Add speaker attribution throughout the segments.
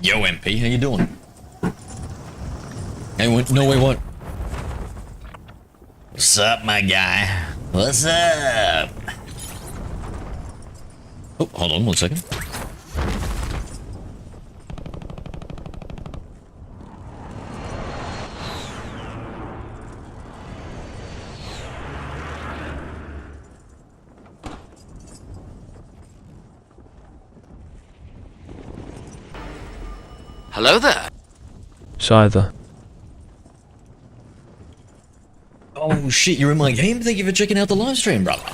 Speaker 1: Yo, MP, how you doing? Hey, no, wait, what? What's up, my guy? What's up? Oh, hold on 1 second.
Speaker 2: Hello there.
Speaker 3: Cyther.
Speaker 1: Oh shit, you're in my game? Thank you for checking out the live stream, brother.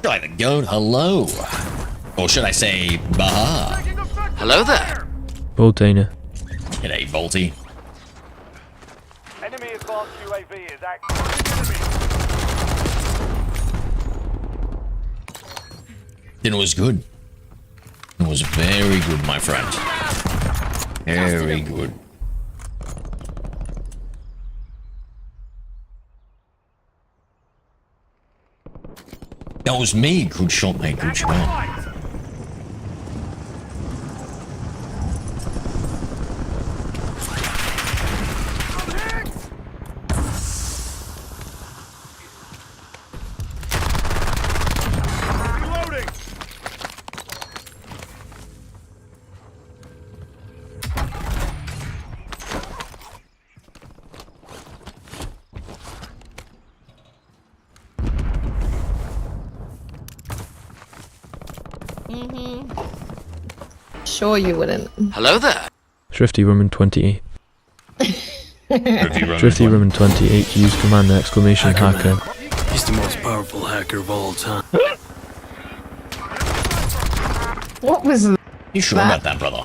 Speaker 1: Try the goat, hello. Or should I say, baha?
Speaker 2: Hello there.
Speaker 3: Boltainer.
Speaker 1: G'day, Volty.
Speaker 4: Enemy advanced UAV is active.
Speaker 1: Dinner was good. It was very good, my friend. Very good. That was me. Good shot, mate. Good shot.
Speaker 5: Sure you wouldn't.
Speaker 2: Hello there.
Speaker 3: Thrifty Woman 28. Thrifty Woman 28. Use command exclamation hacker.
Speaker 6: He's the most powerful hacker of all time.
Speaker 5: What was that?
Speaker 1: You sure about that, brother?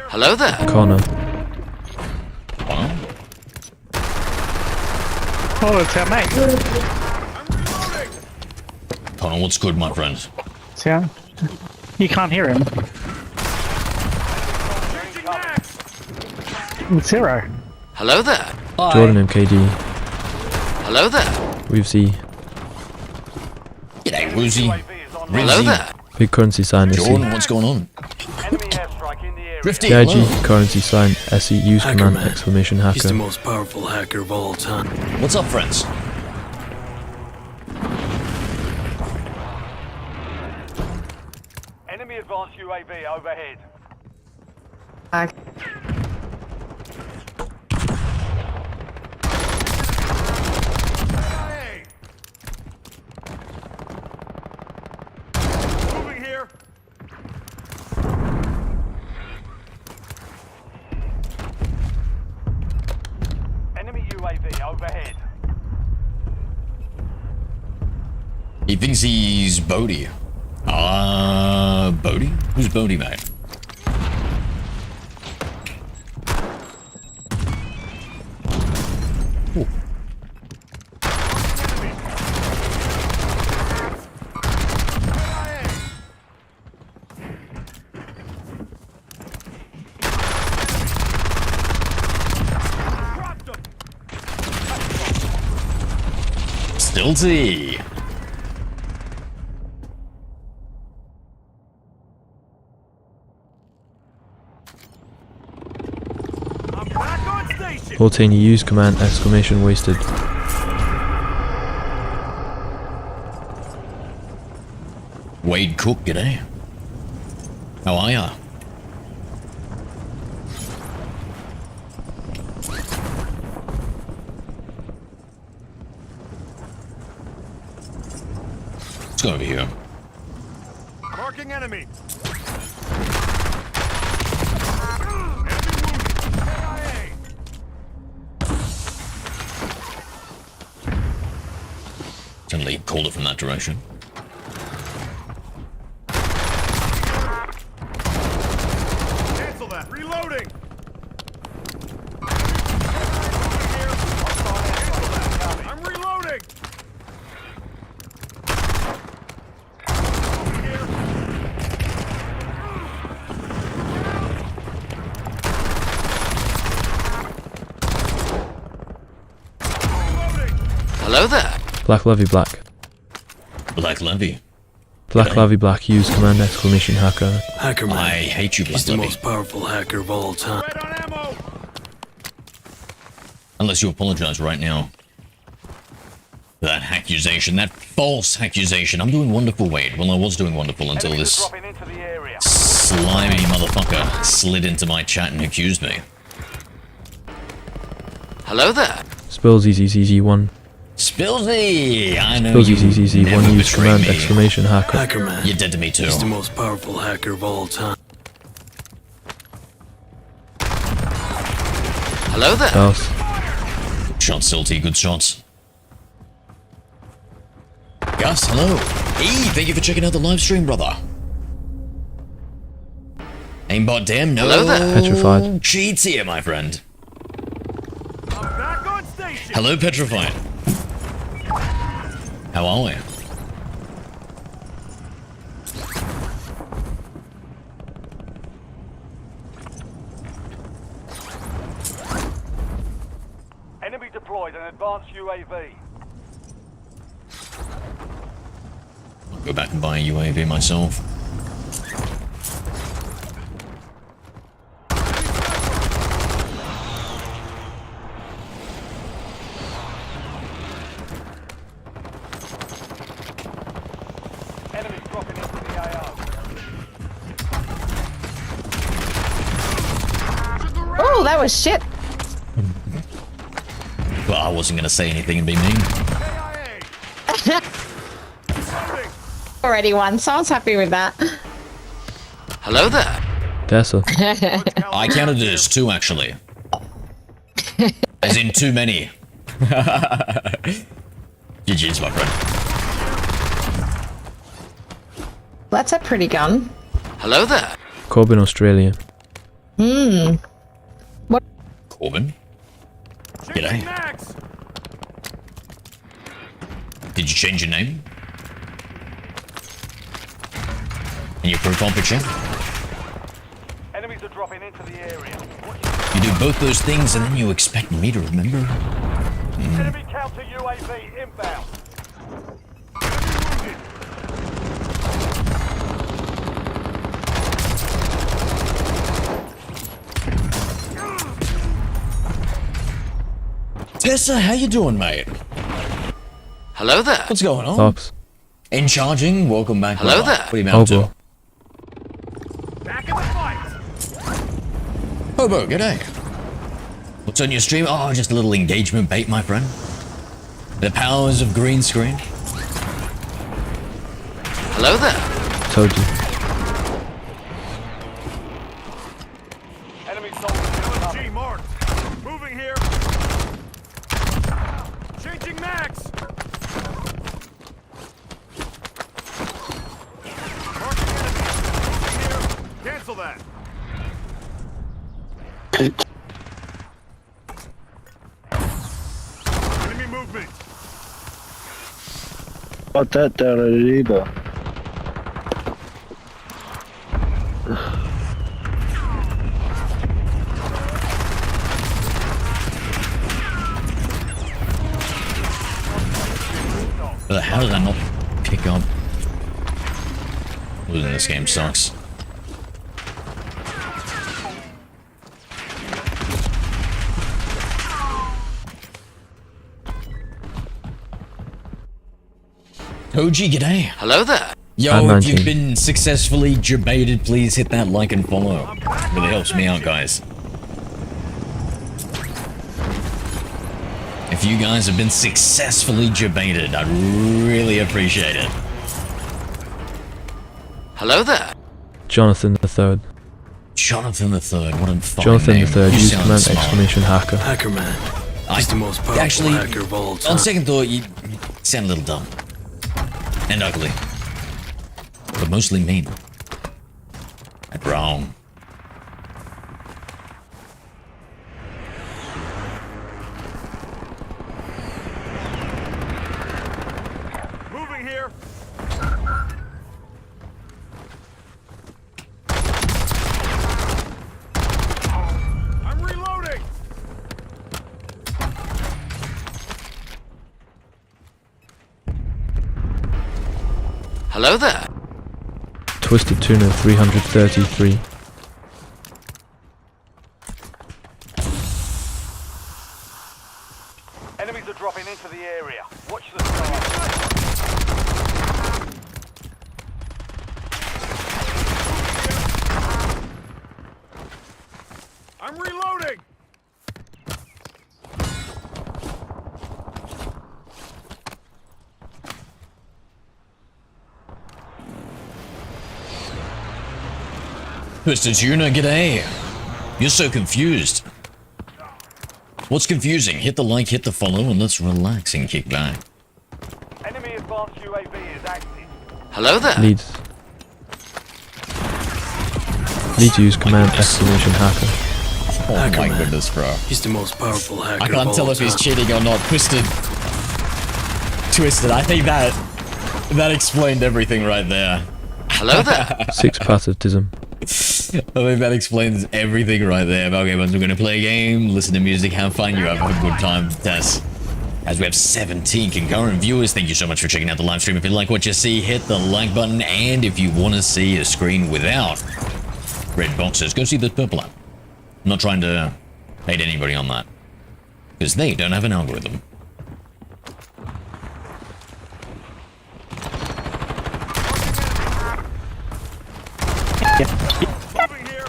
Speaker 2: Hello there.
Speaker 3: Connor.
Speaker 1: Wow.
Speaker 7: Oh, it's our mate.
Speaker 1: Connor, what's good, my friend?
Speaker 7: Yeah. You can't hear him. It's Zero.
Speaker 2: Hello there.
Speaker 3: Jordan MKD.
Speaker 2: Hello there.
Speaker 3: Weavesy.
Speaker 1: G'day, Woozy.
Speaker 2: Hello there.
Speaker 3: Big currency sign SE.
Speaker 1: Jordan, what's going on?
Speaker 4: Enemy airstrike in the area.
Speaker 1: Drifty,
Speaker 3: GIG
Speaker 1: hello.
Speaker 3: currency sign SE. Use
Speaker 6: Hacker
Speaker 3: command
Speaker 6: man.
Speaker 3: exclamation
Speaker 6: He's the
Speaker 3: hacker.
Speaker 6: most powerful hacker of all time.
Speaker 1: What's up, friends?
Speaker 4: Enemy advanced UAV overhead. Moving here. Enemy UAV overhead.
Speaker 1: He thinks he's Bodhi. Bodhi? Who's Bodhi, mate? Ooh. Stilty.
Speaker 4: I'm back on station.
Speaker 3: 14. Use command exclamation wasted.
Speaker 1: Wade Cook, g'day. How are ya? Let's go over here.
Speaker 4: Marking enemy.
Speaker 1: Suddenly called it from that direction.
Speaker 4: Cancel that. Reloading. I'm reloading.
Speaker 2: Hello there.
Speaker 3: Black Levy Black.
Speaker 1: Black Levy.
Speaker 3: Black Lavy Black, use command exclamation hacker.
Speaker 6: Hacker man.
Speaker 1: I hate you,
Speaker 6: He's
Speaker 1: Black
Speaker 6: the
Speaker 1: Levy.
Speaker 6: most powerful hacker of all time.
Speaker 4: Red on ammo.
Speaker 1: Unless you apologize right now. That accusation, that false accusation. I'm doing wonderful, Wade. Well, I was doing wonderful until
Speaker 4: Enemies
Speaker 1: this
Speaker 4: are dropping into the area.
Speaker 1: slimy motherfucker slid into my chat and accused me.
Speaker 2: Hello there.
Speaker 3: Spills ZZZ1.
Speaker 1: Spillsy! I know
Speaker 3: Spills
Speaker 1: you
Speaker 3: ZZZ1,
Speaker 1: never
Speaker 3: use
Speaker 1: betray
Speaker 3: command
Speaker 1: me.
Speaker 3: exclamation hacker.
Speaker 6: Hacker man.
Speaker 1: You're dead to me too.
Speaker 6: He's the most powerful hacker of all time.
Speaker 2: Hello there.
Speaker 3: House.
Speaker 1: Good shots, Silty, good shots. Gus, hello. Hey, thank you for checking out the live stream, brother. Aimbot damn, no
Speaker 2: Hello there.
Speaker 3: Petrified.
Speaker 1: cheats here, my friend.
Speaker 4: I'm back on station.
Speaker 1: Hello, Petrified. How are we?
Speaker 4: Enemy deployed an advanced UAV.
Speaker 1: I'll go back and buy a UAV myself.
Speaker 4: Enemies dropping into the AO.
Speaker 5: Oh, that was shit.
Speaker 1: Well, I wasn't gonna say anything and be mean.
Speaker 4: KIA. Reloading.
Speaker 5: Already won, so I was happy with that.
Speaker 2: Hello there.
Speaker 3: Dessa.
Speaker 1: I counted it as 2, actually. As in too many. GG's, my friend.
Speaker 5: That's a pretty gun.
Speaker 2: Hello there.
Speaker 3: Corbin, Australia.
Speaker 1: Corbin? G'day.
Speaker 4: Changing mags.
Speaker 1: Did you change your name? And your profile picture?
Speaker 4: Enemies are dropping into the area.
Speaker 1: You do both those things and then you expect me to remember?
Speaker 4: Enemy counter UAV inbound. Enemy wounded.
Speaker 1: Tessa, how you doing, mate?
Speaker 2: Hello there.
Speaker 1: What's going on?
Speaker 3: Ops.
Speaker 1: In charging, welcome back.
Speaker 2: Hello
Speaker 1: brother.
Speaker 2: there.
Speaker 1: What are you been up
Speaker 3: Hobo.
Speaker 1: to?
Speaker 4: Back in the fight.
Speaker 1: Hobo, g'day. What's on your stream? Oh, just a little engagement bait, my friend. The powers of green screen.
Speaker 2: Hello there.
Speaker 3: Told you.
Speaker 4: Enemy soldiers. G marked. Moving here. Changing mags. Marking enemy. Moving here. Cancel that. Enemy movement.
Speaker 8: Got that down at it either.
Speaker 1: How did I not pick up? Losing this game sucks. OG, g'day.
Speaker 2: Hello there.
Speaker 1: Yo,
Speaker 3: I'm
Speaker 1: if you've
Speaker 3: 19.
Speaker 1: been successfully debated, please hit that like and follow. Really helps me out, guys. If you guys have been successfully debated, I'd really appreciate it.
Speaker 2: Hello there.
Speaker 3: Jonathan III.
Speaker 1: Jonathan the Third, what a fucking
Speaker 3: Jonathan
Speaker 1: name.
Speaker 3: III,
Speaker 1: You
Speaker 3: use
Speaker 1: sound
Speaker 3: command
Speaker 1: smart.
Speaker 3: exclamation hacker.
Speaker 6: Hacker man. He's the most powerful
Speaker 1: Actually,
Speaker 6: hacker of all time.
Speaker 1: on second thought, you sound a little dumb. And ugly. But mostly mean. And wrong.
Speaker 4: Moving here. I'm reloading.
Speaker 2: Hello there.
Speaker 3: Twisted Tuna 333.
Speaker 4: Enemies are dropping into the area. Watch the sky. I'm reloading.
Speaker 1: Twisted Tuna, g'day. You're so confused. What's confusing? Hit the like, hit the follow, and let's relax and kick back.
Speaker 4: Enemy advanced UAV is active.
Speaker 2: Hello there.
Speaker 3: Leads. Need to use command exclamation hacker.
Speaker 1: Oh
Speaker 6: Hacker
Speaker 1: my
Speaker 6: man.
Speaker 1: goodness, bro.
Speaker 6: He's the most powerful hacker
Speaker 1: I
Speaker 6: of
Speaker 1: can't
Speaker 6: all
Speaker 1: tell if he's
Speaker 6: time.
Speaker 1: cheating or not. Twisted. I think that explained everything right there.
Speaker 2: Hello there.
Speaker 3: 6 patriotism.
Speaker 1: I think that explains everything right there. Okay, once we're gonna play a game, listen to music, have fun, you have a good time. Tess. As we have 17 concurrent viewers, thank you so much for checking out the live stream. If you like what you see, hit the like button, and if you want to see a screen without red boxes, go see the purple app. I'm not trying to hate anybody on that, because they don't have an algorithm.
Speaker 4: Moving here.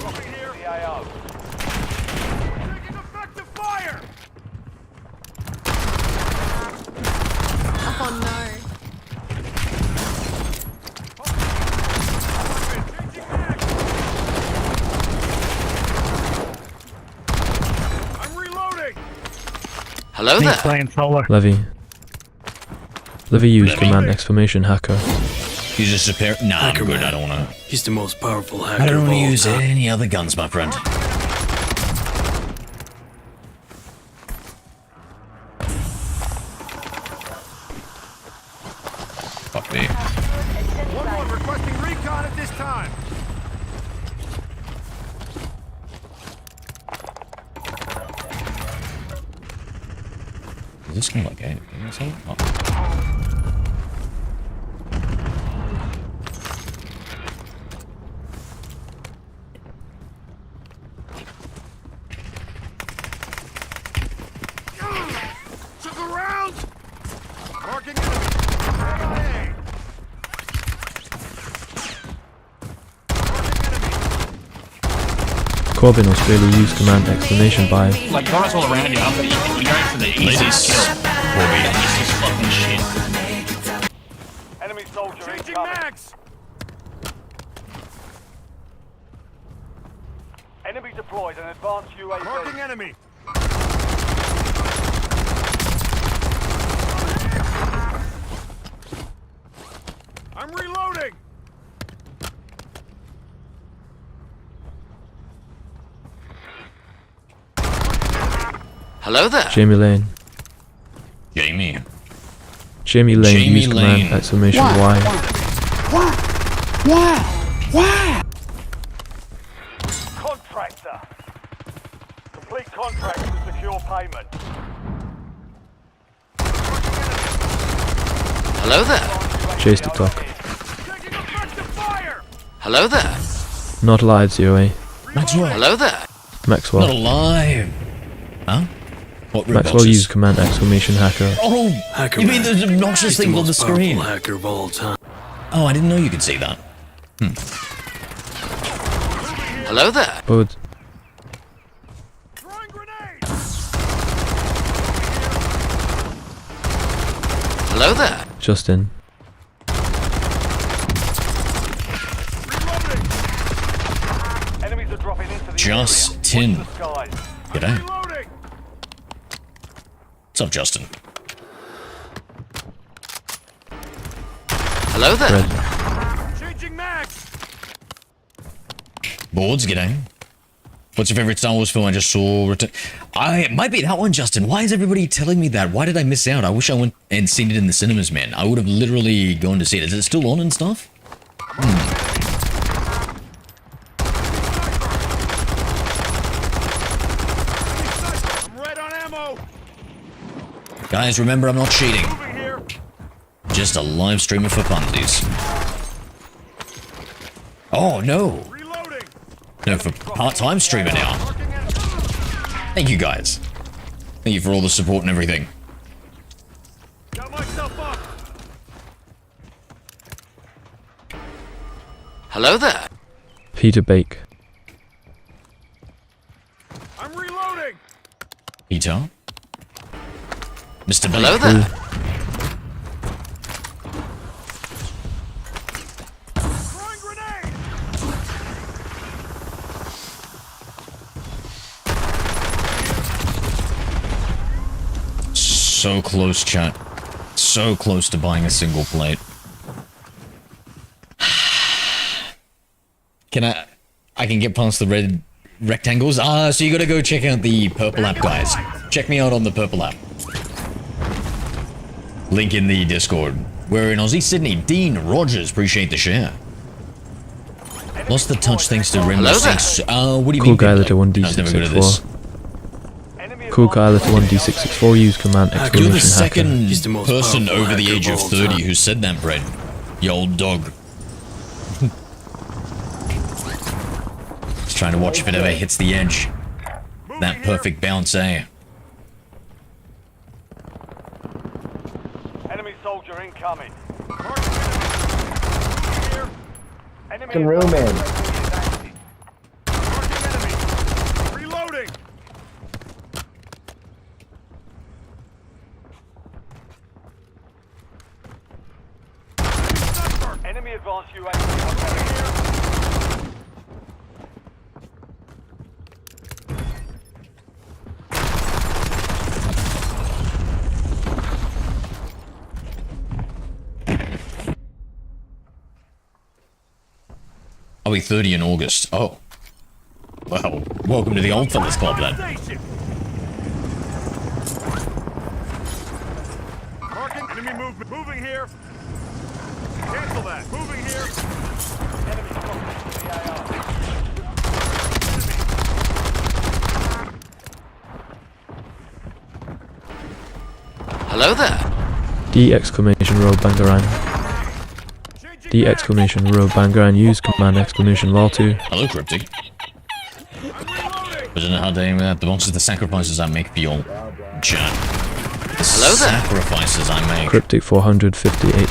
Speaker 4: Dropping here. CIO. Taking effective fire.
Speaker 9: Oh no.
Speaker 4: I'm reloading.
Speaker 2: Hello
Speaker 7: He's
Speaker 2: there.
Speaker 7: playing solo.
Speaker 3: Levy. Levy use
Speaker 1: Levy.
Speaker 3: command exclamation hacker.
Speaker 1: Use a superior. Nah, I'm
Speaker 6: Hacker
Speaker 1: good.
Speaker 6: man.
Speaker 1: I don't want to.
Speaker 6: He's the most powerful hacker
Speaker 1: I don't
Speaker 6: of
Speaker 1: want to
Speaker 6: all
Speaker 1: use
Speaker 6: time.
Speaker 1: any other guns, my friend. Fuck me.
Speaker 4: 1-1 requesting recon at this time.
Speaker 1: Is this kind of like a... Oh.
Speaker 4: Took a round. Marking enemy.
Speaker 3: Corbin Australia use command exclamation by.
Speaker 10: Like guys all around you, but you're going for the easiest kill. It's just fucking shit.
Speaker 4: Enemy soldier changing mags. Enemy deployed an advanced UAV. Marking enemy. I'm reloading.
Speaker 2: Hello there.
Speaker 3: Jamie Lane.
Speaker 1: Jamie.
Speaker 3: Jamie Lane
Speaker 1: Jamie
Speaker 3: use
Speaker 1: Lane.
Speaker 3: command exclamation Y.
Speaker 4: Contractor. Complete contract to secure payment.
Speaker 2: Hello there.
Speaker 3: Chase to talk.
Speaker 4: Taking effective fire.
Speaker 2: Hello there.
Speaker 3: Not live, ZOA.
Speaker 1: Maxwell.
Speaker 2: Hello there.
Speaker 1: Not
Speaker 3: Maxwell.
Speaker 1: alive. Huh? What red
Speaker 3: Maxwell
Speaker 1: boxes?
Speaker 3: use command exclamation hacker.
Speaker 1: Oh,
Speaker 6: Hacker
Speaker 1: you mean
Speaker 6: man.
Speaker 1: those obnoxious
Speaker 6: He's the
Speaker 1: things on the
Speaker 6: most powerful
Speaker 1: screen?
Speaker 6: hacker of all time.
Speaker 1: Oh, I didn't know you could see that.
Speaker 2: Hello there.
Speaker 3: Bud.
Speaker 4: Throwing grenade.
Speaker 2: Hello there.
Speaker 3: Justin.
Speaker 4: Reloading. Enemies are dropping into the
Speaker 1: Justin.
Speaker 4: area. Watch the skies.
Speaker 1: G'day.
Speaker 4: Reloading.
Speaker 1: What's up, Justin?
Speaker 2: Hello there.
Speaker 3: Red.
Speaker 4: Changing mags.
Speaker 1: Boards, g'day. What's your favorite Star Wars film I just saw? It might be that one, Justin. Why is everybody telling me that? Why did I miss out? I wish I went and seen it in the cinemas, man. I would have literally gone to see it. Is it still on and stuff?
Speaker 4: I'm red on ammo.
Speaker 1: Guys, remember I'm not cheating.
Speaker 4: Moving here.
Speaker 1: Just a live streamer for funsies. Oh, no.
Speaker 4: Reloading.
Speaker 1: No, for part-time streamer now.
Speaker 4: Marking enemy.
Speaker 1: Thank you, guys. Thank you for all the support and everything.
Speaker 4: Got myself up.
Speaker 2: Hello there.
Speaker 3: Peter Bake.
Speaker 4: I'm reloading.
Speaker 1: Peter? Mr.
Speaker 2: Hello
Speaker 1: Blake.
Speaker 2: there.
Speaker 4: Throwing grenade.
Speaker 1: So close, chat. So close to buying a single plate. Can I can get past the red rectangles? Ah, so you gotta go check out the purple app, guys. Check me out on the purple app. Link in the Discord. We're in Aussie, Sydney. Dean Rogers, appreciate the share. Lost the touch thanks to Rainbow
Speaker 2: Hello there.
Speaker 1: Six. What do you
Speaker 3: Cool
Speaker 1: mean?
Speaker 3: guy
Speaker 1: Peter?
Speaker 3: letter
Speaker 1: I was never good at this.
Speaker 3: 1D664.
Speaker 4: Enemy
Speaker 3: Cool guy letter
Speaker 4: advanced
Speaker 3: 1D664. Use command
Speaker 1: You're the
Speaker 3: exclamation hacker.
Speaker 1: second
Speaker 6: He's the most
Speaker 1: person
Speaker 6: powerful
Speaker 1: over the
Speaker 6: hacker
Speaker 1: age
Speaker 6: of
Speaker 1: of
Speaker 6: all
Speaker 1: 30
Speaker 6: time.
Speaker 1: who said that, Brett. You old dog. Just trying to watch if it ever hits the edge.
Speaker 4: Moving
Speaker 1: That
Speaker 4: here.
Speaker 1: perfect bounce, eh?
Speaker 4: Enemy soldier incoming. Marking enemy. Here. Enemy
Speaker 8: Fucking room in.
Speaker 4: Marking enemy. Reloading. Enemy advanced UAV.
Speaker 1: I'll be 30 in August. Oh. Well, welcome to the old fellas club then.
Speaker 4: Station. Marking enemy movement. Moving here. Cancel that. Moving here. Enemy close to the AR.
Speaker 2: Hello there.
Speaker 3: D exclamation row bangarang.
Speaker 4: Changing
Speaker 3: D
Speaker 4: mag.
Speaker 3: exclamation row bangarang. Use command exclamation lol2.
Speaker 1: Hello, Cryptic.
Speaker 4: I'm reloading.
Speaker 1: Doesn't know how to aim that. The boxes, the sacrifices I make for your chat. The
Speaker 2: Hello there.
Speaker 1: sacrifices I make.
Speaker 3: Cryptic 458.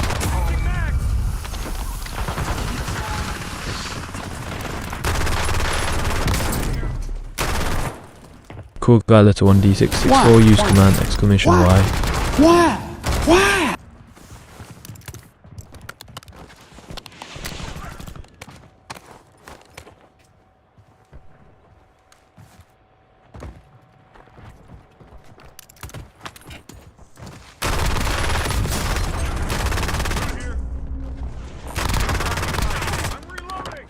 Speaker 3: Cool guy letter 1D664. Use command exclamation Y.
Speaker 4: I'm reloading.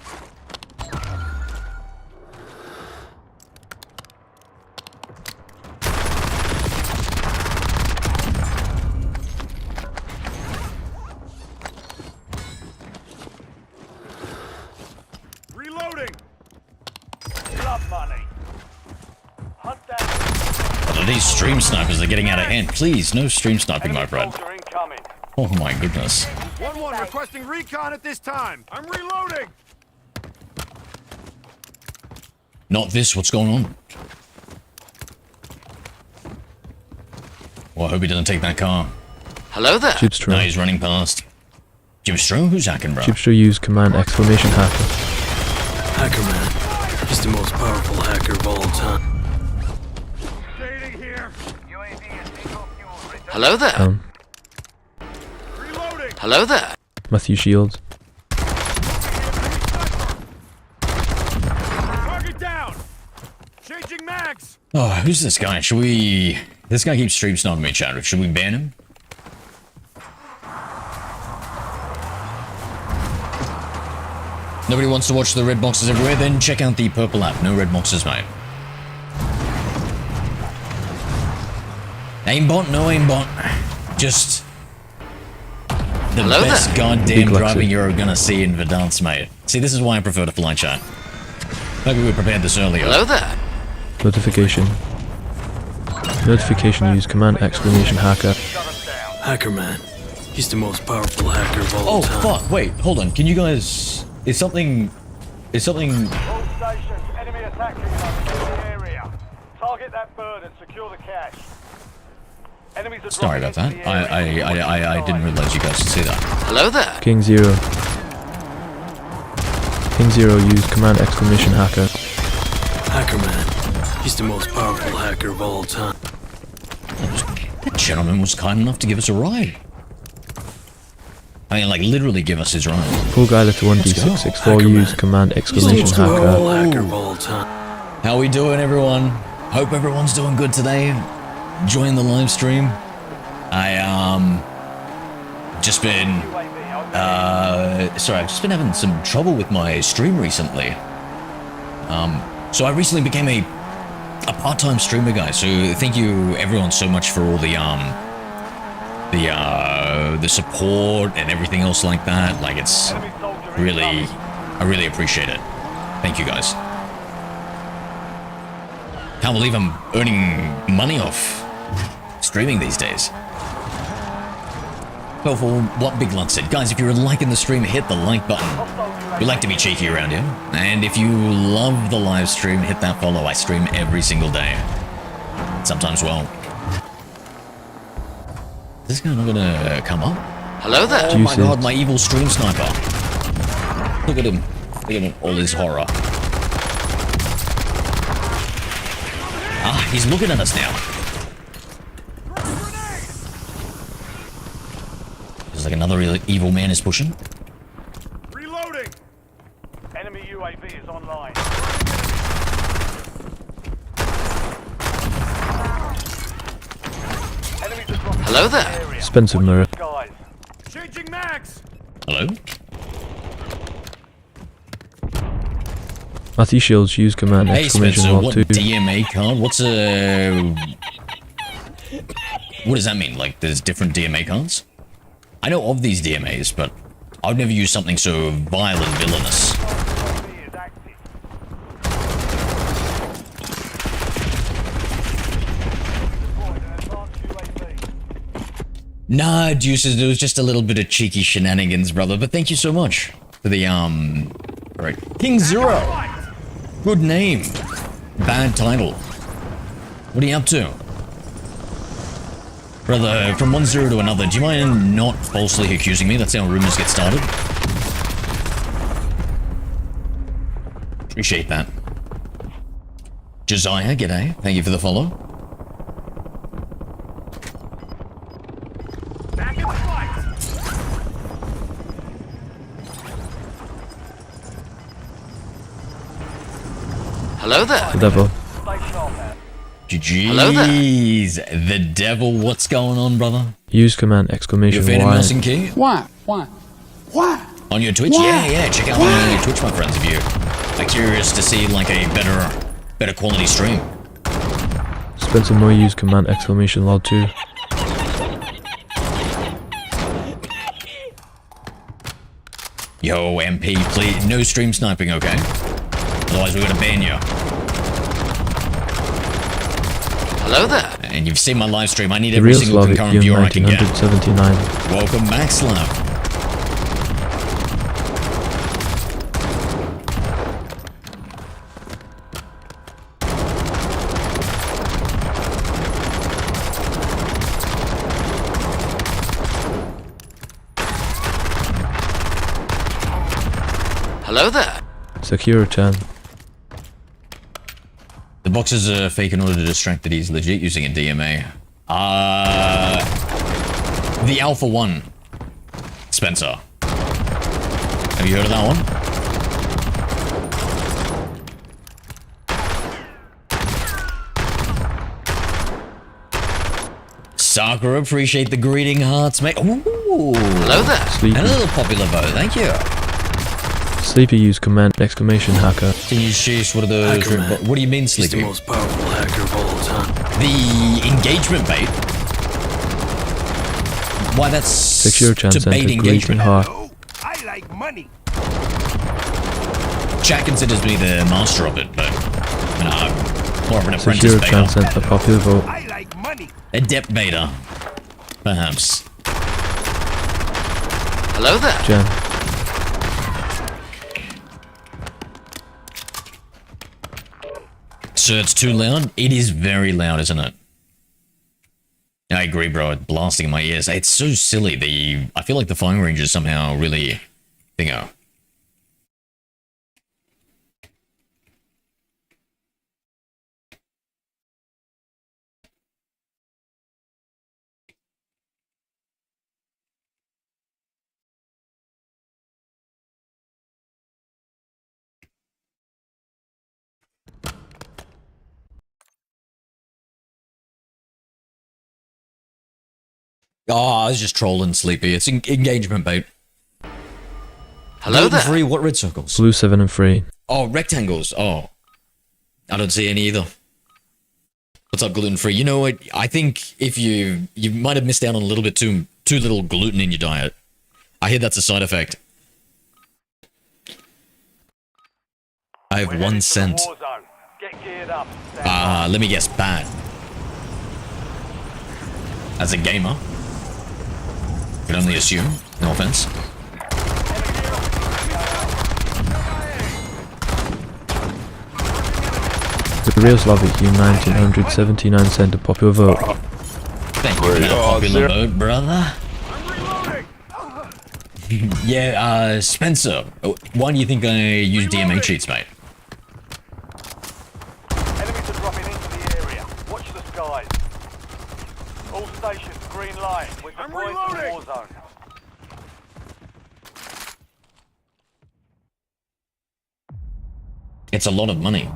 Speaker 4: Reloading. Love money. Hunt down.
Speaker 1: These stream snipers are getting out of hand. Please, no stream sniping, my
Speaker 4: Enemy
Speaker 1: friend.
Speaker 4: soldier incoming.
Speaker 1: Oh my goodness.
Speaker 4: 1-1 requesting recon at this time. I'm reloading.
Speaker 1: Not this, what's going on? Well, I hope he doesn't take that car.
Speaker 2: Hello there.
Speaker 1: No,
Speaker 3: Jibstro.
Speaker 1: he's running past. Jibstro? Who's hacking, bro?
Speaker 3: Jibstro use command exclamation hacker.
Speaker 6: Hacker man. He's the most powerful hacker of all time.
Speaker 4: Fading here. UAV is single fuel.
Speaker 2: Hello there.
Speaker 4: Reloading.
Speaker 2: Hello there.
Speaker 3: Matthew Shields.
Speaker 4: Target down. Changing mags.
Speaker 1: Oh, who's this guy? Should we... This guy keeps stream sniping me, chat. Should we ban him? Nobody wants to watch the red boxes everywhere? Then check out the purple app. No red boxes, mate. Aimbot? No aimbot. Just... the
Speaker 2: Hello
Speaker 1: best
Speaker 2: there.
Speaker 1: goddamn
Speaker 3: Big
Speaker 1: driving
Speaker 3: Lexi.
Speaker 1: you're gonna see in Verdansk, mate. See, this is why I prefer to fly chat. Maybe we prepared this earlier.
Speaker 2: Hello there.
Speaker 3: Notification. Notification use command exclamation hacker.
Speaker 6: Hacker man. He's the most powerful hacker of all
Speaker 1: Oh
Speaker 6: time.
Speaker 1: fuck! Wait, hold on. Can you guys? Is something?
Speaker 4: All stations, enemy attacking us in the area. Target that bird and secure the cache. Enemies are
Speaker 1: Sorry about that.
Speaker 4: dropping into the area.
Speaker 1: I didn't realize you guys could see that.
Speaker 2: Hello there.
Speaker 3: King 0. King 0 use command exclamation hacker.
Speaker 6: Hacker man. He's the most powerful hacker of all time.
Speaker 1: That gentleman was kind enough to give us a ride. I mean, like literally give us his ride.
Speaker 3: Full guy letter 1d664
Speaker 6: Hacker
Speaker 3: use
Speaker 6: man.
Speaker 3: command
Speaker 6: He's the
Speaker 3: exclamation
Speaker 6: most powerful
Speaker 3: hacker.
Speaker 6: hacker of all time.
Speaker 1: How we doing, everyone? Hope everyone's doing good today. Enjoying the live stream. I just been sorry, I've just been having some trouble with my stream recently. So I recently became a part-time streamer, guys. So thank you everyone so much for all the support and everything else like that. Like it's really, I really appreciate it. Thank you guys. Can't believe I'm earning money off streaming these days. Well, for what Big Lud said, guys, if you're liking the stream, hit the like button. We like to be cheeky around here. And if you love the live stream, hit that follow. I stream every single day. Sometimes, well, is this guy not gonna come up?
Speaker 2: Hello there.
Speaker 1: Oh my god, my evil stream sniper. Look at him. Look at him, all his horror. Ah, he's looking at us now. There's like another evil man is pushing.
Speaker 4: Reloading. Enemy UAV is online. Enemies are dropping
Speaker 2: Hello
Speaker 4: into the
Speaker 2: there.
Speaker 4: area.
Speaker 3: Expensive mirror.
Speaker 4: Guys. Changing mags.
Speaker 1: Hello?
Speaker 3: Matthew Shields use command
Speaker 1: Hey
Speaker 3: exclamation
Speaker 1: Spencer,
Speaker 3: mark
Speaker 1: what
Speaker 3: 2.
Speaker 1: DMA card? What's a... What does that mean? Like, there's different DMA cards? I know of these DMAs, but I've never used something so vile and villainous.
Speaker 4: UAV is active. Deployed an advanced UAV.
Speaker 1: Nah, Deuces, it was just a little bit of cheeky shenanigans, brother, but thank you so much for the, Alright. King Zero! Good name. Bad title. What are you up to? Brother, from one zero to another, do you mind not falsely accusing me? That's how rumors get started. Appreciate that. Josiah, g'day. Thank you for the follow.
Speaker 4: Back in the fight.
Speaker 2: Hello there.
Speaker 3: The devil.
Speaker 4: Stay sharp there.
Speaker 2: Hello there.
Speaker 1: Jeez, the devil, what's going on, brother?
Speaker 3: Use command
Speaker 1: You a
Speaker 3: exclamation
Speaker 1: fan of
Speaker 3: Y.
Speaker 1: Mouse and Key?
Speaker 8: Why?
Speaker 1: On your Twitch? Yeah, check out my Twitch, my friends, if you are curious to see like a better quality stream.
Speaker 3: Spencer Moore use command exclamation log 2.
Speaker 1: Yo, MP, please, no stream sniping, okay? Otherwise we're gonna ban you.
Speaker 2: Hello there.
Speaker 1: And you've seen my live stream, I need
Speaker 3: The
Speaker 1: every
Speaker 3: real
Speaker 1: single
Speaker 3: Slavic
Speaker 1: concurrent viewer I can get.
Speaker 3: 1979.
Speaker 1: Welcome back, Slav.
Speaker 2: Hello there.
Speaker 3: Secure 10.
Speaker 1: The boxes are fake in order to distract that he's legit using a DMA. The Alpha 1. Spencer. Have you heard of that one? Sakura, appreciate the greeting hearts, mate. Ooh.
Speaker 2: Hello there.
Speaker 3: Sleepy.
Speaker 1: And a little popular vote, thank you.
Speaker 3: Sleepy use command exclamation hacker.
Speaker 1: Can you sheesh, what are those?
Speaker 6: Hacker man.
Speaker 1: What do you mean,
Speaker 6: He's the
Speaker 1: Sleepy?
Speaker 6: most powerful hacker of all time.
Speaker 1: The engagement bait? Why, that's
Speaker 3: Secure
Speaker 1: to
Speaker 3: chance
Speaker 1: bait
Speaker 3: enter greeting
Speaker 1: engagement.
Speaker 3: heart.
Speaker 4: I like money.
Speaker 1: Jack considers me the master of it, but you know, I'm more of an apprentice
Speaker 3: Secure
Speaker 1: baiter.
Speaker 3: chance enter popular vote.
Speaker 4: I like money.
Speaker 1: A depth beta. Perhaps.
Speaker 2: Hello there.
Speaker 3: Jen.
Speaker 1: So it's too loud? It is very loud, isn't it? I agree, bro. It's blasting in my ears. It's so silly. I feel like the firing range is somehow really thingo. Oh, I was just trolling Sleepy. It's engagement bait.
Speaker 2: Hello
Speaker 1: Golden
Speaker 2: there.
Speaker 1: free, what red circles?
Speaker 3: Blue 7 and 3.
Speaker 1: Oh, rectangles. Oh. I don't see any either. What's up, gluten free? You know what? I think if you might have missed out on a little bit too little gluten in your diet. I hear that's a side effect. I have 1 cent.
Speaker 4: Get geared up.
Speaker 1: Let me guess, bad. As a gamer. Can only assume. No offense.
Speaker 3: The real Slavic U 1979 cent a popular vote.
Speaker 1: Thank you for that popular vote, brother. Yeah, Spencer. Why do you think I use DMA cheats, mate?
Speaker 4: Enemies are dropping into the area. Watch the skies. All stations, green line. We're deploying to the war zone.
Speaker 1: It's a lot of money.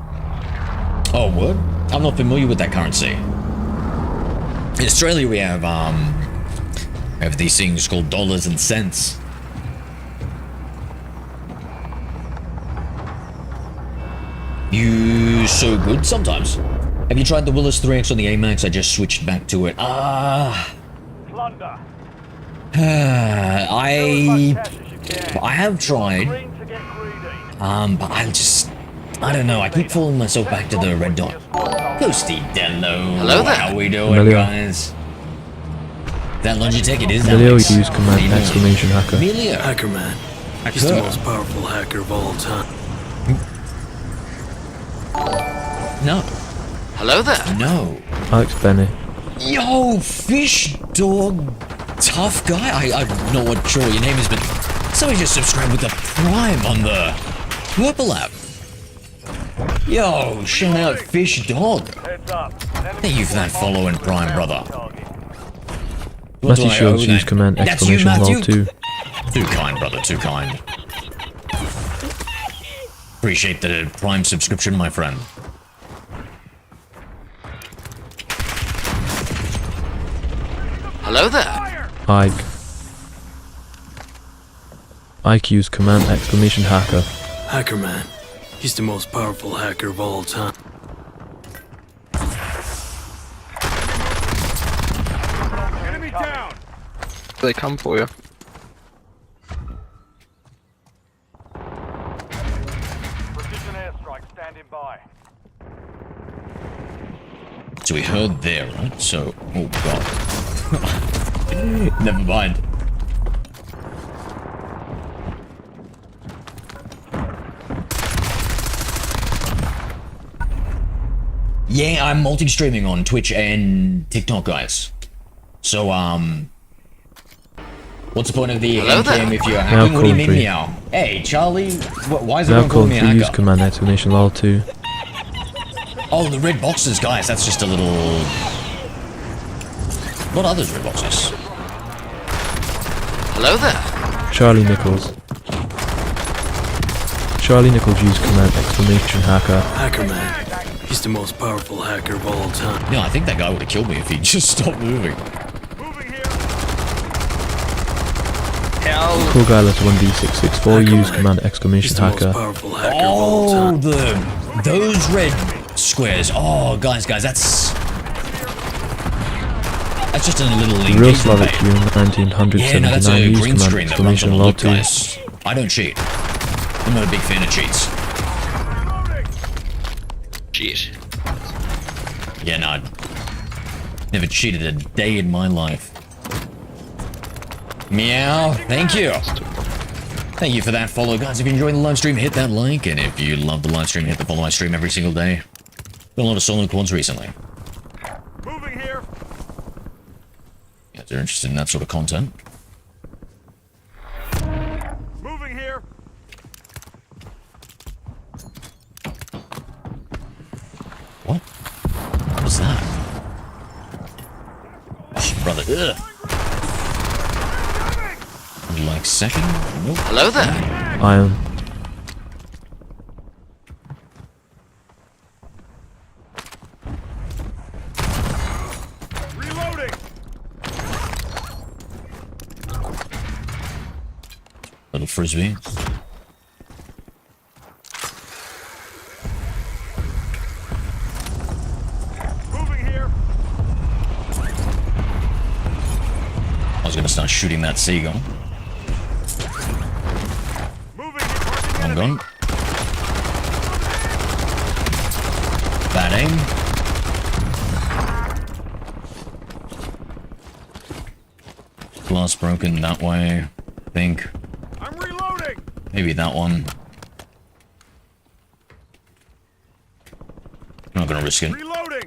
Speaker 1: Oh, what? I'm not familiar with that currency. In Australia, we have these things called dollars and cents. You so good sometimes. Have you tried the Willis 3X on the AMAX? I just switched back to it.
Speaker 4: Plunder.
Speaker 1: I have tried.
Speaker 4: Green to get greedy.
Speaker 1: But I don't know. I keep falling myself back to the red dot. Ghosty Dello.
Speaker 2: Hello there.
Speaker 1: How we doing,
Speaker 3: Emilio.
Speaker 1: guys? That Logitech, it is
Speaker 3: Emilio
Speaker 1: Alex.
Speaker 3: use command
Speaker 1: Emilio.
Speaker 3: exclamation hacker.
Speaker 1: Emilio.
Speaker 6: Hacker man. He's the most powerful hacker of all time.
Speaker 1: No.
Speaker 2: Hello there.
Speaker 1: No.
Speaker 3: Alex Benny.
Speaker 1: Yo, fish dog, tough guy. I'm not sure what your name is, but somebody just subscribed with the Prime on the Purple app. Yo, shout out fish dog.
Speaker 4: Heads up.
Speaker 1: Thank you for that follow and Prime, brother. What do
Speaker 3: Matthew
Speaker 1: I
Speaker 3: Shields
Speaker 1: owe
Speaker 3: use
Speaker 1: then?
Speaker 3: command
Speaker 1: That's you,
Speaker 3: exclamation
Speaker 1: Matthew.
Speaker 3: lol 2.
Speaker 1: Too kind, brother, too kind. Appreciate the Prime subscription, my friend.
Speaker 2: Hello there.
Speaker 3: Ike. Ike use command exclamation hacker.
Speaker 6: Hacker man. He's the most powerful hacker of all time.
Speaker 4: Enemy down.
Speaker 9: They come for you.
Speaker 4: Precision airstrike standing by.
Speaker 1: So we heard there, right? So, oh god. Never mind. Yeah, I'm multi-streaming on Twitch and TikTok, guys. So, what's the point of the
Speaker 2: Hello there.
Speaker 1: NCAM if you're hacking? What do you mean,
Speaker 3: Coldtree.
Speaker 1: meow? Hey, Charlie, why is
Speaker 3: Now
Speaker 1: everyone calling
Speaker 3: called
Speaker 1: me a
Speaker 3: for use
Speaker 1: hacker?
Speaker 3: command exclamation lol 2.
Speaker 1: Oh, the red boxes, guys, that's just a little... What are those red boxes?
Speaker 2: Hello there.
Speaker 3: Charlie Nichols. Charlie Nichols use command exclamation hacker.
Speaker 6: Hacker man. He's the most powerful hacker of all time.
Speaker 1: No, I think that guy would have killed me if he just stopped moving.
Speaker 4: Moving here.
Speaker 3: Cool guy letter 1D664
Speaker 6: Hacker
Speaker 3: use
Speaker 6: man.
Speaker 3: command
Speaker 6: He's
Speaker 3: exclamation
Speaker 6: the most
Speaker 3: hacker.
Speaker 6: powerful hacker of all
Speaker 1: Oh,
Speaker 6: time.
Speaker 1: those red squares. Oh, guys, that's just a little
Speaker 3: Real
Speaker 1: engagement
Speaker 3: Slavic
Speaker 1: bait.
Speaker 3: U
Speaker 1: Yeah, no, that's
Speaker 3: 1979
Speaker 1: a
Speaker 3: use
Speaker 1: green
Speaker 3: command
Speaker 1: screen that runs on
Speaker 3: exclamation
Speaker 1: the
Speaker 3: lol
Speaker 1: loop,
Speaker 3: 2.
Speaker 1: guys. I don't cheat. I'm not a big fan of cheats.
Speaker 9: Shit.
Speaker 1: Yeah, no. Never cheated a day in my life. Meow, thank you. Thank you for that follow, guys. If you enjoyed the live stream, hit that like. And if you love the live stream, hit the follow. I stream every single day. Done a lot of solo quads recently.
Speaker 4: Moving here.
Speaker 1: Yeah, they're interested in that sort of content.
Speaker 4: Moving here.
Speaker 1: What? What was that? Oh, brother, ugh. Like second? Nope.
Speaker 2: Hello there.
Speaker 3: Iron.
Speaker 4: Reloading.
Speaker 1: Little frisbee.
Speaker 4: Moving here.
Speaker 1: I was gonna start shooting that seagull.
Speaker 4: Moving here. Marking
Speaker 1: One
Speaker 4: enemy.
Speaker 1: gun. Bad aim. Glass broken that way. I think.
Speaker 4: I'm reloading.
Speaker 1: Maybe that one. I'm not gonna risk it.
Speaker 4: Reloading.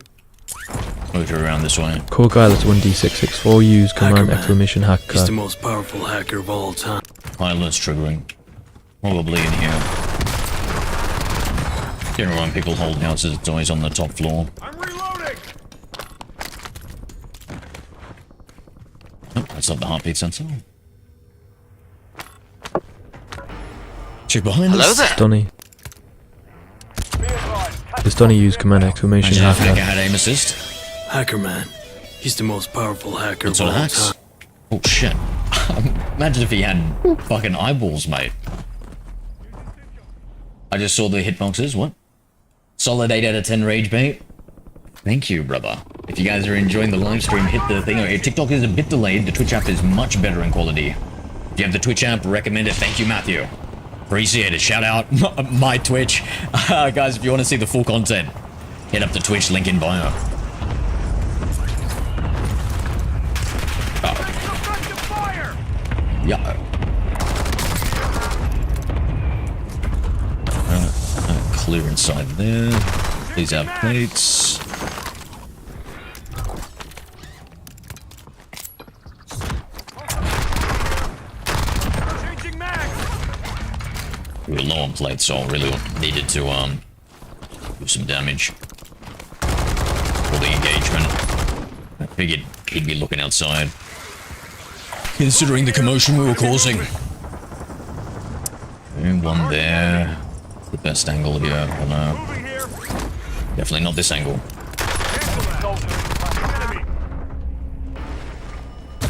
Speaker 1: Move it around this way.
Speaker 3: Core guy, that's 1d664. Use command
Speaker 6: Hacker man.
Speaker 3: exclamation hacker.
Speaker 6: He's the most powerful hacker of all time.
Speaker 1: Pilot's triggering. Probably in here. You know when people hold houses, it's always on the top floor.
Speaker 4: I'm reloading.
Speaker 1: Oh, that's not the heartbeat sensor. Check behind
Speaker 2: Hello
Speaker 1: us.
Speaker 2: there.
Speaker 3: Donny.
Speaker 4: Be advised.
Speaker 3: This Donny use command exclamation
Speaker 1: Imagine if Hacker
Speaker 3: hacker.
Speaker 1: had aim assist.
Speaker 6: Hacker man. He's the most powerful hacker
Speaker 1: It's
Speaker 6: of
Speaker 1: on
Speaker 6: all
Speaker 1: hacks.
Speaker 6: time.
Speaker 1: Oh shit. Imagine if he had fucking eyeballs, mate. I just saw the hitboxes. What? Solid 8 out of 10 rage bait. Thank you, brother. If you guys are enjoying the live stream, hit the thing. Okay, TikTok is a bit delayed. The Twitch app is much better in quality. If you have the Twitch app, recommend it. Thank you, Matthew. Appreciate it. Shout out my Twitch. Guys, if you want to see the full content, hit up the Twitch link in bio.
Speaker 4: Effective fire.
Speaker 1: Yeah. Clear inside there. Please have plates.
Speaker 4: Changing mags.
Speaker 1: We were low on plates, so I really needed to do some damage for the engagement. I figured he'd be looking outside, considering the commotion we were causing. Okay, one there. The best angle here. Oh no.
Speaker 4: Moving here.
Speaker 1: Definitely not this angle.
Speaker 4: Cancel that. Enemy.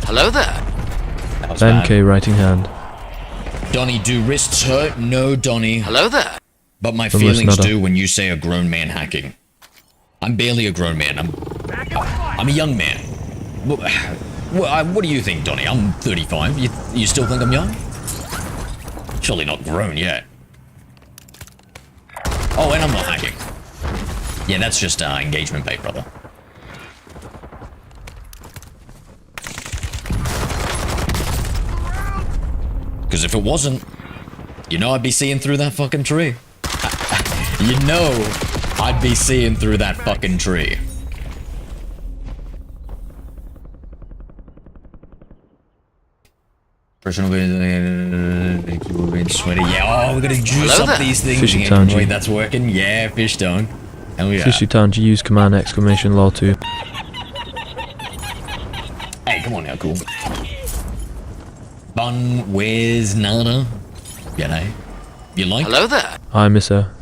Speaker 2: Hello there.
Speaker 1: That was
Speaker 3: Ben
Speaker 1: bad.
Speaker 3: K writing hand.
Speaker 1: Donnie, do wrists hurt? No, Donnie.
Speaker 2: Hello there.
Speaker 1: But my
Speaker 3: Unless
Speaker 1: feelings
Speaker 3: not a-
Speaker 1: do when you say a grown man hacking. I'm barely a grown man. I'm a young man. What do you think, Donnie? I'm 35. You still think I'm young? Surely not grown yet. Oh, and I'm not hacking. Yeah, that's just engagement bait, brother. Because if it wasn't, you know I'd be seeing through that fucking tree. You know I'd be seeing through that fucking tree. Personal sweaty. Yeah, oh, we're gonna juice
Speaker 2: Hello
Speaker 1: up
Speaker 2: there.
Speaker 1: these things.
Speaker 3: Fishy
Speaker 1: Yeah,
Speaker 3: Tangy.
Speaker 1: wait, that's working. Yeah, fish tone. Hell yeah.
Speaker 3: Fishy town to use command exclamation law 2.
Speaker 1: Hey, come on now, cool. Bun, where's Nana? G'day. You like?
Speaker 2: Hello there.
Speaker 3: I miss her.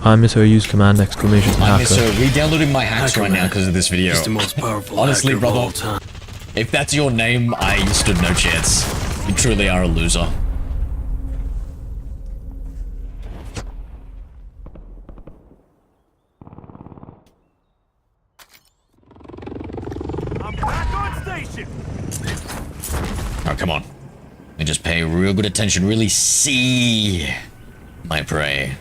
Speaker 3: I miss her. Use command exclamation
Speaker 1: I miss
Speaker 3: hacker.
Speaker 1: her. Re-downloading my hacks
Speaker 6: Hacker
Speaker 1: right now
Speaker 6: man.
Speaker 1: because of this video.
Speaker 6: He's the most powerful
Speaker 1: Honestly,
Speaker 6: hacker
Speaker 1: brother.
Speaker 6: of all time.
Speaker 1: If that's your name, I stood no chance. You truly are a loser.
Speaker 4: I'm back on station.
Speaker 1: Oh, come on. And just pay real good attention. Really see my prey.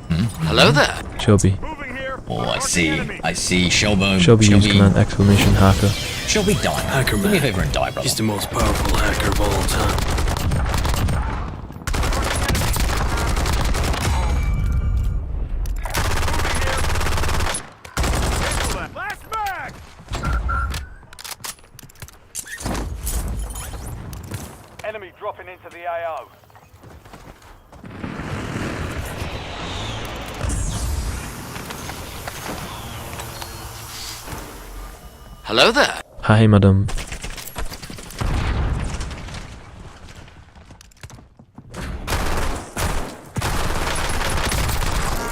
Speaker 2: Hello there.
Speaker 3: Chubby.
Speaker 4: Moving here.
Speaker 1: Oh, I see. I see. Shelby.
Speaker 3: Shelby use command exclamation hacker.
Speaker 1: Shelby die.
Speaker 6: Hacker
Speaker 1: Do me a
Speaker 6: man.
Speaker 1: favor and die, brother.
Speaker 6: He's the most powerful hacker of all time.
Speaker 4: Last mag! Enemy dropping into the AO.
Speaker 2: Hello there.
Speaker 3: Hi, madam.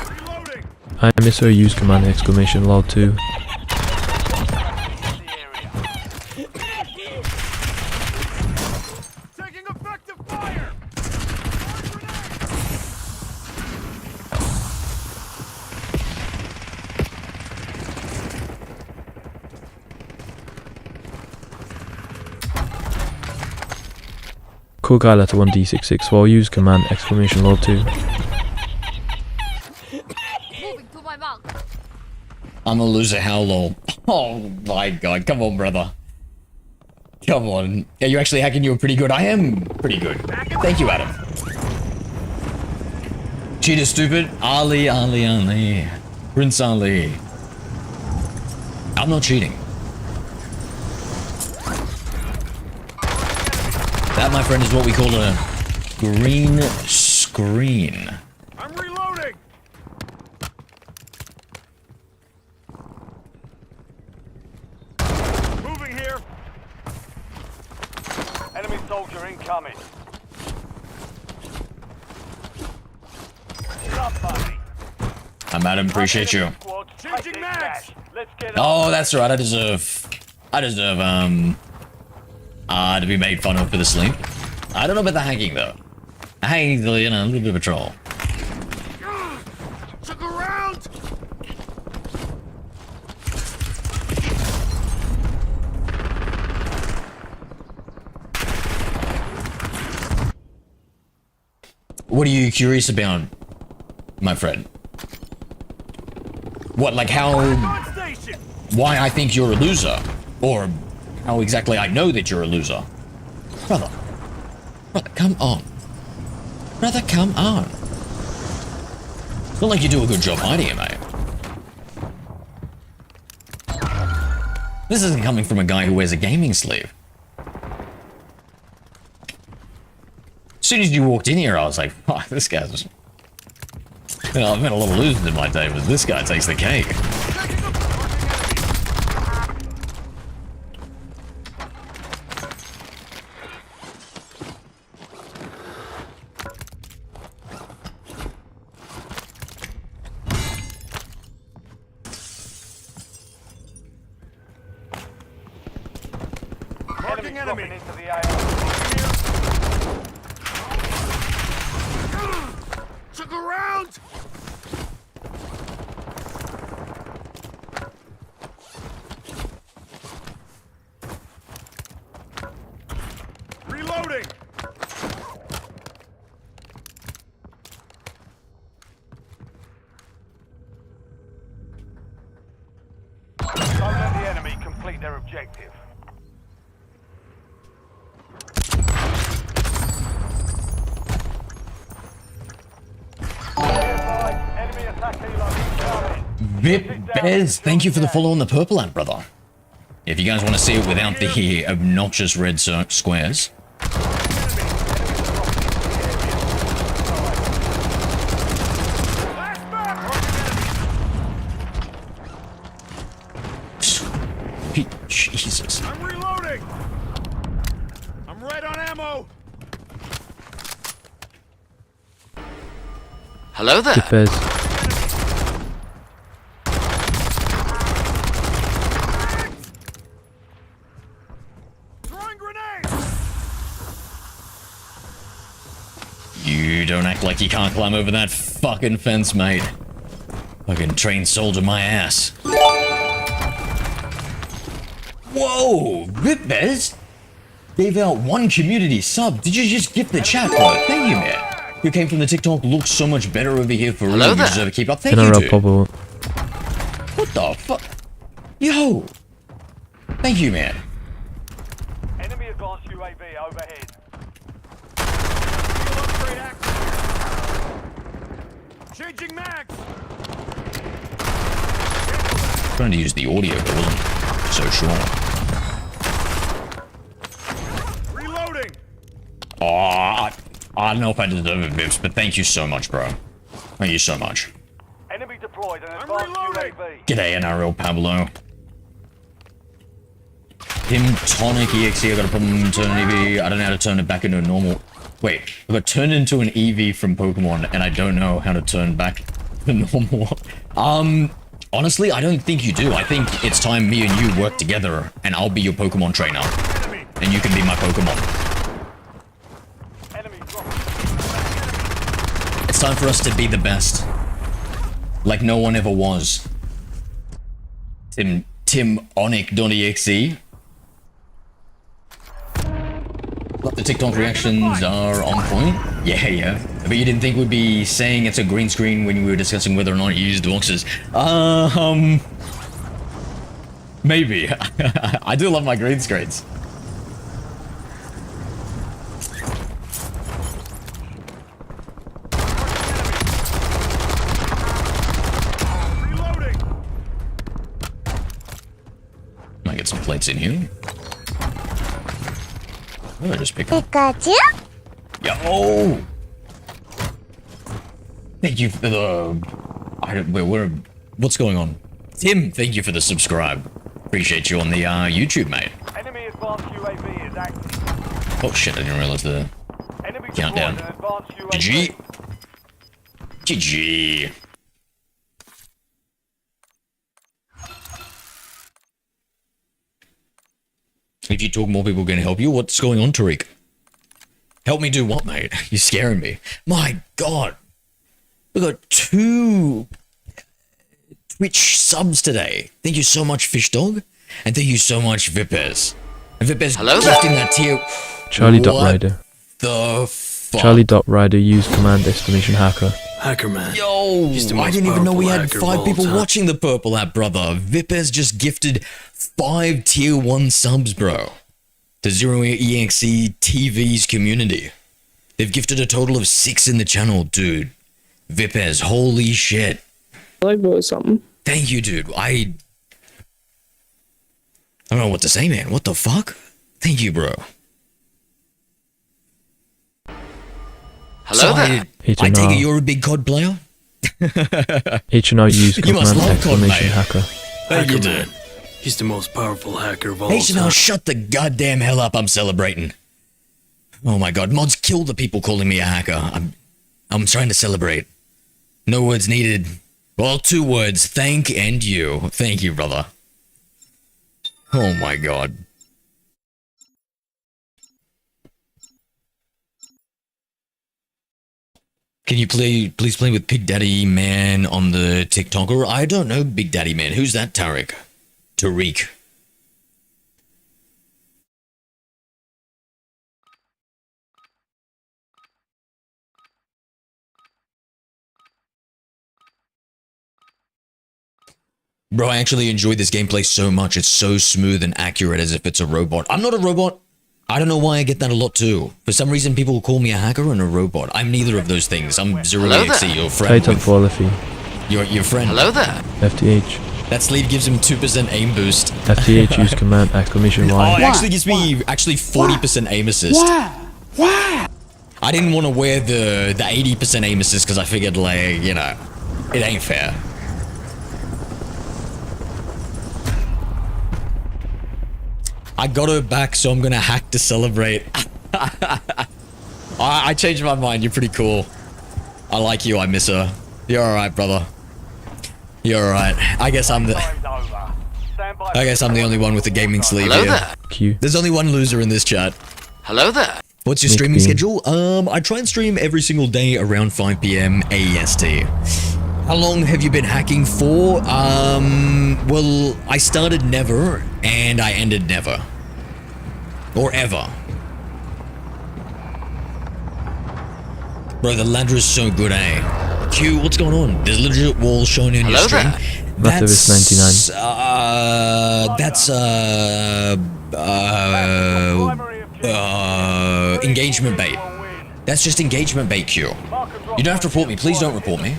Speaker 4: Reloading!
Speaker 3: I miss her use command exclamation log 2.
Speaker 4: Taking effective fire!
Speaker 3: Cool guy letter 1D664 use command exclamation log 2.
Speaker 1: I'm a loser, how lol. Oh my god, come on, brother. Come on. Are you actually hacking? You're pretty good. I am pretty good. Thank you, Adam. Cheater stupid. Ali. Prince Ali. I'm not cheating. That, my friend, is what we call a green screen.
Speaker 4: I'm reloading! Moving here. Enemy soldier incoming. Stop, buddy.
Speaker 1: I'm Adam, appreciate you.
Speaker 4: Squad, changing mags. Let's get
Speaker 1: Oh, that's right. I deserve to be made fun of for the sleep. I don't know about the hacking though. Hacking's, you know, a little bit of a troll.
Speaker 4: Took around.
Speaker 1: What are you curious about, my friend? What, like how,
Speaker 4: On station.
Speaker 1: why I think you're a loser? Or how exactly I know that you're a loser? Brother, come on. Brother, come on. It's not like you do a good job hiding it, mate. This isn't coming from a guy who wears a gaming sleeve. As soon as you walked in here, I was like, oh, this guy's... You know, I've met a lot of losers in my day, but this guy takes the cake.
Speaker 4: Marking enemy. Into the AO. Took around. Reloading. Don't let the enemy complete their objective. Enemy attack helo incoming.
Speaker 1: Vip Bez, thank you for the follow on the purple ad, brother. If you guys want to see it without the obnoxious red squares. Jesus.
Speaker 4: I'm reloading. I'm right on ammo.
Speaker 2: Hello there.
Speaker 3: Defez.
Speaker 4: Throwing grenade.
Speaker 1: You don't act like you can't climb over that fucking fence, mate. Fucking trained soldier my ass. Whoa, Vipbez gave out 1 community sub. Did you just gift the chat, bro? Thank you, man. You came from the TikTok, looks so much better over here for real.
Speaker 2: Hello
Speaker 1: You
Speaker 2: there.
Speaker 1: deserve a keep up. Thank you,
Speaker 3: NRL
Speaker 1: dude.
Speaker 3: Pop
Speaker 1: the fuck? Yo! Thank you, man.
Speaker 4: Enemy advanced UAV overhead. Field upgrade active. Changing mags.
Speaker 1: Trying to use the audio, but wasn't so sure.
Speaker 4: Reloading.
Speaker 1: Oh, I don't know if I deserve it, Vips, but thank you so much, bro. Thank you so much.
Speaker 4: Enemy deployed and advanced UAV.
Speaker 1: G'day, NRL Pablo. Tim Tonic EXE, I got a problem turning EV. I don't know how to turn it back into a normal. Wait, I got turned into an EV from Pokemon, and I don't know how to turn back to normal. Honestly, I don't think you do. I think it's time me and you work together, and I'll be your Pokemon trainer, and you can be my Pokemon.
Speaker 4: Enemy dropping.
Speaker 1: It's time for us to be the best, like no one ever was. Tim Onic.exe. But the TikTok reactions are on point. Yeah. But you didn't think we'd be saying it's a green screen when we were discussing whether or not you used boxes. Maybe. I do love my green screens.
Speaker 4: Reloading.
Speaker 1: Might get some plates in here. Oh, I just picked up.
Speaker 11: Pikachu?
Speaker 1: Yo! Thank you for the... what's going on? Tim, thank you for the subscribe. Appreciate you on the YouTube, mate.
Speaker 4: Enemy advanced UAV is active.
Speaker 1: Oh shit, I didn't realize the
Speaker 4: Enemy
Speaker 1: countdown.
Speaker 4: deployed and advanced UAV.
Speaker 1: GG. GG. If you talk, more people are going to help you. What's going on, Tariq? Help me do what, mate? You're scaring me. My God. We got 2 Twitch subs today. Thank you so much, Fish Dog. And thank you so much, Vipers. And Vipers,
Speaker 2: Hello
Speaker 1: just
Speaker 2: there.
Speaker 1: in that tier.
Speaker 3: Charlie.Rider.
Speaker 1: The fuck?
Speaker 3: Charlie.Rider use command exclamation hacker.
Speaker 6: Hacker man.
Speaker 1: Yo,
Speaker 6: He's the
Speaker 1: I
Speaker 6: most
Speaker 1: didn't even know we
Speaker 6: powerful
Speaker 1: had
Speaker 6: hacker of
Speaker 1: 5
Speaker 6: all
Speaker 1: people
Speaker 6: time.
Speaker 1: watching the purple app, brother. Vipers just gifted 5 tier 1 subs, bro. To Zero EXE TV's community. They've gifted a total of 6 in the channel, dude. Vipers, holy shit.
Speaker 11: Or something.
Speaker 1: Thank you, dude. I don't know what to say, man. What the fuck? Thank you, bro.
Speaker 2: Hello
Speaker 1: So
Speaker 2: there.
Speaker 1: I take it you're a big COD player?
Speaker 3: H&R use
Speaker 1: You must
Speaker 3: command
Speaker 1: love COD,
Speaker 3: exclamation
Speaker 1: mate.
Speaker 3: hacker.
Speaker 1: Thank you,
Speaker 6: Hacker
Speaker 1: dude.
Speaker 6: man. He's the most powerful hacker of all
Speaker 1: Hey, Chanel,
Speaker 6: time.
Speaker 1: shut the goddamn hell up. I'm celebrating. Oh my god, mods, kill the people calling me a hacker. I'm trying to celebrate. No words needed. Well, 2 words. Thank and you. Thank you, brother. Oh my god. Can you please play with Big Daddy Man on the TikToker? I don't know Big Daddy Man. Who's that, Tariq? Tariq. Bro, I actually enjoy this gameplay so much. It's so smooth and accurate as if it's a robot. I'm not a robot. I don't know why I get that a lot too. For some reason, people call me a hacker and a robot. I'm neither of those things. I'm Zero
Speaker 2: Hello
Speaker 1: EXE,
Speaker 2: there.
Speaker 1: your friend.
Speaker 3: Titan for Liffy.
Speaker 1: Your friend.
Speaker 2: Hello there.
Speaker 3: FTH.
Speaker 1: That sleeve gives him 2% aim boost.
Speaker 3: FTH use command exclamation
Speaker 1: Oh,
Speaker 3: Y.
Speaker 1: it actually gives me 40% aim assist. I didn't want to wear the 80% aim assist because I figured, like, you know, it ain't fair. I got her back, so I'm gonna hack to celebrate. I changed my mind. You're pretty cool. I like you. I miss her. You're alright, brother. You're alright. I guess I'm the only one with the gaming sleeve
Speaker 2: Hello
Speaker 1: here.
Speaker 2: there.
Speaker 3: Q.
Speaker 1: There's only one loser in this chat.
Speaker 2: Hello there.
Speaker 1: What's your
Speaker 3: Nick
Speaker 1: streaming
Speaker 3: Bean.
Speaker 1: schedule? I try and stream every single day around 5 PM AEST. How long have you been hacking for? Well, I started never, and I ended never. Or ever. Bro, the ladder is so good, eh? Q, what's going on? There's legit walls shown in your
Speaker 2: Hello
Speaker 1: stream.
Speaker 2: there.
Speaker 3: Matavis 99.
Speaker 1: That's engagement bait. That's just engagement bait, Q. You don't have to report me. Please don't report me.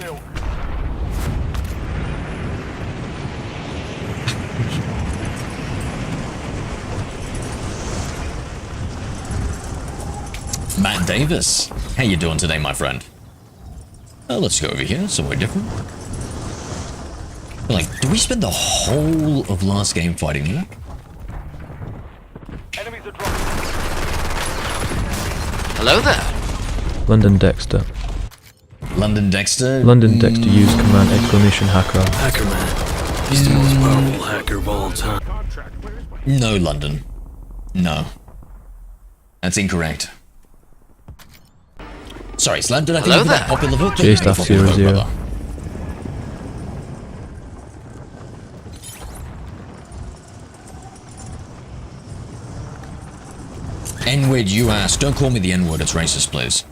Speaker 1: Matt Davis, how you doing today, my friend? Let's go over here, somewhere different. Like, do we spend the whole of last game fighting here?
Speaker 4: Enemies are dropping.
Speaker 2: Hello there.
Speaker 3: London Dexter.
Speaker 1: London Dexter?
Speaker 3: London Dexter use command exclamation hacker.
Speaker 6: Hacker man. He's the most powerful hacker of all time.
Speaker 1: No, London. No. That's incorrect. Sorry, Slam, did I think
Speaker 2: Hello
Speaker 1: you were that
Speaker 2: there.
Speaker 1: popular vote?
Speaker 3: J-Staff 00.
Speaker 1: N-word, you ask. Don't call me the N-word, it's racist, please.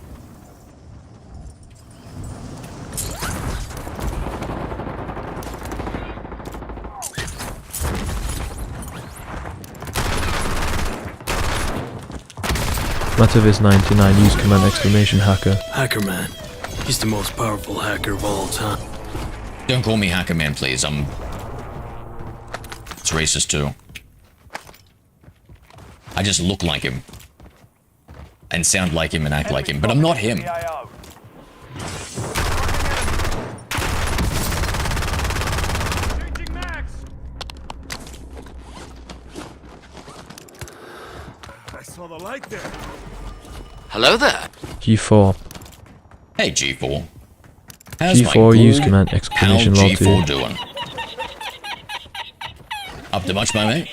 Speaker 3: Matavis 99 use command exclamation hacker.
Speaker 6: Hacker man. He's the most powerful hacker of all time.
Speaker 1: Don't call me Hacker Man, please. It's racist, too. I just look like him. And sound like him and act like him, but I'm not him.
Speaker 4: AO. Changing max. I saw the light there.
Speaker 2: Hello there.
Speaker 3: G4.
Speaker 1: Hey, G4. How's my
Speaker 3: G4 use
Speaker 1: good
Speaker 3: command
Speaker 1: pal
Speaker 3: exclamation lol
Speaker 1: G4
Speaker 3: 2.
Speaker 1: doing? Up to much, my mate?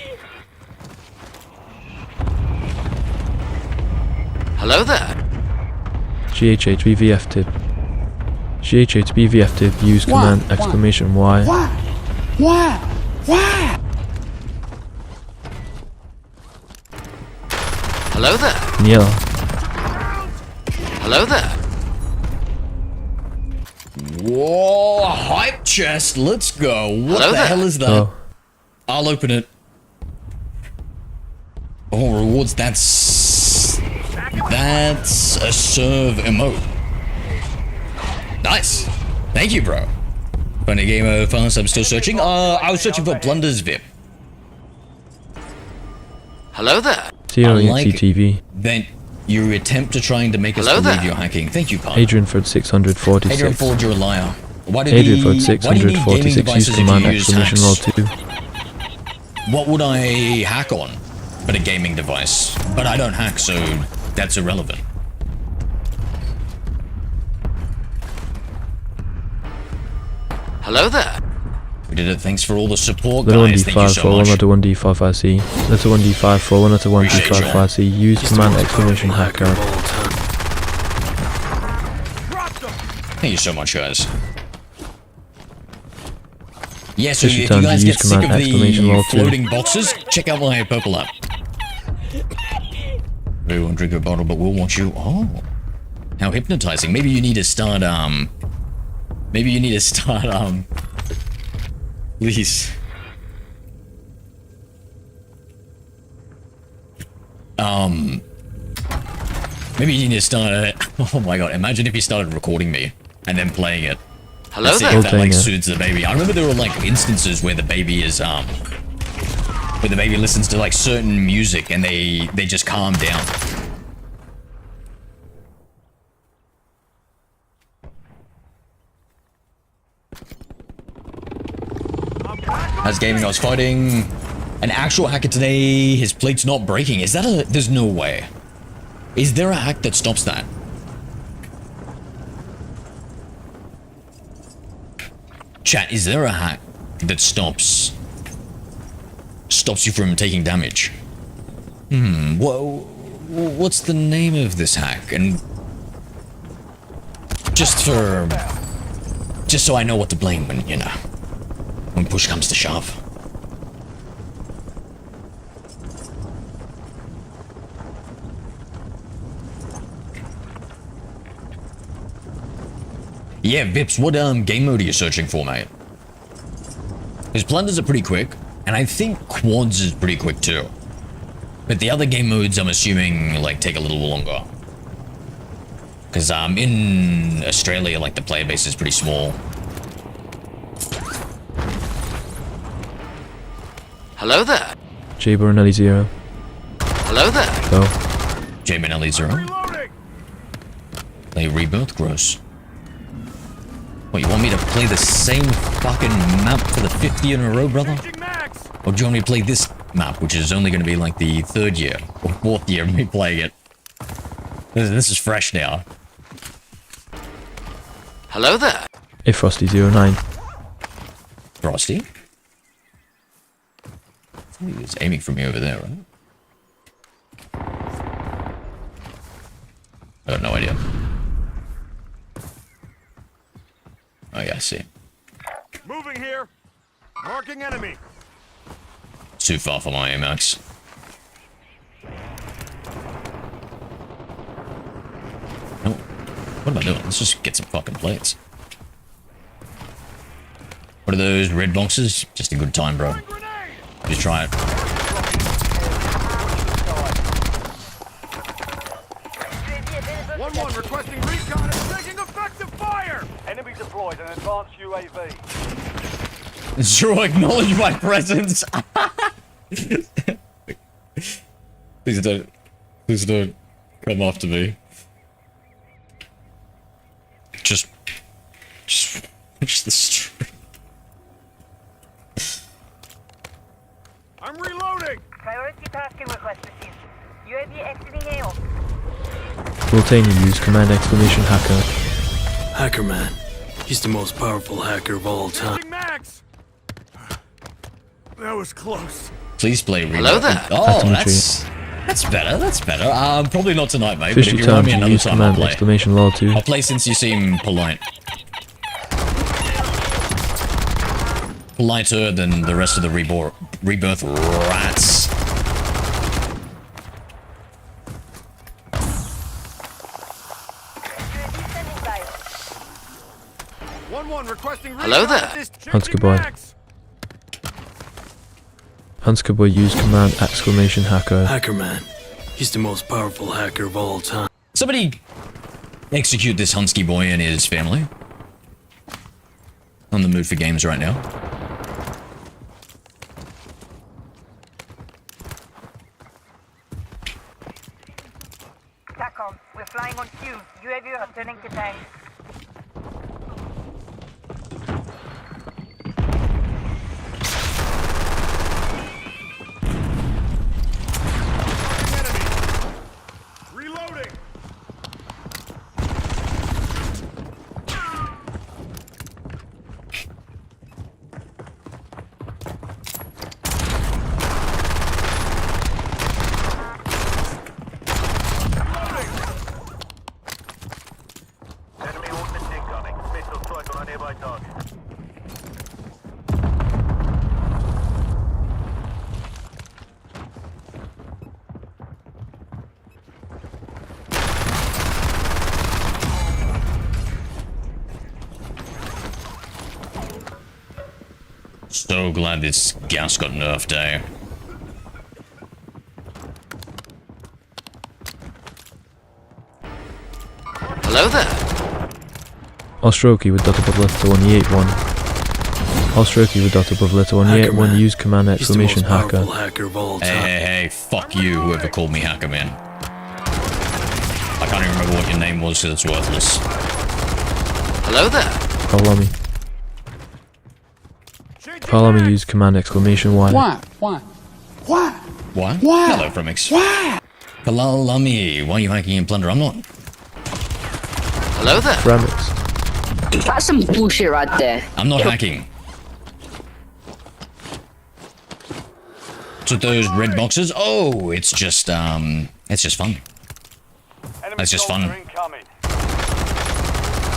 Speaker 2: Hello there.
Speaker 3: GHHBVF tip. GHHBVF tip use command exclamation Y.
Speaker 2: Hello there.
Speaker 3: Niela.
Speaker 2: Hello there.
Speaker 1: Whoa, hype chest, let's go. What
Speaker 2: Hello
Speaker 1: the
Speaker 2: there.
Speaker 1: hell is that?
Speaker 3: Oh.
Speaker 1: I'll open it. Oh, rewards, that's a serve emote. Nice. Thank you, bro. Funny game fast, I'm still searching. I was searching for Blunder's VIP.
Speaker 2: Hello there.
Speaker 3: Zero
Speaker 1: Unlike
Speaker 3: TV.
Speaker 1: Then you attempt to trying to make us
Speaker 2: Hello
Speaker 1: believe
Speaker 2: there.
Speaker 1: you're hacking. Thank you, partner.
Speaker 3: Adrian Ford
Speaker 1: Adrian
Speaker 3: 646.
Speaker 1: Ford, you're a liar. Why did
Speaker 3: Adrian
Speaker 1: he,
Speaker 3: Ford
Speaker 1: why do you need gaming
Speaker 3: 646 use
Speaker 1: devices if
Speaker 3: command
Speaker 1: you use
Speaker 3: exclamation lol
Speaker 1: hacks?
Speaker 3: 2.
Speaker 1: What would I hack on but a gaming device? But I don't hack, so that's irrelevant.
Speaker 2: Hello there.
Speaker 1: We did it. Thanks for all the support,
Speaker 3: Letter
Speaker 1: guys. Thank you
Speaker 3: 1D5
Speaker 1: so
Speaker 3: for 1
Speaker 1: much.
Speaker 3: letter 1D55C. Letter 1D5 for 1 letter
Speaker 1: Appreciate
Speaker 3: 1D55C. Use
Speaker 6: He's the
Speaker 3: command
Speaker 6: most
Speaker 3: exclamation
Speaker 6: powerful hacker
Speaker 3: hacker.
Speaker 6: of all time.
Speaker 1: Thank you so much, guys. Yeah, so
Speaker 3: Just
Speaker 1: if you
Speaker 3: return to
Speaker 1: guys
Speaker 3: use
Speaker 1: get sick of
Speaker 3: command exclamation
Speaker 1: the
Speaker 3: lol 2.
Speaker 1: floating boxes, check out my purple app. Everyone drink a bottle, but we'll watch you. Oh, how hypnotizing. Maybe you need to start, please. Maybe you need to start, oh my god, imagine if you started recording me and then playing it.
Speaker 2: Hello
Speaker 1: And see
Speaker 2: there.
Speaker 1: if that like
Speaker 3: Okay, yeah.
Speaker 1: soothes the baby. I remember there were like instances where the baby is, where the baby listens to like certain music and they just calm down. As gaming, I was fighting an actual hacker today. His plate's not breaking. Is that a... There's no way. Is there a hack that stops that? Chat, is there a hack that stops you from taking damage? What's the name of this hack? And just so I know what to blame when, you know, when push comes to shove. Yeah, Vips, what game mode are you searching for, mate? Because plunders are pretty quick, and I think quads is pretty quick too. But the other game modes, I'm assuming, like, take a little longer. Because in Australia, like, the player base is pretty small.
Speaker 2: Hello there.
Speaker 3: J Bornelli 0.
Speaker 2: Hello there.
Speaker 3: Go.
Speaker 1: J Manelli 0.
Speaker 4: Reloading.
Speaker 1: Play Rebirth Gross. What, you want me to play the same fucking map for the 5th year in a row, brother?
Speaker 4: Changing max.
Speaker 1: Or do you want me to play this map, which is only going to be like the 3rd year or 4th year of me playing it? This is fresh now.
Speaker 2: Hello there.
Speaker 3: If Frosty 09.
Speaker 1: Frosty? He was aiming for me over there, right? I got no idea. Oh yeah, I see.
Speaker 4: Moving here. Marking enemy.
Speaker 1: Too far for my AMAX. No. What am I doing? Let's just get some fucking plates. What are those red boxes? Just a good time, bro. Just try it.
Speaker 4: One requesting recon and taking effective fire. Enemy deployed an advanced UAV.
Speaker 1: Sure, acknowledge my presence. Please don't come after me. Just watch the stream.
Speaker 4: I'm reloading.
Speaker 11: Priority tasking request received. UAV exiting AO.
Speaker 3: Simultaneous use command exclamation hacker.
Speaker 6: Hacker man. He's the most powerful hacker of all time.
Speaker 4: Changing max. That was close.
Speaker 1: Please play
Speaker 2: Hello there.
Speaker 1: Oh,
Speaker 3: Bathymetry.
Speaker 1: that's better. That's better. Probably not tonight, mate.
Speaker 3: Official
Speaker 1: but if you want
Speaker 3: terms
Speaker 1: me
Speaker 3: to
Speaker 1: another
Speaker 3: use
Speaker 1: time, I'll
Speaker 3: command
Speaker 1: play.
Speaker 3: exclamation lol 2.
Speaker 1: I'll play since you seem polite. Politer than the rest of the rebirth rats.
Speaker 11: UAV standing by.
Speaker 4: 1-1 requesting recon.
Speaker 2: Hello there.
Speaker 4: at this
Speaker 3: Hunsker
Speaker 4: changing
Speaker 3: boy.
Speaker 4: max.
Speaker 3: Hunsker boy use command exclamation hacker.
Speaker 6: Hacker man. He's the most powerful hacker of all time.
Speaker 1: Somebody execute this Hunsky boy and his family. On the mood for games right now.
Speaker 11: TACOM, we're flying on cue. UAV returning to tank.
Speaker 4: Reloading. Enemy ordnance incoming. Missile strike on a nearby target.
Speaker 1: So glad this gas got nerfed, eh?
Speaker 2: Hello there.
Speaker 3: Ostroki with dot above letter 181. Ostroki with dot above letter 181 use command
Speaker 6: He's the most
Speaker 3: exclamation hacker.
Speaker 6: powerful hacker of all
Speaker 1: Hey,
Speaker 6: time.
Speaker 1: hey, hey, fuck you, whoever called me hacker, man. I can't even remember what your name was, so it's worthless.
Speaker 2: Hello there.
Speaker 3: Follow me. Follow me use command exclamation Y.
Speaker 1: What? Hello, Fremix. Kalalami, why are you hacking in Plunder? I'm not.
Speaker 2: Hello there.
Speaker 3: Ceramics.
Speaker 11: That's some bullshit right there.
Speaker 1: I'm not hacking. So those red boxes? Oh, it's just fun.
Speaker 4: Enemy
Speaker 1: That's just fun.
Speaker 4: soldier incoming.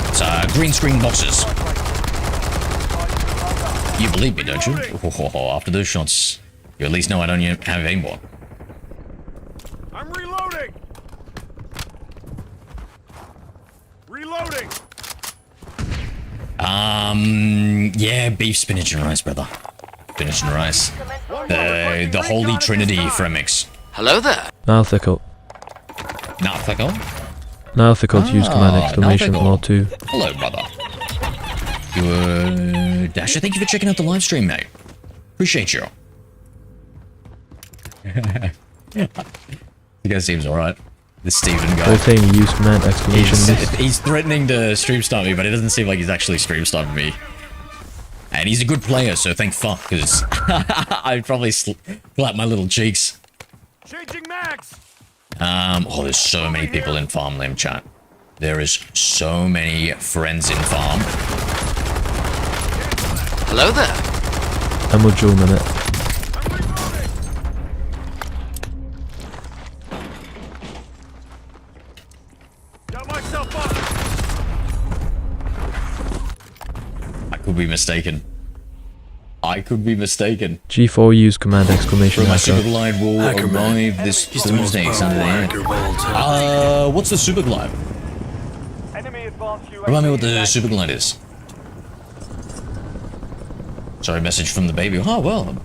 Speaker 1: It's green screen boxes. You believe me, don't you? Oh, after those shots, you at least know I don't have aimbot.
Speaker 4: I'm reloading. Reloading.
Speaker 1: Yeah, beef, spinach, and rice, brother. Finishing rice. The Holy Trinity Fremix.
Speaker 2: Hello there.
Speaker 3: Nalthical.
Speaker 1: Nalthical?
Speaker 3: Nalthical to use command exclamation
Speaker 1: Nalthical.
Speaker 3: R2.
Speaker 1: Hello, brother. Good. Dasher, thank you for checking out the live stream, mate. Appreciate you. The guy seems alright. The Steven guy.
Speaker 3: Rotating use command exclamation list.
Speaker 1: He's threatening to stream start me, but it doesn't seem like he's actually stream starting me. And he's a good player, so thank fuck, because I'd probably slap my little cheeks.
Speaker 4: Changing mags.
Speaker 1: Oh, there's so many people in Farmland chat. There is so many friends in Farm.
Speaker 2: Hello there.
Speaker 3: And we'll dual minute.
Speaker 4: Got myself up.
Speaker 1: I could be mistaken. I could be mistaken.
Speaker 3: G4 use command exclamation
Speaker 1: My
Speaker 3: hacker.
Speaker 1: super glide will arrive this Thursday, Sunday. What's the super glide?
Speaker 4: Enemy advanced UAV.
Speaker 1: Remind me what the super glide is. Sorry, message from the baby. Oh, well.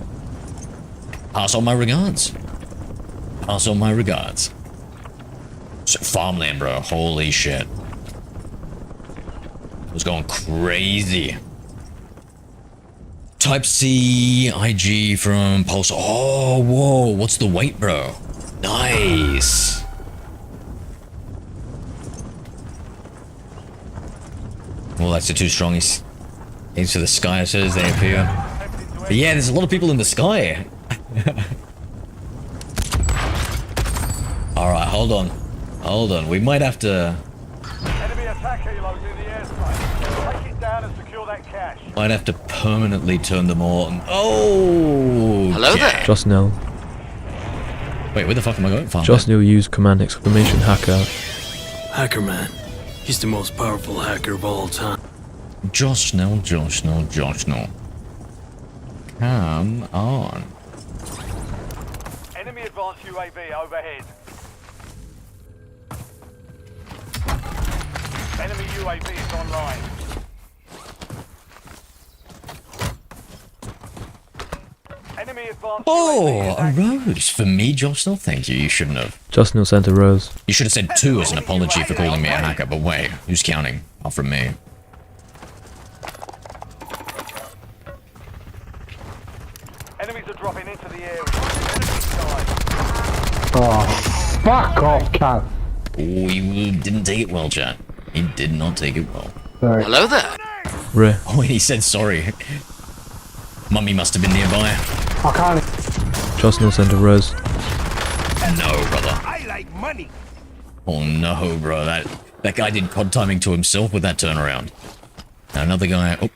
Speaker 1: Pass on my regards. Pass on my regards. So, Farmland, bro. Holy shit. It was going crazy. Type C, IG from Pulse. Oh, whoa. What's the weight, bro? Nice. Well, that's too strong. He's aims to the sky as soon as they appear. But yeah, there's a lot of people in the sky. Alright, hold on. Hold on. We might have to...
Speaker 4: Enemy attack helos in the airspace. Take it down and secure that cache.
Speaker 1: Might have to permanently turn them on. Oh!
Speaker 2: Hello there.
Speaker 3: Just nil.
Speaker 1: Wait, where the fuck am I going? Farm.
Speaker 3: Just nil use command exclamation hacker.
Speaker 6: Hacker man. He's the most powerful hacker of all time.
Speaker 1: Josh, no, Josh, no, Josh, no. Come on.
Speaker 4: Enemy advanced UAV overhead. Enemy UAV is online. Enemy advanced
Speaker 1: Oh,
Speaker 4: UAV is
Speaker 1: a
Speaker 4: active.
Speaker 1: rose. For me, Josh, no, thank you. You shouldn't have.
Speaker 3: Just nil sent a rose.
Speaker 1: You should have said 2 as an apology for calling me a hacker, but wait, who's counting? Apart from me.
Speaker 4: Enemies are dropping into the area. Enemy side.
Speaker 7: Oh, fuck off, cat.
Speaker 1: Oh, he didn't take it well, chat. He did not take it well.
Speaker 7: Sorry.
Speaker 2: Hello there.
Speaker 3: Re.
Speaker 1: Oh, and he said sorry. Mummy must have been nearby.
Speaker 7: I can't.
Speaker 3: Just nil sent a rose.
Speaker 1: No, brother.
Speaker 4: I like money.
Speaker 1: Oh no, bro. That guy did COD timing to himself with that turnaround. Now another guy. Oh.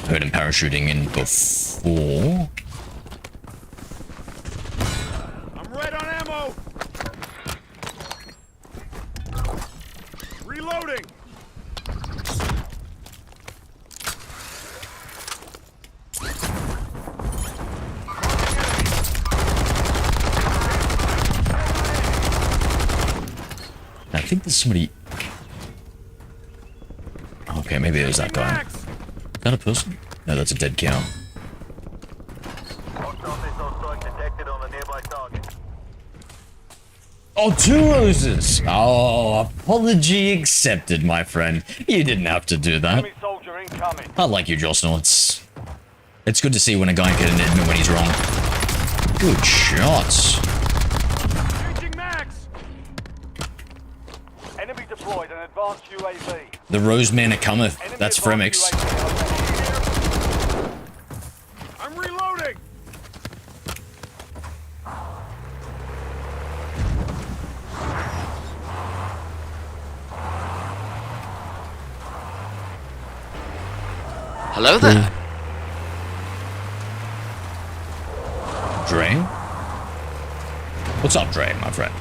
Speaker 1: Heard him parachuting in before.
Speaker 4: I'm red on ammo. Reloading.
Speaker 1: I think there's somebody. Okay, maybe there's that guy.
Speaker 4: Max.
Speaker 1: Is that a person? No, that's a dead cow. Oh, 2 roses! Oh, apology accepted, my friend. You didn't have to do that.
Speaker 4: Enemy soldier incoming.
Speaker 1: I like you, Josnell. It's good to see when a guy can admit when he's wrong. Good shots.
Speaker 4: Changing mags. Enemy deployed an advanced UAV.
Speaker 1: The Roseman cometh.
Speaker 4: Enemy
Speaker 1: That's
Speaker 4: advanced
Speaker 1: Fremix.
Speaker 4: UAV overhead. I'm reloading.
Speaker 2: Hello there.
Speaker 1: Dre? What's up, Dre, my friend?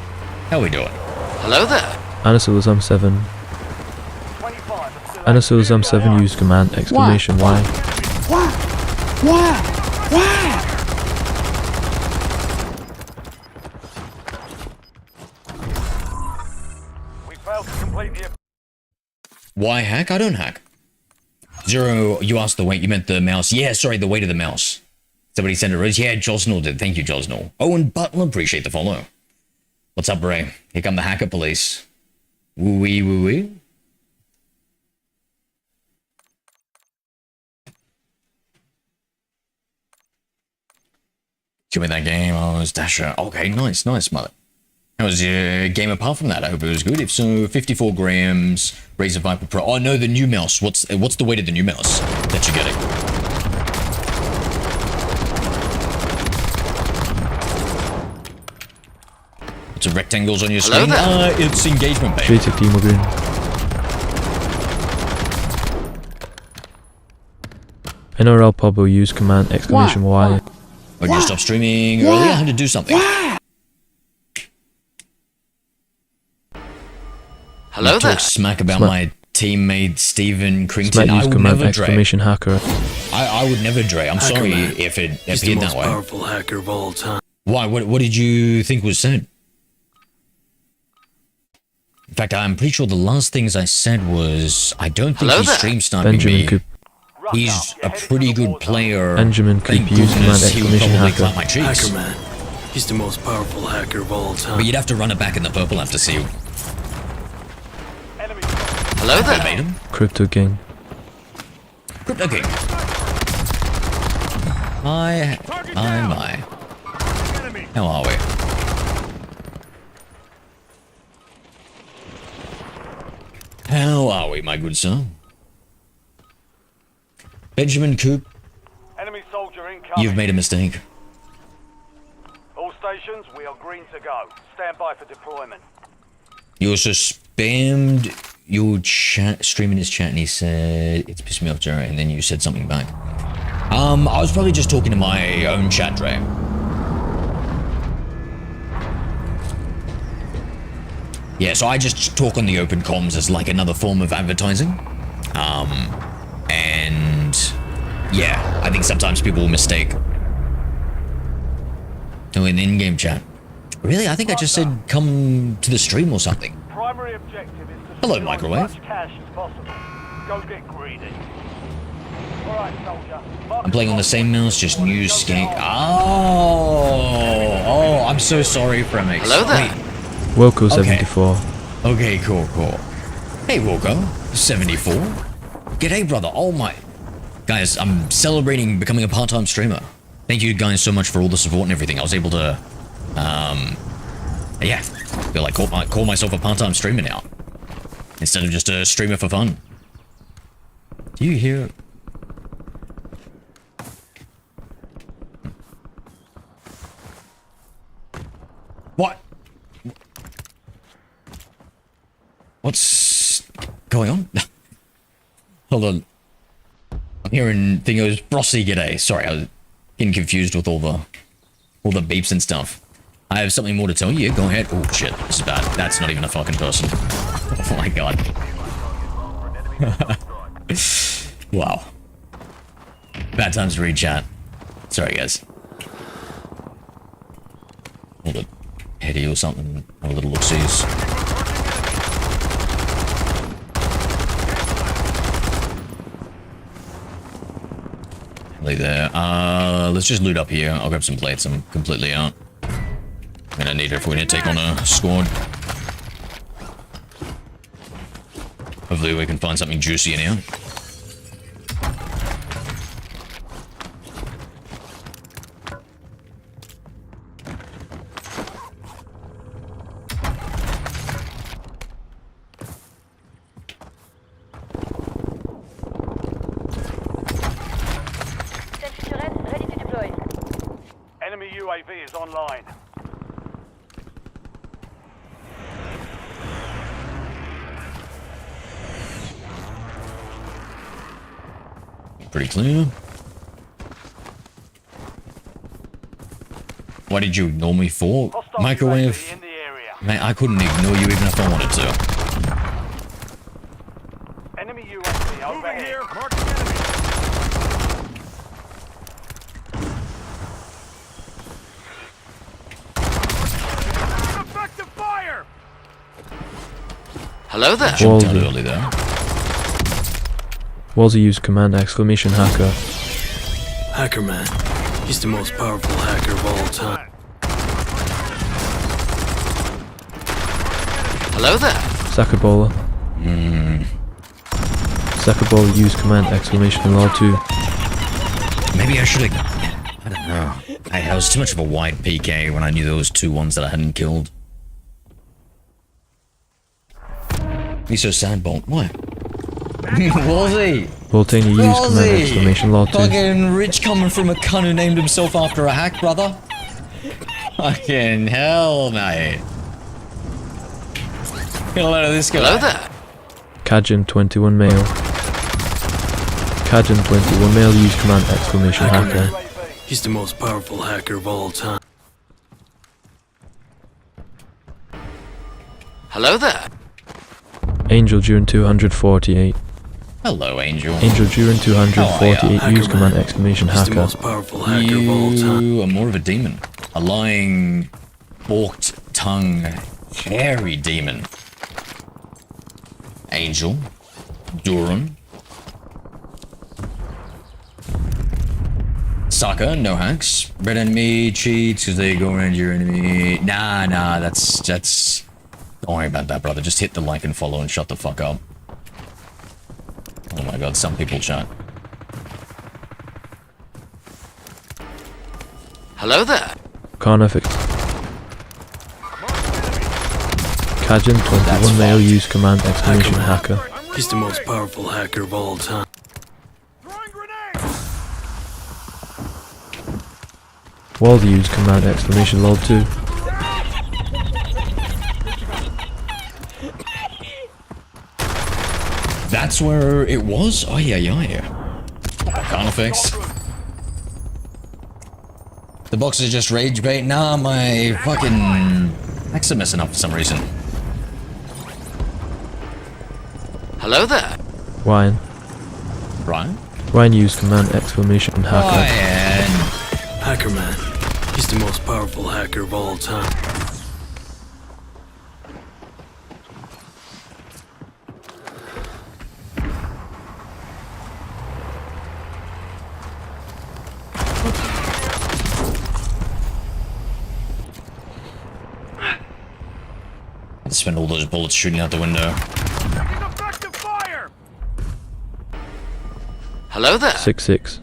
Speaker 1: How we doing?
Speaker 2: Hello there.
Speaker 3: Anasil M7.
Speaker 4: 25.
Speaker 3: Anasil M7 use command exclamation Y.
Speaker 4: We failed to complete the
Speaker 1: Why hack? I don't hack. Zero, you asked the weight. You meant the mouse. Yeah, sorry, the weight of the mouse. Somebody sent a rose. Yeah, Josnell did. Thank you, Josnell. Owen Butler, appreciate the follow. What's up, Ray? Here come the hacker police. Woo-wee, woo-wee. Show me that game. Oh, it's Dasher. Okay, nice, mother. How was your game apart from that? I hope it was good. If so, 54 grams, Razer Viper Pro. Oh, no, the new mouse. What's the weight of the new mouse that you're getting? It's a rectangles on your screen. It's engagement, babe.
Speaker 3: Creative Team Green. NRL pub will use command exclamation Y.
Speaker 1: When you stop streaming earlier, I had to do something.
Speaker 2: Hello there.
Speaker 1: Talk smack about my teammate Stephen Crington.
Speaker 3: Smack
Speaker 1: I
Speaker 3: use
Speaker 1: would
Speaker 3: command
Speaker 1: never
Speaker 3: exclamation hacker.
Speaker 1: I would never Dre. I'm
Speaker 6: Hacker
Speaker 1: sorry
Speaker 6: man.
Speaker 1: if it
Speaker 6: He's the
Speaker 1: appeared
Speaker 6: most
Speaker 1: that way.
Speaker 6: powerful hacker of all time.
Speaker 1: Why? What did you think was said? In fact, I'm pretty sure the last things I said was, I don't think
Speaker 2: Hello
Speaker 1: he's
Speaker 2: there.
Speaker 1: stream sniping
Speaker 3: Benjamin
Speaker 1: me.
Speaker 3: Coop.
Speaker 1: He's a pretty good player.
Speaker 3: Benjamin
Speaker 1: Thank
Speaker 3: Coop use command
Speaker 1: goodness he would
Speaker 3: exclamation
Speaker 1: probably
Speaker 3: hacker.
Speaker 1: clap my cheeks.
Speaker 6: Hacker man. He's the most powerful hacker of all time.
Speaker 1: But you'd have to run it back in the purple after see you.
Speaker 2: Hello
Speaker 1: I
Speaker 2: there.
Speaker 1: made him.
Speaker 3: Crypto King.
Speaker 1: Crypto King. My. How are we? How are we, my good sir? Benjamin Coop,
Speaker 4: Enemy soldier incoming.
Speaker 1: you've made a mistake.
Speaker 4: All stations, we are green to go. Stand by for deployment.
Speaker 1: You also spammed your chat, stream in his chat, and he said, it's pissed me off, Jerry, and then you said something back. I was probably just talking to my own chat, Dre. Yeah, so I just talk on the open comms as like another form of advertising. And yeah, I think sometimes people will mistake. Oh, in the in-game chat. Really? I think I just said come to the stream or something.
Speaker 4: Primary objective is to
Speaker 1: Hello,
Speaker 4: secure
Speaker 1: microwave.
Speaker 4: as much cash as possible. Go get greedy. All right, soldier.
Speaker 1: I'm playing on the same mouse, just new skank. Oh, I'm so sorry, Fremix.
Speaker 2: Hello there.
Speaker 3: Wilco 74.
Speaker 1: Okay, cool. Hey, Wilco, 74. G'day, brother. Oh my. Guys, I'm celebrating becoming a part-time streamer. Thank you guys so much for all the support and everything. I was able to, yeah, feel like call myself a part-time streamer now. Instead of just a streamer for fun. Do you hear? What? What's going on? Hold on. I'm hearing thingos Frosty g'day. Sorry, I was getting confused with all the beeps and stuff. I have something more to tell you. Go ahead. Oh shit, this is bad. That's not even a fucking person. Oh my god. Wow. Bad times to read chat. Sorry guys. Hold it. Heady or something. Have a little look-sees. Leave there. Let's just loot up here. I'll grab some plates. I'm completely out. I'm gonna need it if we're gonna take on a squad. Hopefully we can find something juicy in here.
Speaker 11: Ready to deploy.
Speaker 4: Enemy UAV is online.
Speaker 1: Pretty clear. What did you ignore me for?
Speaker 4: Hostile
Speaker 1: Microwave?
Speaker 4: UAV in the area.
Speaker 1: Man, I couldn't ignore you even if I wanted to.
Speaker 4: Enemy UAV overhead. Here. Mark enemy. Effective fire.
Speaker 2: Hello there.
Speaker 1: Jumped out
Speaker 3: Baldy.
Speaker 1: early there.
Speaker 3: Wallsy used command exclamation hacker.
Speaker 6: Hacker man. He's the most powerful hacker of all time.
Speaker 2: Hello there.
Speaker 3: Sakabola. Sakabola used command exclamation law 2.
Speaker 1: Maybe I should have... I don't know. I was too much of a wide PK when I knew there was 2 ones that I hadn't killed. He's so sad, Bolt. What? Wallsy!
Speaker 3: Voltaire used command exclamation law 2.
Speaker 1: Fucking rich coming from a cunt who named himself after a hack, brother. Fucking hell, mate. Get a load of this guy.
Speaker 2: Hello there.
Speaker 3: Kajin 21 male. Kajin 21 male used command exclamation hacker.
Speaker 6: He's the most powerful hacker of all time.
Speaker 2: Hello there.
Speaker 3: Angel Duran 248.
Speaker 1: Hello, Angel.
Speaker 3: Angel Duran 248
Speaker 6: Hacker
Speaker 3: used command
Speaker 6: man.
Speaker 3: exclamation
Speaker 6: He's the
Speaker 3: hacker.
Speaker 6: most powerful hacker of all time.
Speaker 1: You are more of a demon. A lying, forked tongue, hairy demon. Angel. Duran. Saka, no hacks. Red enemy cheats because they go around your enemy. Nah, that's... Don't worry about that, brother. Just hit the like and follow and shut the fuck up. Oh my god, some people chat.
Speaker 2: Hello there.
Speaker 3: Carnific. Kajin 21 male used command exclamation hacker.
Speaker 6: He's the most powerful hacker of all time.
Speaker 4: Throwing grenades!
Speaker 3: Wallsy used command exclamation lol 2.
Speaker 1: That's where it was? Oh yeah. Carnifex. The box is just rage bait. Nah, my fucking hacks are messing up for some reason.
Speaker 2: Hello there.
Speaker 3: Ryan.
Speaker 1: Ryan?
Speaker 3: Ryan used command exclamation hacker.
Speaker 1: Ryan.
Speaker 6: Hacker man. He's the most powerful hacker of all time.
Speaker 1: I'd spend all those bullets shooting out the window.
Speaker 4: Effective fire!
Speaker 2: Hello there.
Speaker 3: 6-6.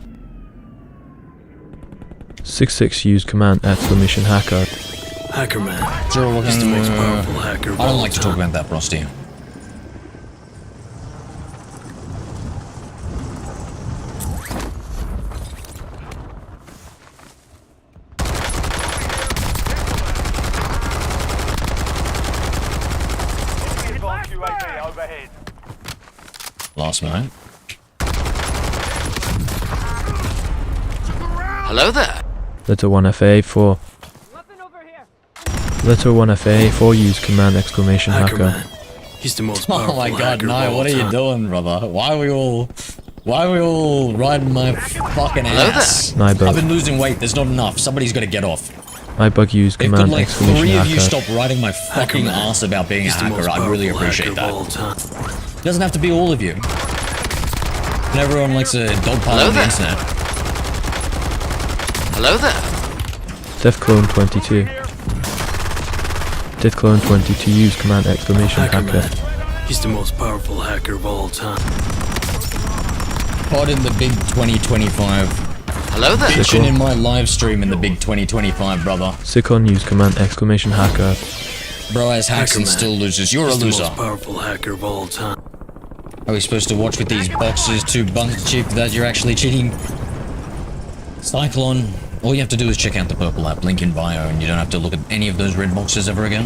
Speaker 3: 6-6 used command exclamation hacker.
Speaker 6: Hacker man.
Speaker 1: Sure,
Speaker 6: He's the most powerful hacker of
Speaker 1: I don't
Speaker 6: all
Speaker 1: like to talk
Speaker 6: time.
Speaker 1: about that, Frosty.
Speaker 4: Advanced UAV overhead.
Speaker 1: Last night.
Speaker 2: Hello there.
Speaker 3: Letter 1 FA4. Letter 1 FA4 used command exclamation
Speaker 6: Hacker
Speaker 3: hacker.
Speaker 6: man. He's the most powerful
Speaker 1: Oh my god,
Speaker 6: hacker of
Speaker 1: no,
Speaker 6: all
Speaker 1: what are you
Speaker 6: time.
Speaker 1: doing, brother? Why are we all riding my fucking ass?
Speaker 3: Hello there.
Speaker 1: I've been losing weight, there's not enough. Somebody's gotta get off.
Speaker 3: iBug used
Speaker 1: If could
Speaker 3: command
Speaker 1: like
Speaker 3: exclamation
Speaker 1: 3 of you
Speaker 3: hacker.
Speaker 1: stop riding my fucking
Speaker 6: man.
Speaker 1: ass about being a
Speaker 6: He's the most
Speaker 1: hacker, I'd really
Speaker 6: powerful
Speaker 1: appreciate
Speaker 6: hacker of
Speaker 1: that.
Speaker 6: all time.
Speaker 1: It doesn't have to be all of you. And everyone likes a dog pile on the
Speaker 2: there.
Speaker 1: internet.
Speaker 2: Hello there.
Speaker 3: Defclone 22. Defclone 22 used command exclamation
Speaker 6: Hacker
Speaker 3: hacker.
Speaker 6: man. He's the most powerful hacker of all time.
Speaker 1: Pod in the big 2025.
Speaker 2: Hello there.
Speaker 1: Bitching in my live stream in the big 2025, brother.
Speaker 3: Sikon used command exclamation hacker.
Speaker 1: Bro has hacks
Speaker 6: Hacker
Speaker 1: and
Speaker 6: man.
Speaker 1: still loses. You're a
Speaker 6: He's the
Speaker 1: loser.
Speaker 6: most powerful hacker of all time.
Speaker 1: Are we supposed to watch with these boxes to bunk chip that you're actually cheating? Cyclone, all you have to do is check out the purple app, link in bio, and you don't have to look at any of those red boxes ever again.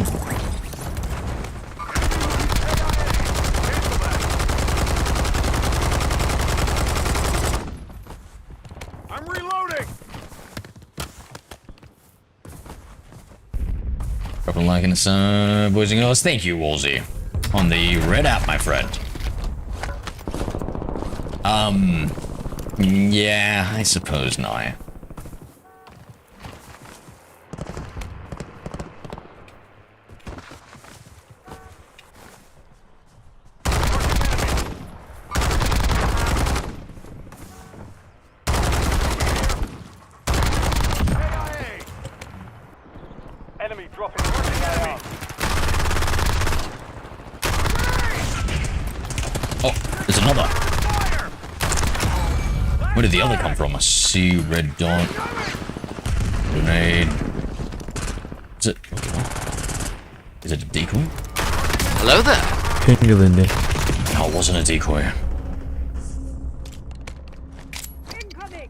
Speaker 4: I'm reloading!
Speaker 1: Drop a like and a sub, boys and girls. Thank you, Wallsy, on the red app, my friend. Yeah, I suppose not.
Speaker 4: dropping into the AR.
Speaker 1: Oh, there's another. Where did the other come from? I see red dot. Grenade. Is it a decoy?
Speaker 2: Hello there.
Speaker 3: Pingelinde.
Speaker 1: No, it wasn't a decoy.
Speaker 11: Incoming!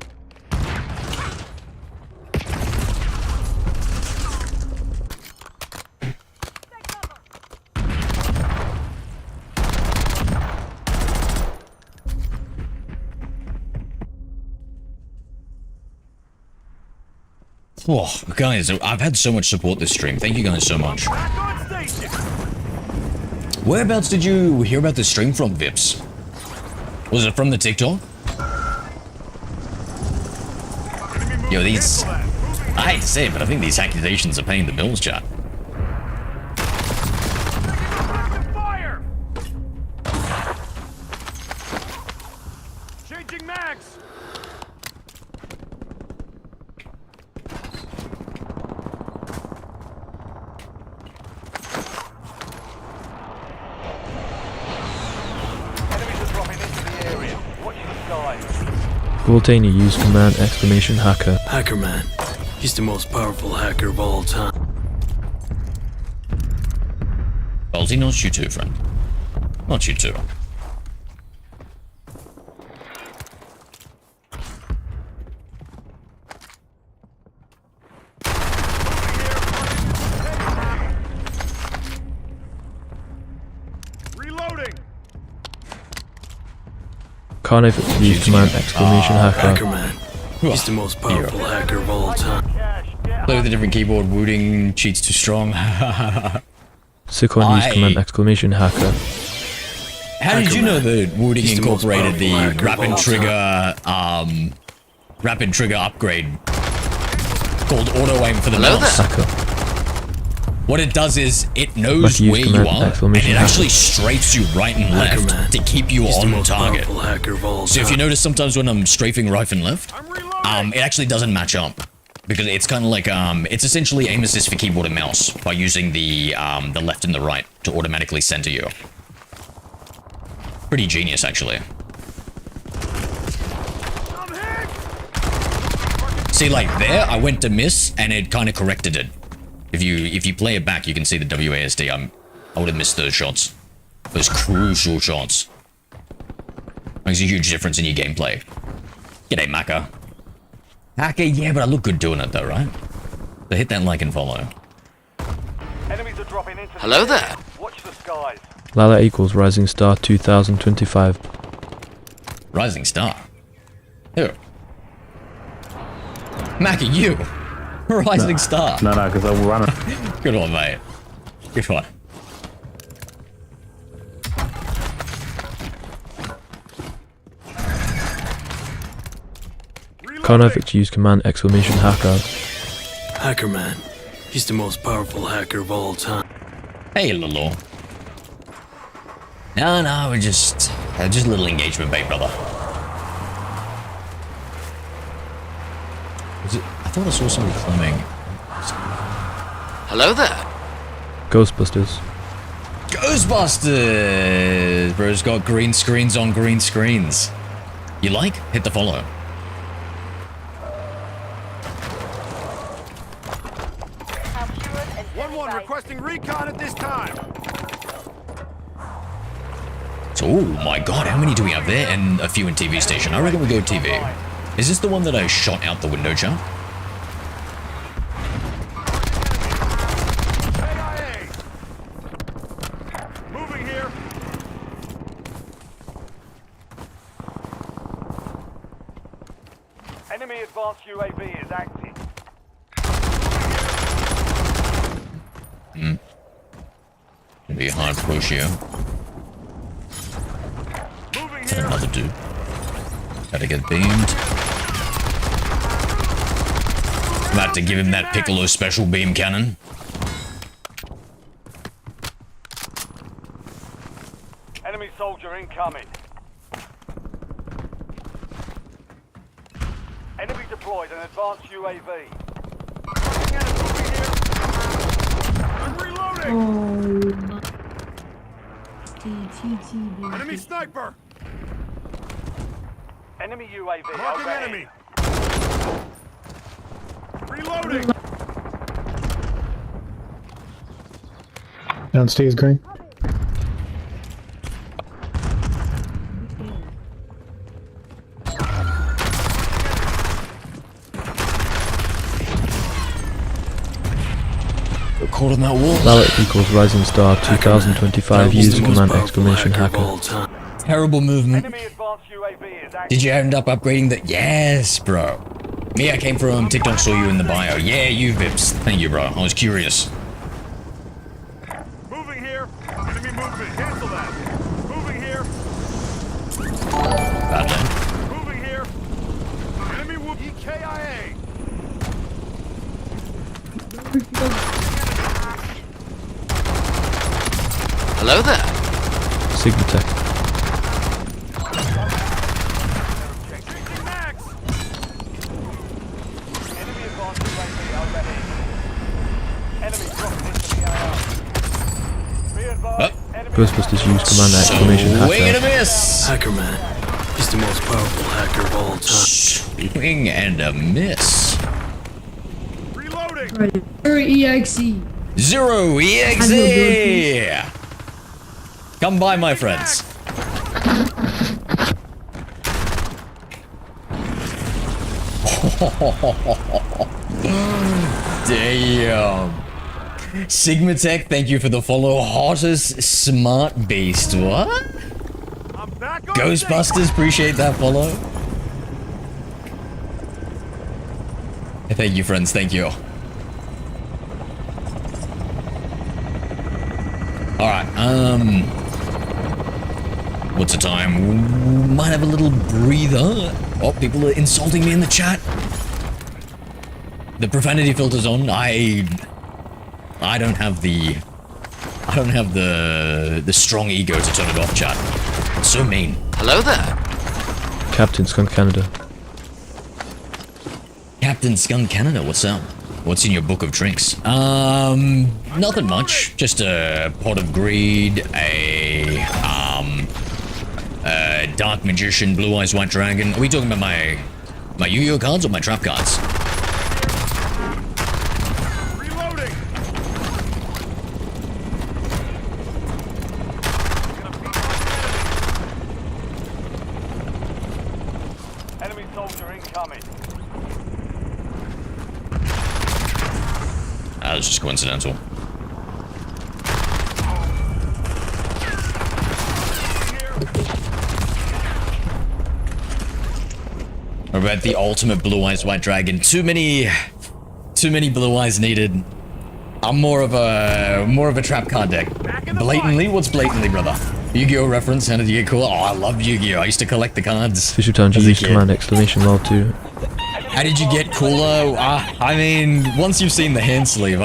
Speaker 1: Oh, guys, I've had so much support this stream. Thank you guys so much.
Speaker 4: Back on station.
Speaker 1: Whereabouts did you hear about this stream from, Vips? Was it from the TikTok? Yo, these... I hate to say it, but I think these accusations are paying the bills, chat.
Speaker 4: Fire! Changing mags. Enemies are dropping into the area. Watch the skies.
Speaker 3: Voltaini use command exclamation hacker.
Speaker 6: Hacker man. He's the most powerful hacker of all time.
Speaker 1: Baldy, not you too, friend. Not you too.
Speaker 4: Reloading.
Speaker 3: Carnivore use command exclamation
Speaker 6: Hacker
Speaker 3: hacker.
Speaker 6: man. He's the most powerful hacker of all time.
Speaker 4: Cash. Get
Speaker 1: Play with a different keyboard, wooting, cheats too strong.
Speaker 3: Sikon use command exclamation hacker.
Speaker 1: How did you know that wooting
Speaker 6: He's the most
Speaker 1: incorporated the
Speaker 6: powerful hacker of all
Speaker 1: rapid trigger upgrade called auto aim for the
Speaker 2: Hello
Speaker 1: mouse?
Speaker 2: there.
Speaker 3: Hacker.
Speaker 1: What it does is it knows
Speaker 3: Must use
Speaker 1: where you
Speaker 3: command
Speaker 1: are, and
Speaker 3: exclamation
Speaker 1: it
Speaker 3: hacker.
Speaker 1: actually strafes you right and
Speaker 6: Hacker
Speaker 1: left
Speaker 6: man.
Speaker 1: to keep you
Speaker 6: He's the
Speaker 1: on
Speaker 6: most
Speaker 1: target.
Speaker 6: powerful hacker of all
Speaker 1: So if you
Speaker 6: time.
Speaker 1: notice sometimes when I'm strafing right and left,
Speaker 4: I'm reloading.
Speaker 1: it actually doesn't match up. Because it's kind of like, it's essentially aim assist for keyboard and mouse by using the left and the right to automatically center you. Pretty genius, actually.
Speaker 4: I'm hit.
Speaker 1: See, like there, I went to miss, and it kind of corrected it. If you play it back, you can see the WASD. I would have missed those shots. Those crucial shots. Makes a huge difference in your gameplay. G'day, Maka. Hacker, yeah, but I look good doing it though, right? So hit that like and follow.
Speaker 4: Enemies are dropping into the
Speaker 2: Hello
Speaker 4: area.
Speaker 2: there.
Speaker 4: Watch the skies.
Speaker 3: Lala equals Rising Star 2025.
Speaker 1: Rising Star. Who? Maka, you. Rising Star.
Speaker 8: No, because I'm running.
Speaker 1: Good one, mate. Good one.
Speaker 3: Carnivore use command exclamation hacker.
Speaker 6: Hacker man. He's the most powerful hacker of all time.
Speaker 1: Hey, Lolo. No, we're just a little engagement bait, brother. Was it? I thought I saw somebody climbing.
Speaker 2: Hello there.
Speaker 3: Ghostbusters.
Speaker 1: Ghostbusters! Bro's got green screens on green screens. You like? Hit the follow.
Speaker 11: Assured and
Speaker 4: 1-1 requesting recon at this time.
Speaker 1: So, oh my god, how many do we have there? And a few in TV station. I reckon we go TV. Is this the one that I shot out the window, chat?
Speaker 4: AIA. Moving here. Enemy advanced UAV is active.
Speaker 1: Gonna be a hard push here.
Speaker 4: Moving
Speaker 1: Is that
Speaker 4: here.
Speaker 1: another dude? Gotta get beamed. About to give him that Piccolo special beam cannon.
Speaker 4: Enemy soldier incoming. Enemy deployed an advanced UAV. Moving here. I'm reloading!
Speaker 12: Oh.
Speaker 4: Enemy sniper!
Speaker 12: Enemy UAV.
Speaker 4: Marking
Speaker 12: overhead.
Speaker 4: enemy! Reloading!
Speaker 7: Downstairs, green.
Speaker 1: Caught on that wall.
Speaker 3: Lallet equals Rising Star 2025 use command exclamation hacker.
Speaker 1: Terrible movement.
Speaker 12: Enemy advanced UAV is active.
Speaker 1: Did you end up upgrading the... Yes, bro. Me, I came from TikTok, saw you in the bio. Yeah, you Vips. Thank you, bro. I was curious.
Speaker 4: Moving here! Enemy movement! Cancel that! Moving here!
Speaker 1: Bad man.
Speaker 4: Moving here! Enemy whoop! EKIA!
Speaker 2: Hello there.
Speaker 3: Sigmatech.
Speaker 4: Changing max!
Speaker 12: Enemy advanced UAV overhead. Enemy dropping into the AR. Be advised. Enemy
Speaker 3: Ghostbusters use command exclamation
Speaker 1: Swing and a
Speaker 3: hacker.
Speaker 1: miss.
Speaker 6: Hacker man. He's the most powerful hacker of all time.
Speaker 1: Swing and a miss.
Speaker 4: Reloading!
Speaker 12: EXE.
Speaker 1: Zero EXE. Come by, my friends. Damn. Sigmatech, thank you for the follow. Hottest smart beast. What?
Speaker 4: I'm back on
Speaker 1: Ghostbusters, appreciate that follow. Thank you, friends. Thank you. Alright, what's the time? Might have a little breather. Oh, people are insulting me in the chat. The profanity filter's on. I don't have the strong ego to turn it off, chat. It's so mean.
Speaker 2: Hello there.
Speaker 3: Captain Skunk Canada.
Speaker 1: Captain Skunk Canada, what's up? What's in your book of drinks? Nothing much. Just a pot of greed, a dark magician, blue eyes, white dragon. Are we talking about my Yu-Gi-Oh cards or my trap cards?
Speaker 4: Reloading!
Speaker 12: Enemy soldier incoming.
Speaker 1: That was just coincidental. What about the ultimate blue eyes white dragon? Too many blue eyes needed. I'm more of a trap card deck. Blatantly? What's blatantly, brother? Yu-Gi-Oh reference? How did you get cool? Oh, I love Yu-Gi-Oh! I used to collect the cards.
Speaker 3: Official time to
Speaker 1: as a
Speaker 3: use
Speaker 1: kid.
Speaker 3: command exclamation lol 2.
Speaker 1: How did you get cooler? I mean, once you've seen the hand sleeve,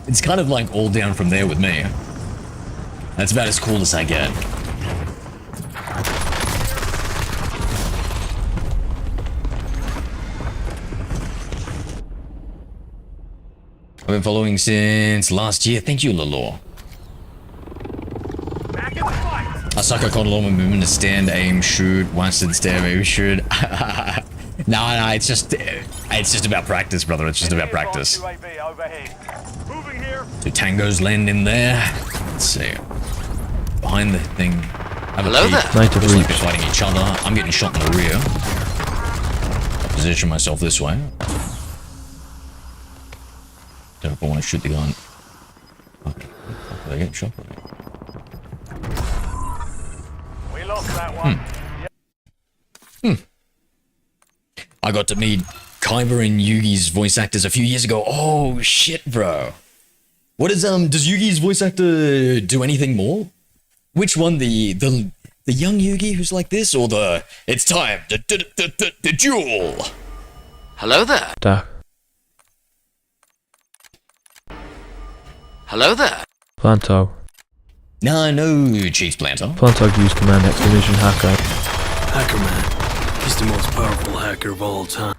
Speaker 1: it's kind of like all down from there with me. That's about as cool as I get. I've been following since last year. Thank you, Lalore.
Speaker 4: Back in the fight!
Speaker 1: I suck at control my movement to stand, aim, shoot, wasted stare, aim, shoot. No, it's just about practice, brother. It's just about practice.
Speaker 12: UAV overhead.
Speaker 4: Moving here!
Speaker 1: So tangos land in there. Let's see. Behind the thing. Have a
Speaker 2: Hello
Speaker 1: peek.
Speaker 2: there.
Speaker 3: Night of
Speaker 1: Looks like
Speaker 3: Reach.
Speaker 1: they're fighting each other. I'm getting shot in the rear. Position myself this way. Don't know if I want to shoot the gun. Okay. Are they getting shot?
Speaker 12: We lost that one.
Speaker 1: I got to meet Kaiba and Yugi's voice actors a few years ago. Oh shit, bro. What is does Yugi's voice actor do anything more? Which one, the young Yugi who's like this, or it's time the duel?
Speaker 2: Hello there.
Speaker 3: Dak.
Speaker 2: Hello there.
Speaker 3: Plantog.
Speaker 1: Nah, no, Chief Planter.
Speaker 3: Plantog use command exclamation hacker.
Speaker 6: Hacker man. He's the most powerful hacker of all time.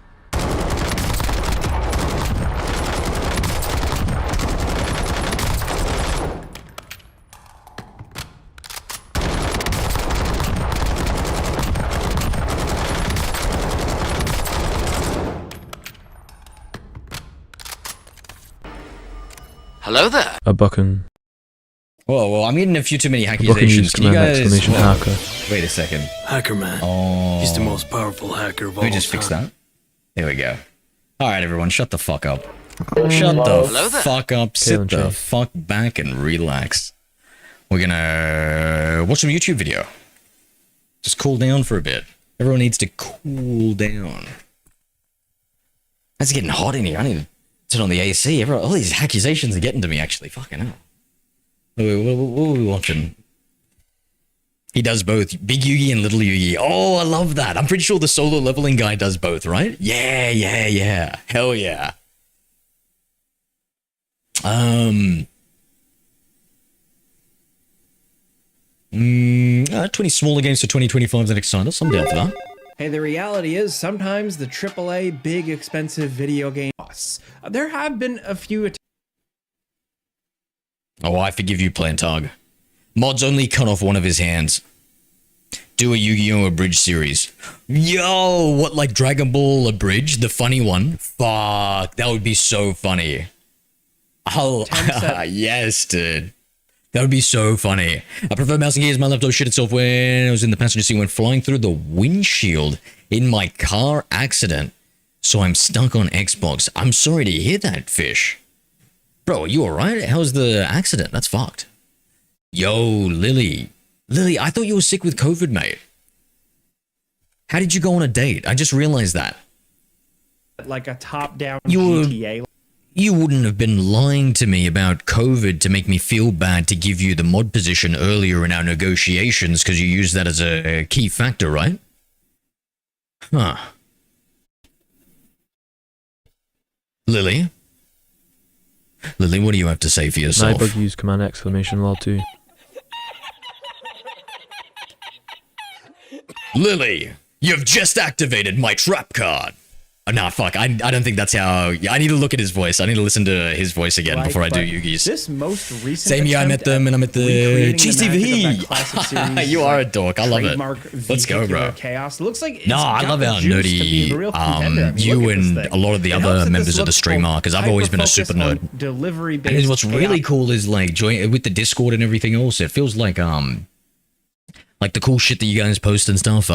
Speaker 2: Hello there.
Speaker 3: A bucking.
Speaker 1: Whoa, well, I'm getting a few too many
Speaker 3: A bucking
Speaker 1: accusations.
Speaker 3: use
Speaker 1: Can you
Speaker 3: command
Speaker 1: guys...
Speaker 3: exclamation
Speaker 1: Whoa.
Speaker 3: hacker.
Speaker 1: Wait a second.
Speaker 6: Hacker man.
Speaker 1: Oh.
Speaker 6: He's the most powerful hacker of all
Speaker 1: Let me just fix
Speaker 6: time.
Speaker 1: that. There we go. Alright, everyone, shut the fuck up. Shut the
Speaker 2: Hello there.
Speaker 1: fuck up, sit
Speaker 3: Kalen
Speaker 1: the
Speaker 3: J.
Speaker 1: fuck back and relax. We're gonna watch some YouTube video. Just cool down for a bit. Everyone needs to cool down. It's getting hot in here. I need to turn on the AC. All these accusations are getting to me, actually. Fucking hell. What are we watching? He does both. Big Yugi and Little Yugi. Oh, I love that. I'm pretty sure the solo leveling guy does both, right? Yeah. Hell yeah. 20 smaller games for 2025 that excite us. I'm down for that.
Speaker 13: Hey, the reality is sometimes the AAA big expensive video game costs. There have been a few
Speaker 1: Oh, I forgive you, Plantag. Mods only cut off one of his hands. Do a Yu-Gi-Oh! Abridged series. Yo, what, like Dragon Ball Abridged? The funny one? Fuck, that would be so funny. Oh, yes, dude. That would be so funny. I prefer mouse and keys. My laptop shit itself when I was in the passenger seat when flying through the windshield in my car accident. So I'm stuck on Xbox. I'm sorry to hear that, Fish. Bro, are you alright? How's the accident? That's fucked. Yo, Lily. Lily, I thought you were sick with COVID, mate. How did you go on a date? I just realized that.
Speaker 13: like a top-down
Speaker 1: You
Speaker 13: GTA.
Speaker 1: You wouldn't have been lying to me about COVID to make me feel bad to give you the mod position earlier in our negotiations because you used that as a key factor, right? Huh. Lily? Lily, what do you have to say for yourself?
Speaker 3: Nybug use command exclamation lol 2.
Speaker 1: Lily, you've just activated my trap card. Oh, nah, fuck. I don't think that's how... I need to look at his voice. I need to listen to his voice again before I do Yugi's.
Speaker 13: This most recent
Speaker 1: Same year I met them and I'm at the GTV. You are a dork. I love it. Let's go, bro.
Speaker 13: Chaos. Looks like it's
Speaker 1: No, I
Speaker 13: got
Speaker 1: love
Speaker 13: the
Speaker 1: how
Speaker 13: juice to
Speaker 1: nerdy
Speaker 13: be a real contender. I mean,
Speaker 1: you
Speaker 13: look at this
Speaker 1: and
Speaker 13: thing.
Speaker 1: a lot of the
Speaker 13: It helps
Speaker 1: other
Speaker 13: that
Speaker 1: members
Speaker 13: this
Speaker 1: of the
Speaker 13: looks
Speaker 1: stream are, because I've always been a super
Speaker 13: hyper-focused
Speaker 1: nerd.
Speaker 13: on delivery-based
Speaker 1: And what's really cool is like join with the Discord and everything else. It feels like the cool shit that you guys post and stuff.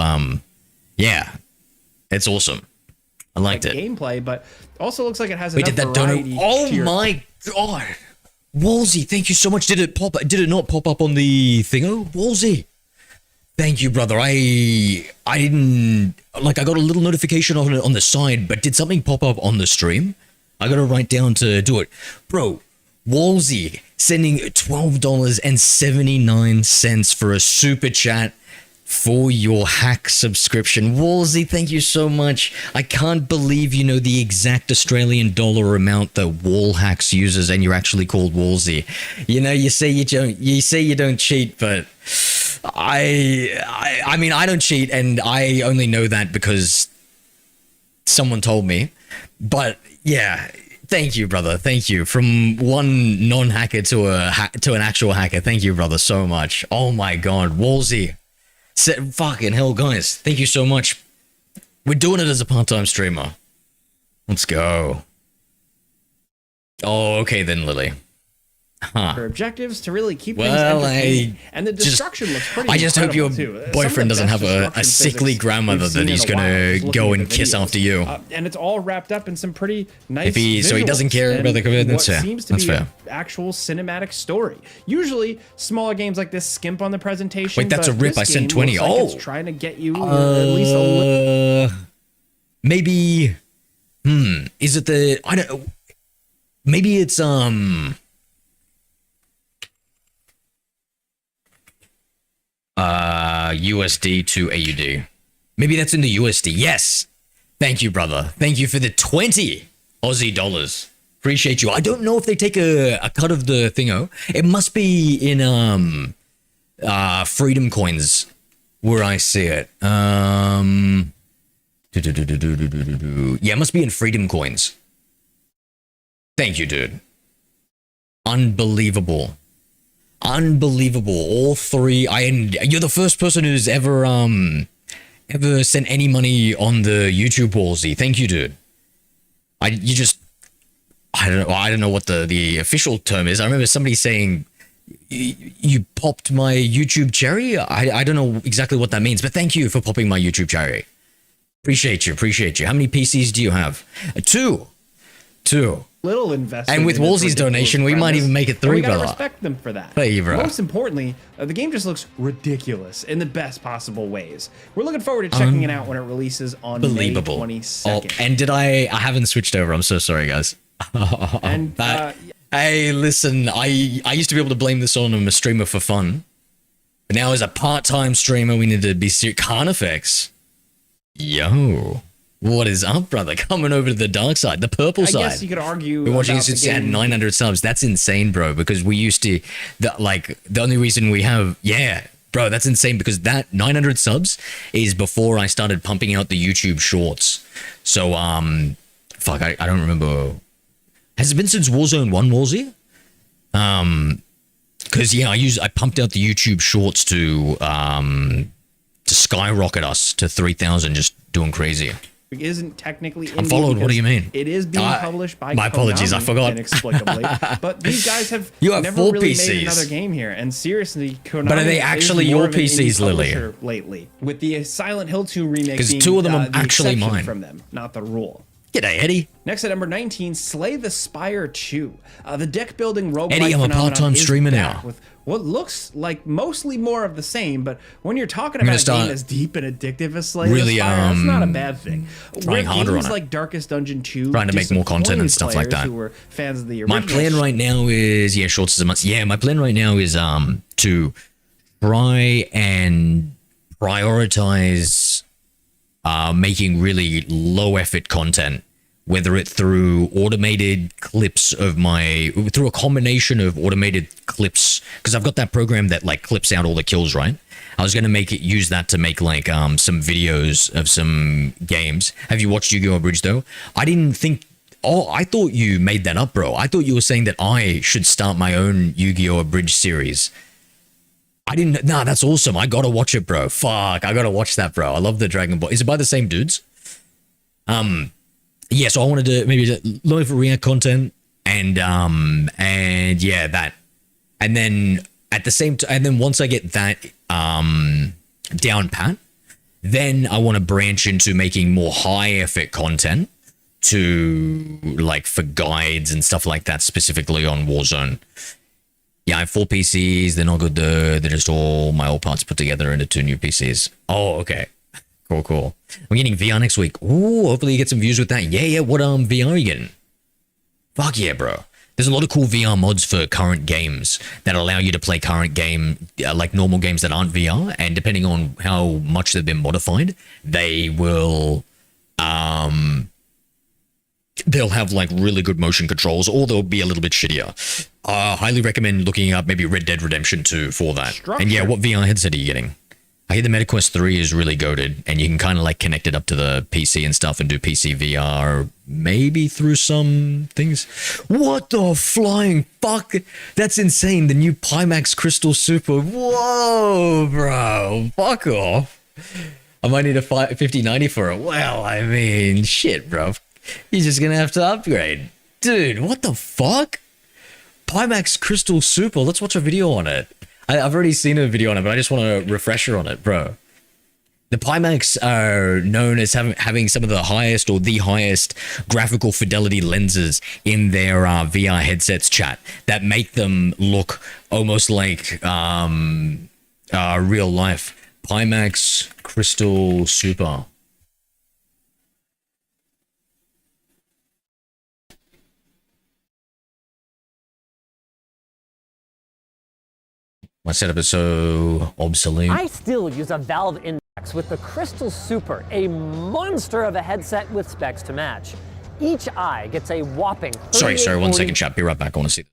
Speaker 1: Yeah, it's awesome. I liked it.
Speaker 13: Gameplay, but also looks like it has
Speaker 1: We
Speaker 13: enough
Speaker 1: did that donut.
Speaker 13: variety
Speaker 1: Oh
Speaker 13: to your-
Speaker 1: my god, Wolsey! Thank you so much. Did it pop? Did it not pop up on the thingo, Wolsey? Thank you, brother. I didn't like. I got a little notification on it on the side, but did something pop up on the stream? I got to write down to do it, bro. Wolsey sending $12.79 for a super chat for your hack subscription. Wolsey, thank you so much. I can't believe you know the exact Australian dollar amount that Wall Hacks uses, and you're actually called Wolsey. You know, you say you don't cheat, but I mean, I don't cheat, and I only know that because someone told me. But yeah. Thank you, brother. Thank you. From one non-hacker to an actual hacker. Thank you, brother, so much. Oh my god, Wolsey. Fucking hell, guys. Thank you so much. We're doing it as a part-time streamer. Let's go. Oh, okay then, Lily. Huh.
Speaker 13: For objectives to really keep
Speaker 1: Well,
Speaker 13: things entertaining. And the destruction looks pretty
Speaker 1: I just hope your
Speaker 13: incredible, too.
Speaker 1: boyfriend doesn't
Speaker 13: Some of
Speaker 1: have
Speaker 13: the
Speaker 1: a
Speaker 13: best
Speaker 1: sickly
Speaker 13: destruction
Speaker 1: grandmother
Speaker 13: physics
Speaker 1: that
Speaker 13: we've
Speaker 1: he's
Speaker 13: seen in a while,
Speaker 1: gonna
Speaker 13: just looking
Speaker 1: go
Speaker 13: at
Speaker 1: and
Speaker 13: the
Speaker 1: kiss
Speaker 13: videos.
Speaker 1: after you.
Speaker 13: And it's all wrapped up in some pretty nice
Speaker 1: So he doesn't care
Speaker 13: visuals
Speaker 1: about the COVID,
Speaker 13: and
Speaker 1: that's
Speaker 13: what
Speaker 1: fair.
Speaker 13: seems to
Speaker 1: That's
Speaker 13: be
Speaker 1: fair.
Speaker 13: an actual cinematic story. Usually, smaller games like this skimp on the presentation.
Speaker 1: Wait, that's a
Speaker 13: but
Speaker 1: rip.
Speaker 13: this
Speaker 1: I sent
Speaker 13: game
Speaker 1: 20.
Speaker 13: looks like
Speaker 1: Oh.
Speaker 13: it's trying to get you at least a little.
Speaker 1: Maybe. Is it the? I don't. Maybe it's USD to AUD. Maybe that's in the USD. Yes. Thank you, brother. Thank you for the 20 Aussie dollars. Appreciate you. I don't know if they take a cut of the thingo. It must be in Freedom Coins where I see it. Yeah, it must be in Freedom Coins. Thank you, dude. Unbelievable. Unbelievable. All three. You're the first person who's ever sent any money on the YouTube Wolsey. Thank you, dude. You just I don't know what the official term is. I remember somebody saying you popped my YouTube cherry. I don't know exactly what that means, but thank you for popping my YouTube cherry. Appreciate you. How many PCs do you have? Two.
Speaker 13: Little investment.
Speaker 1: And with
Speaker 13: in this
Speaker 1: Wolsey's donation, we might
Speaker 13: premise,
Speaker 1: even make it
Speaker 13: and
Speaker 1: 3,
Speaker 13: we gotta
Speaker 1: brother.
Speaker 13: respect them for that.
Speaker 1: Thank you, bro.
Speaker 13: Most importantly, the game just looks ridiculous in the best possible ways. We're looking forward to checking it out when it releases on May
Speaker 1: Believable.
Speaker 13: 22nd.
Speaker 1: And did I haven't switched over. I'm so sorry, guys.
Speaker 13: And
Speaker 1: hey, listen, I used to be able to blame this on a streamer for fun. But now as a part-time streamer, we need to be serious. Carnifex. Yo. What is up, brother? Coming over to the dark side, the purple side.
Speaker 13: I guess you could argue.
Speaker 1: We're watching
Speaker 13: about
Speaker 1: since
Speaker 13: the
Speaker 1: it had
Speaker 13: game.
Speaker 1: 900 subs. That's insane, bro. Because we used to, the only reason we have, bro, that's insane. Because that 900 subs is before I started pumping out the YouTube shorts. So, fuck, I don't remember. Has it been since Warzone 1, Wolsey? Because I pumped out the YouTube shorts to skyrocket us to 3,000, just doing crazy.
Speaker 13: Isn't technically
Speaker 1: I'm followed. What do you mean?
Speaker 13: It is being published by
Speaker 1: my apologies, I
Speaker 13: Konami
Speaker 1: forgot.
Speaker 13: Inexplicably. But these guys have
Speaker 1: You have
Speaker 13: never
Speaker 1: 4
Speaker 13: really
Speaker 1: PCs.
Speaker 13: made another game here. And seriously, Konami
Speaker 1: But are they actually
Speaker 13: is more
Speaker 1: your
Speaker 13: of an indie
Speaker 1: PCs, Lily?
Speaker 13: publisher lately, with the Silent Hill 2 remake
Speaker 1: 'Cause
Speaker 13: being
Speaker 1: 2 of them are
Speaker 13: the
Speaker 1: actually
Speaker 13: exception
Speaker 1: mine.
Speaker 13: from them, not the rule.
Speaker 1: G'day, Eddie.
Speaker 13: Next at number 19, Slay the Spire 2. The deck building roguelike
Speaker 1: Eddie, I'm a
Speaker 13: phenomenon
Speaker 1: part-time
Speaker 13: is
Speaker 1: streamer
Speaker 13: back
Speaker 1: now.
Speaker 13: with what looks like mostly more of the same, but when you're talking
Speaker 1: I'm
Speaker 13: about
Speaker 1: gonna
Speaker 13: a game
Speaker 1: start
Speaker 13: as deep and addictive as Slay
Speaker 1: really,
Speaker 13: the Spire, that's not a bad thing.
Speaker 1: trying harder
Speaker 13: games
Speaker 1: on it.
Speaker 13: like Darkest Dungeon 2
Speaker 1: Trying to make more content and
Speaker 13: disappointed
Speaker 1: stuff like
Speaker 13: players
Speaker 1: that.
Speaker 13: Who were fans of the original
Speaker 1: My plan right now is, shorts is a must. Yeah, my plan right now is to try and prioritize making really low effort content, whether it through automated clips of through a combination of automated clips, because I've got that program that like clips out all the kills, right? I was going to use that to make like some videos of some games. Have you watched Yu-Gi-Oh! Bridge though? I didn't think, I thought you made that up, bro. I thought you were saying that I should start my own Yu-Gi-Oh! Bridge series. I didn't, nah, that's awesome. I gotta watch it, bro. Fuck, I gotta watch that, bro. I love the Dragon Ball. Is it by the same dudes? Yeah, so I wanted to maybe learn for React content and yeah, that. And then at the same time, and then once I get that down pat, then I want to branch into making more high effort content to like for guides and stuff like that, specifically on Warzone. Yeah, I have 4 PCs. They're not good. They're just all my old parts put together into 2 new PCs. Oh, okay. Cool. I'm getting VR next week. Ooh, hopefully you get some views with that. Yeah. What VR are you getting? Fuck yeah, bro. There's a lot of cool VR mods for current games that allow you to play current game, like normal games that aren't VR. And depending on how much they've been modified, they will, they'll have like really good motion controls, or they'll be a little bit shittier. Highly recommend looking up maybe Red Dead Redemption 2 for that. And yeah, what VR headset are you getting? I hear the MetaQuest 3 is really goated, and you can kind of like connect it up to the PC and stuff and do PC VR, maybe through some things. What the flying fuck? That's insane. The new Pimax Crystal Super. Whoa, bro. Fuck off. I might need a 5090 for it. Well, I mean, shit, bro. You're just gonna have to upgrade. Dude, what the fuck? Pimax Crystal Super. Let's watch a video on it. I've already seen a video on it, but I just want a refresher on it, bro. The Pimax are known as having some of the highest or the highest graphical fidelity lenses in their VR headsets, chat, that make them look almost like real life. Pimax Crystal Super. My setup is so obsolete.
Speaker 14: I still use a Valve Index with the Crystal Super, a monster of a headset with specs to match. Each eye gets a whopping.
Speaker 1: Sorry, 1 second, chat. Be right back. I want to see.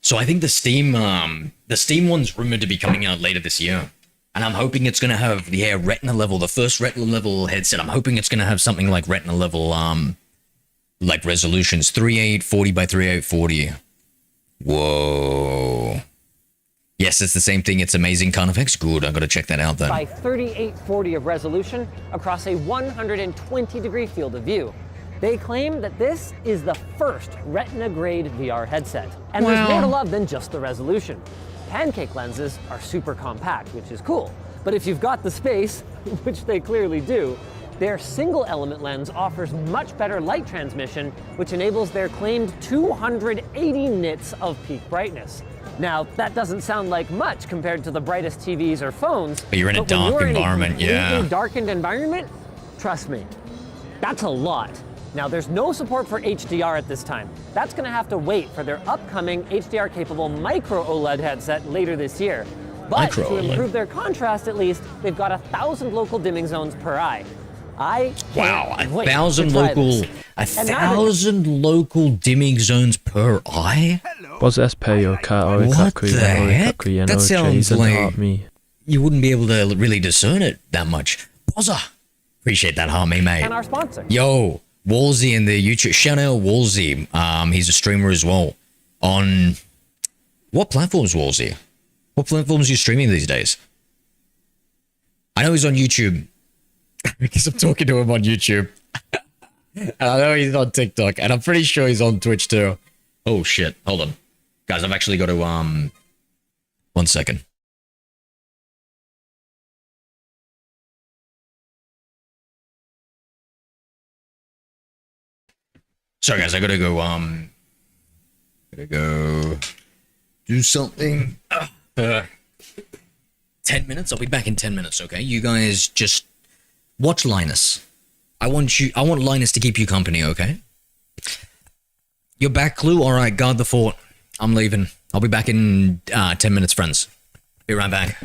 Speaker 1: So I think the Steam one's rumored to be coming out later this year. And I'm hoping it's going to have, Retina level, the first Retina level headset. I'm hoping it's going to have something like Retina level, like resolutions, 3840 by 3840. Whoa. Yes, it's the same thing. It's amazing Carn effects. Good, I'm going to check that out then.
Speaker 14: By 3840 of resolution across a 120-degree field of view. They claim that this is the first Retina-grade VR headset. And there's more to love than just the resolution. Pancake lenses are super compact, which is cool. But if you've got the space, which they clearly do, their single-element lens offers much better light transmission, which enables their claimed 280 nits of peak brightness. Now, that doesn't sound like much compared to the brightest TVs or phones.
Speaker 1: But you're in a dark environment,
Speaker 14: in a darkened environment, trust me, that's a lot. Now, there's no support for HDR at this time. That's going to have to wait for their upcoming HDR-capable micro OLED headset later this year. But to improve their contrast, at least, they've got 1,000 local dimming zones per eye. I can't wait
Speaker 1: 1,000
Speaker 14: to try
Speaker 1: local,
Speaker 14: this.
Speaker 1: 1,000 local dimming zones per eye?
Speaker 3: Was SPO cat or
Speaker 1: What the heck? That sounds like you wouldn't be able to really discern it that much. Bozza, appreciate that, homie, mate.
Speaker 14: And our sponsor.
Speaker 1: Yo, Wolsey in the YouTube. Shout out Wolsey. He's a streamer as well. On what platforms, Wolsey? What platforms are you streaming these days? I know he's on YouTube because I'm talking to him on YouTube. And I know he's on TikTok, and I'm pretty sure he's on Twitch too. Oh shit! Hold on, guys. I've actually got to 1 second. Sorry guys, I gotta go do something. 10 minutes? I'll be back in 10 minutes, okay? You guys just watch Linus. I want Linus to keep you company, okay? You're back, Clue? Alright, guard the fort. I'm leaving. I'll be back in 10 minutes, friends. Be right back.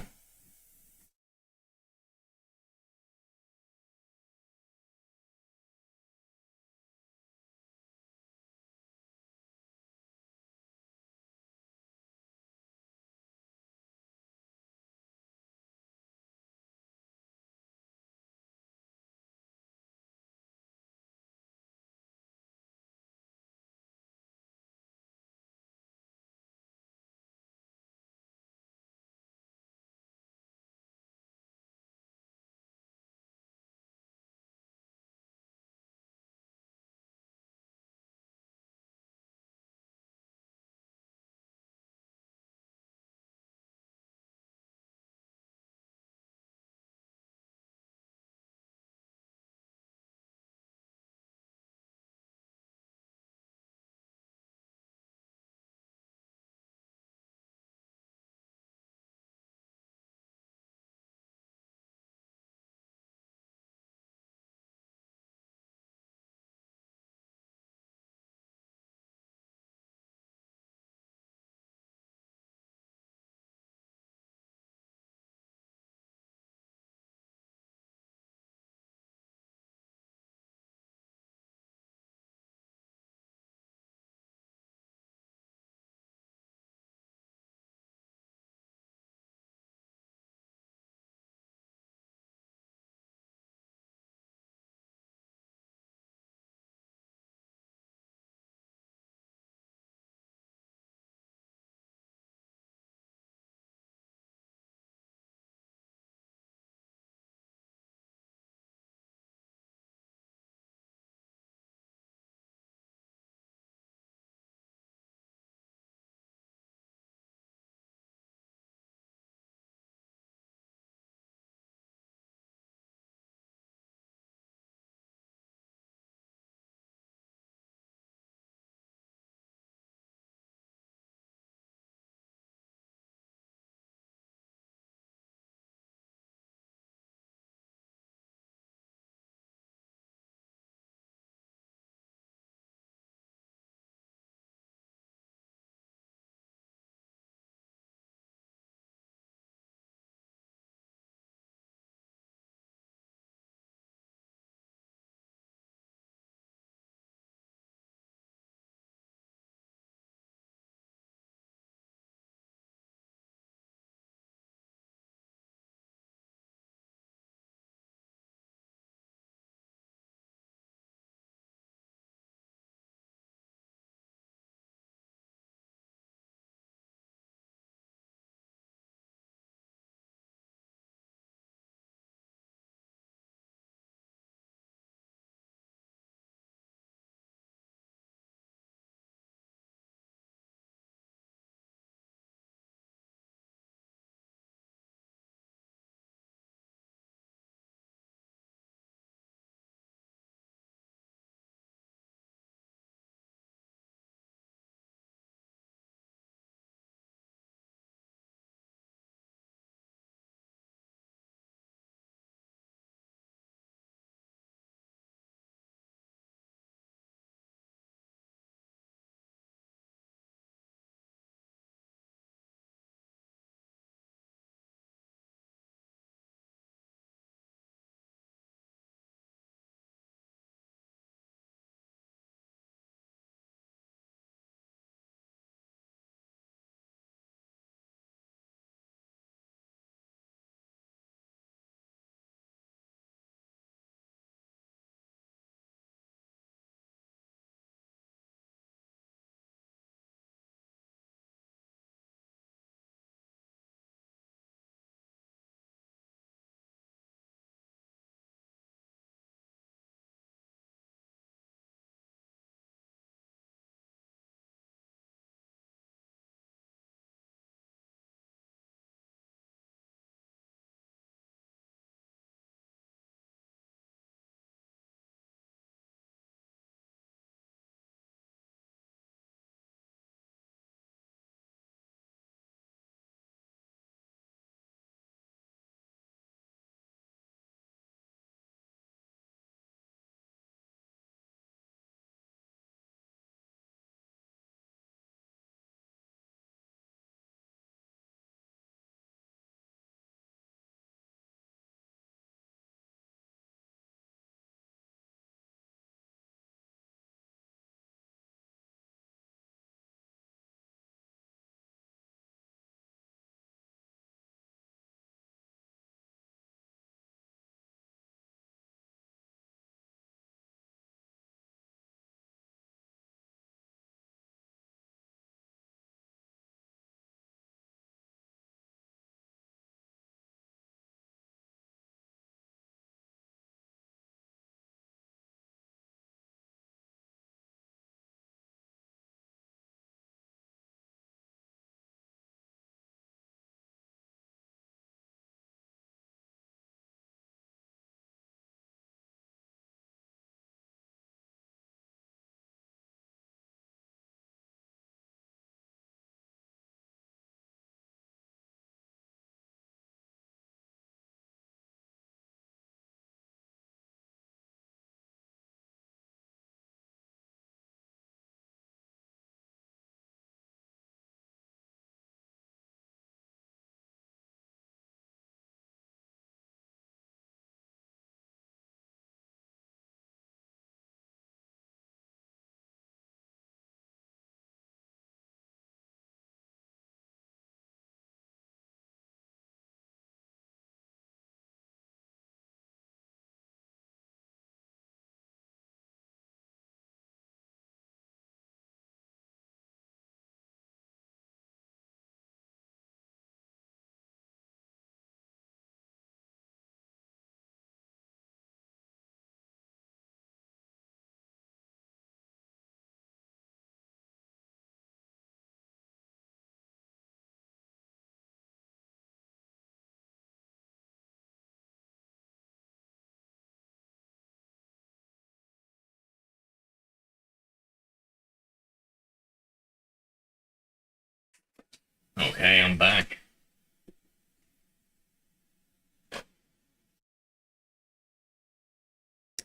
Speaker 1: Okay, I'm back.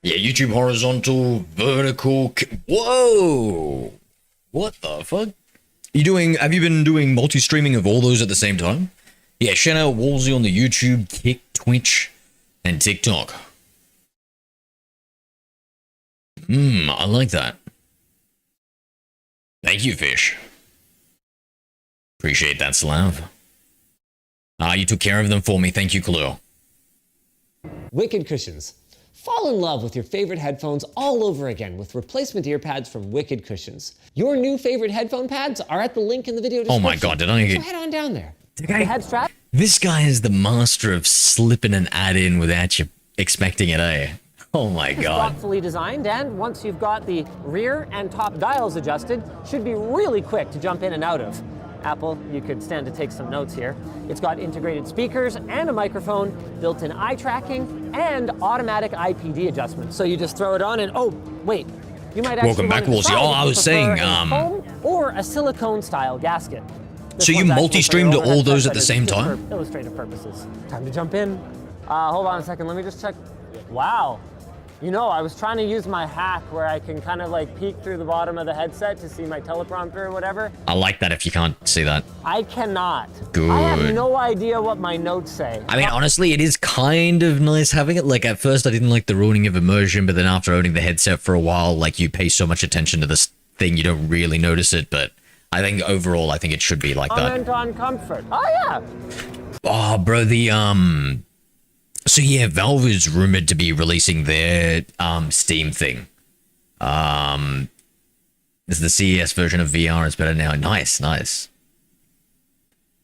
Speaker 1: Yeah, YouTube horizontal, vertical. Whoa! What the fuck? Have you been doing multi-streaming of all those at the same time? Yeah, shout out Wolsey on the YouTube, Twitch, and TikTok. I like that. Thank you, Fish. Appreciate that, Slav. You took care of them for me. Thank you, Khalil.
Speaker 14: Wicked Cushions. Fall in love with your favorite headphones all over again with replacement ear pads from Wicked Cushions. Your new favorite headphone pads are at the link in the video description.
Speaker 1: Oh my god, did I get...
Speaker 14: So head on down there.
Speaker 1: The
Speaker 14: head strap.
Speaker 1: This guy is the master of slipping an ad in without you expecting it, eh? Oh my god.
Speaker 14: Thoughtfully designed, and once you've got the rear and top dials adjusted, should be really quick to jump in and out of. Apple, you could stand to take some notes here. It's got integrated speakers and a microphone, built-in eye tracking, and automatic IPD adjustment. So you just throw it on and, oh, wait, you might actually
Speaker 1: Welcome back, Wolsey. Oh, I was saying,
Speaker 14: foam or a silicone-style gasket.
Speaker 1: So you multi-streamed all those at the same time?
Speaker 14: For illustrative purposes. Time to jump in. Hold on a second, let me just check. Wow. You know, I was trying to use my hack where I can kind of like peek through the bottom of the headset to see my teleprompter or whatever.
Speaker 1: I like that if you can't see that.
Speaker 14: I cannot.
Speaker 1: Good.
Speaker 14: I have no idea what my notes say.
Speaker 1: I mean, honestly, it is kind of nice having it. Like, at first I didn't like the ruining of immersion, but then after owning the headset for a while, like, you pay so much attention to this thing, you don't really notice it, but I think overall, I think it should be like that.
Speaker 14: Comment on comfort. Oh, yeah.
Speaker 1: Oh, bro, So yeah, Valve is rumored to be releasing their Steam thing. This is the CES version of VR. It's better now. Nice.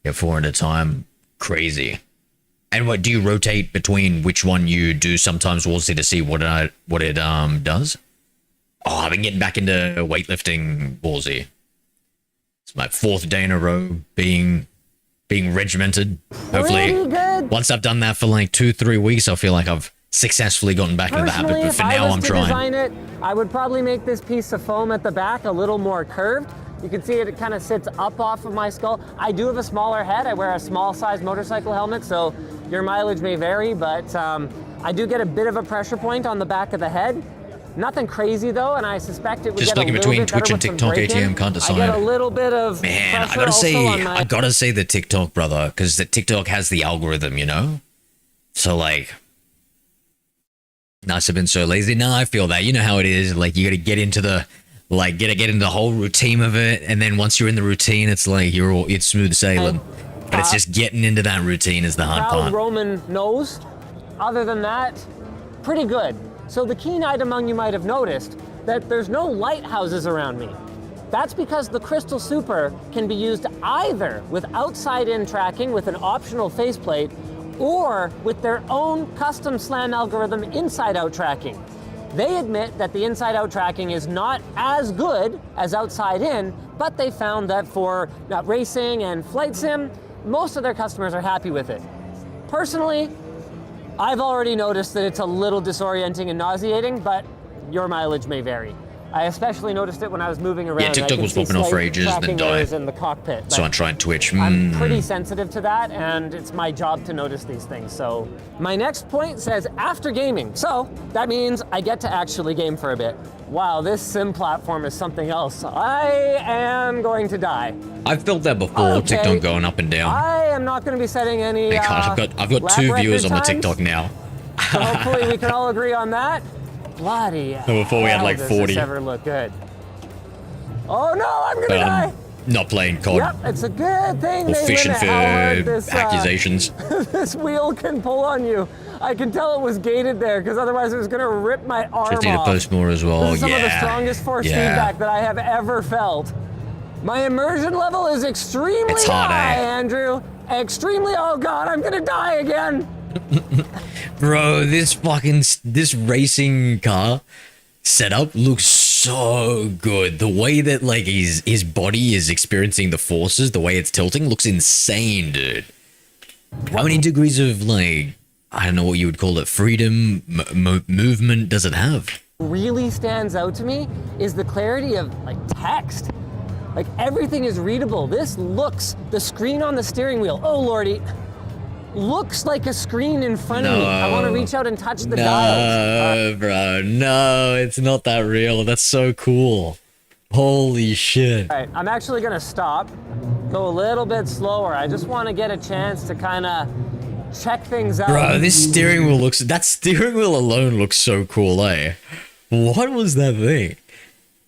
Speaker 1: Yeah, 4 at a time. Crazy. And what do you rotate between which one you do sometimes, Wolsey, to see what it does? Oh, I've been getting back into weightlifting, Wolsey. It's my 4th day in a row being regimented. Hopefully, once I've done that for like 2-3 weeks, I feel like I've successfully gotten back into the habit, but for now I'm trying.
Speaker 14: I would probably make this piece of foam at the back a little more curved. You can see it kind of sits up off of my skull. I do have a smaller head. I wear a small size motorcycle helmet, so your mileage may vary, but I do get a bit of a pressure point on the back of the head. Nothing crazy though, and I suspect it would
Speaker 1: just
Speaker 14: get
Speaker 1: looking
Speaker 14: a little
Speaker 1: between
Speaker 14: bit
Speaker 1: Twitch
Speaker 14: better
Speaker 1: and TikTok, ATM can't decide.
Speaker 14: I get a little bit of
Speaker 1: man. I gotta say the TikTok, brother, because the TikTok has the algorithm, you know. So like, I've been so lazy. No, I feel that. You know how it is. Like you gotta get into the, like, get into the whole routine of it, and then once you're in the routine, it's like it's smooth sailing. But it's just getting into that routine is the hard part.
Speaker 14: Roman nose. Other than that, pretty good. So the keen-eyed among you might have noticed that there's no lighthouses around me. That's because the Crystal Super can be used either with outside-in tracking with an optional faceplate or with their own custom SLAM algorithm inside-out tracking. They admit that the inside-out tracking is not as good as outside-in, but they found that for racing and flight sim, most of their customers are happy with it. Personally, I've already noticed that it's a little disorienting and nauseating, but your mileage may vary. I especially noticed it when I was moving around.
Speaker 1: Yeah, TikTok was popping off for ages, then died.
Speaker 14: In the cockpit,
Speaker 1: so I tried Twitch.
Speaker 14: I'm pretty sensitive to that, and it's my job to notice these things. So my next point says after gaming. So that means I get to actually game for a bit. Wow, this sim platform is something else. I am going to die.
Speaker 1: I've felt that before, okay. TikTok going up and down.
Speaker 14: I am not going to be setting any.
Speaker 1: God, I've got 2 viewers on the TikTok now.
Speaker 14: So hopefully we can all agree on that. Bloody hell,
Speaker 1: before we had like 40.
Speaker 14: Does this ever look good? Oh no, I'm gonna die!
Speaker 1: Not playing COD.
Speaker 14: Yep, it's a good thing
Speaker 1: or fishing for accusations.
Speaker 14: This wheel can pull on you. I can tell it was gated there because otherwise it was gonna rip my arm
Speaker 1: just need
Speaker 14: off.
Speaker 1: to post more as well.
Speaker 14: This is some of the strongest force feedback that I have ever felt. My immersion level is extremely high, Andrew. Extremely. Oh god, I'm gonna die again.
Speaker 1: Bro, this racing car setup looks so good. The way that like his body is experiencing the forces, the way it's tilting looks insane, dude. How many degrees of like, I don't know what you would call it, freedom, movement does it have?
Speaker 14: Really stands out to me is the clarity of like text. Like everything is readable. This looks, the screen on the steering wheel, oh lordy, looks like a screen in front of me. I want to reach out and touch the dials.
Speaker 1: No, bro, no, it's not that real. That's so cool. Holy shit.
Speaker 14: All right, I'm actually gonna stop, go a little bit slower. I just want to get a chance to kind of check things out.
Speaker 1: Bro, this steering wheel looks, that steering wheel alone looks so cool, eh? What was that thing?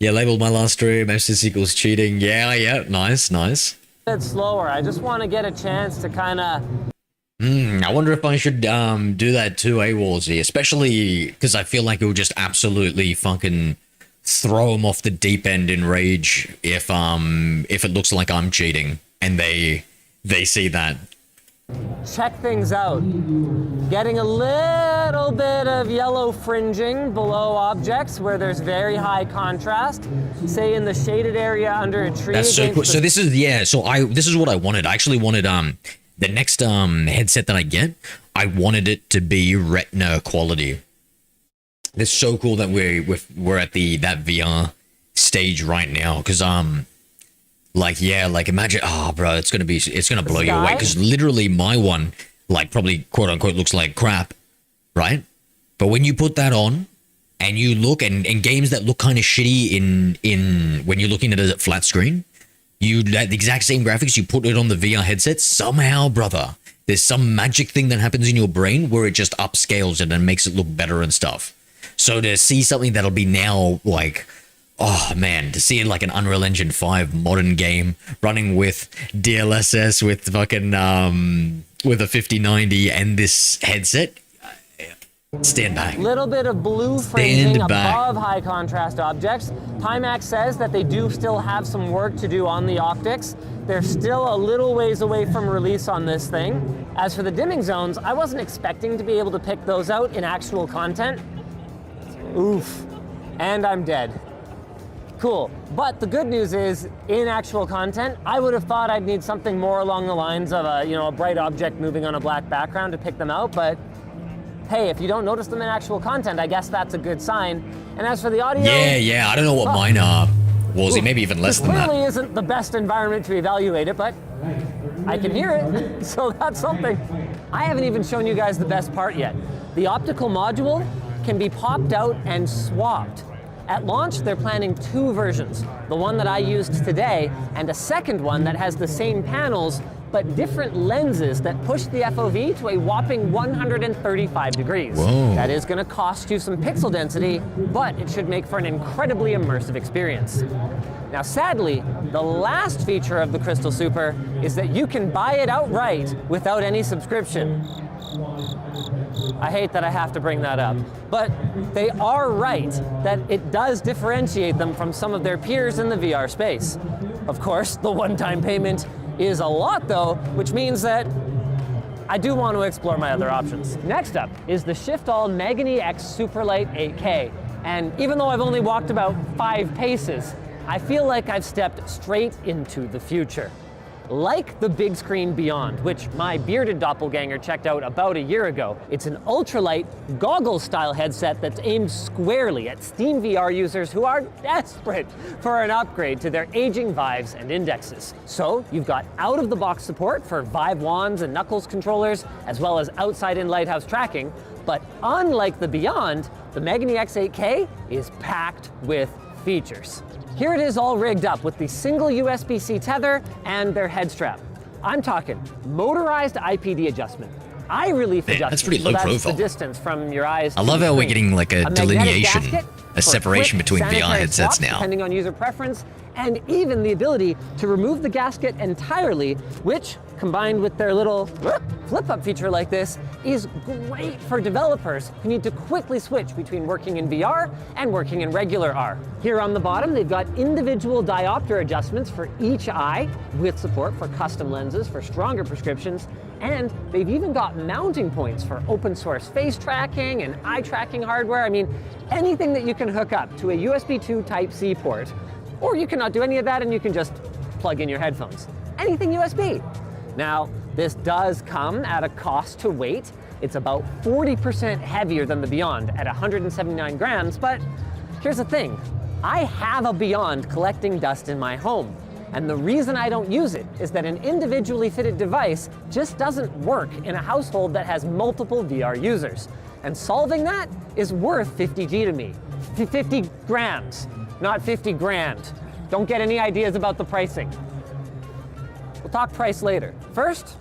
Speaker 1: Yeah, labeled my last stream, MSS equals cheating. Yeah, nice.
Speaker 14: A bit slower. I just want to get a chance to kind of...
Speaker 1: I wonder if I should do that too, Warzy, especially because I feel like it would just absolutely fucking throw them off the deep end in rage if it looks like I'm cheating and they see that.
Speaker 14: Check things out. Getting a little bit of yellow fringing below objects where there's very high contrast. Say in the shaded area under a tree.
Speaker 1: That's so cool. So this is, yeah, so this is what I wanted. I actually wanted the next headset that I get, I wanted it to be Retina quality. It's so cool that we're at that VR stage right now, because like imagine, oh bro, it's gonna blow you away, because literally my one, like, probably quote unquote looks like crap, right? But when you put that on and you look, and games that look kind of shitty in when you're looking at it at flat screen, you the exact same graphics, you put it on the VR headset, somehow, brother, there's some magic thing that happens in your brain where it just upscales it and makes it look better and stuff. So to see something that'll be now like, oh man, to see it like an Unreal Engine 5 modern game running with DLSS with fucking with a 5090 and this headset, stand back.
Speaker 14: Little bit of blue fringing above high contrast objects. Timax says that they do still have some work to do on the optics. They're still a little ways away from release on this thing. As for the dimming zones, I wasn't expecting to be able to pick those out in actual content. Oof. And I'm dead. Cool. But the good news is, in actual content, I would have thought I'd need something more along the lines of a bright object moving on a black background to pick them out, but hey, if you don't notice them in actual content, I guess that's a good sign. And as for the audio...
Speaker 1: Yeah, I don't know what mine are. Warzy, maybe even less than that.
Speaker 14: Clearly isn't the best environment to evaluate it, but I can hear it, so that's something. I haven't even shown you guys the best part yet. The optical module can be popped out and swapped. At launch, they're planning 2 versions. The one that I used today, and a second one that has the same panels, but different lenses that push the FOV to a whopping 135 degrees.
Speaker 1: Whoa.
Speaker 14: That is gonna cost you some pixel density, but it should make for an incredibly immersive experience. Now, sadly, the last feature of the Crystal Super is that you can buy it outright without any subscription. I hate that I have to bring that up, but they are right that it does differentiate them from some of their peers in the VR space. Of course, the one-time payment is a lot though, which means that I do want to explore my other options. Next up is the Shift-All Magny X Superlight 8K. And even though I've only walked about 5 paces, I feel like I've stepped straight into the future. Like the big screen Beyond, which my bearded doppelganger checked out about a year ago, it's an ultralight, goggle-style headset that's aimed squarely at Steam VR users who are desperate for an upgrade to their aging Vives and Indexes. So you've got out-of-the-box support for Vive wands and Knuckles controllers, as well as outside-in lighthouse tracking, but unlike the Beyond, the Magny X 8K is packed with features. Here it is all rigged up with the single USB-C tether and their head strap. I'm talking motorized IPD adjustment, eye relief adjustment.
Speaker 1: That's pretty low profile.
Speaker 14: The distance from your eyes.
Speaker 1: I love how we're getting like a delineation, a separation between VR headsets now.
Speaker 14: Depending on user preference, and even the ability to remove the gasket entirely, which, combined with their little flip-up feature like this, is great for developers who need to quickly switch between working in VR and working in regular R. Here on the bottom, they've got individual diopter adjustments for each eye, with support for custom lenses for stronger prescriptions, and they've even got mounting points for open source face tracking and eye tracking hardware. I mean, anything that you can hook up to a USB 2 Type-C port, or you cannot do any of that and you can just plug in your headphones. Anything USB. Now, this does come at a cost to weight. It's about 40% heavier than the Beyond at 179 grams, but here's the thing. I have a Beyond collecting dust in my home. And the reason I don't use it is that an individually fitted device just doesn't work in a household that has multiple VR users. And solving that is worth 50G to me. 50 grams, not 50 grand. Don't get any ideas about the pricing. We'll talk price later. First,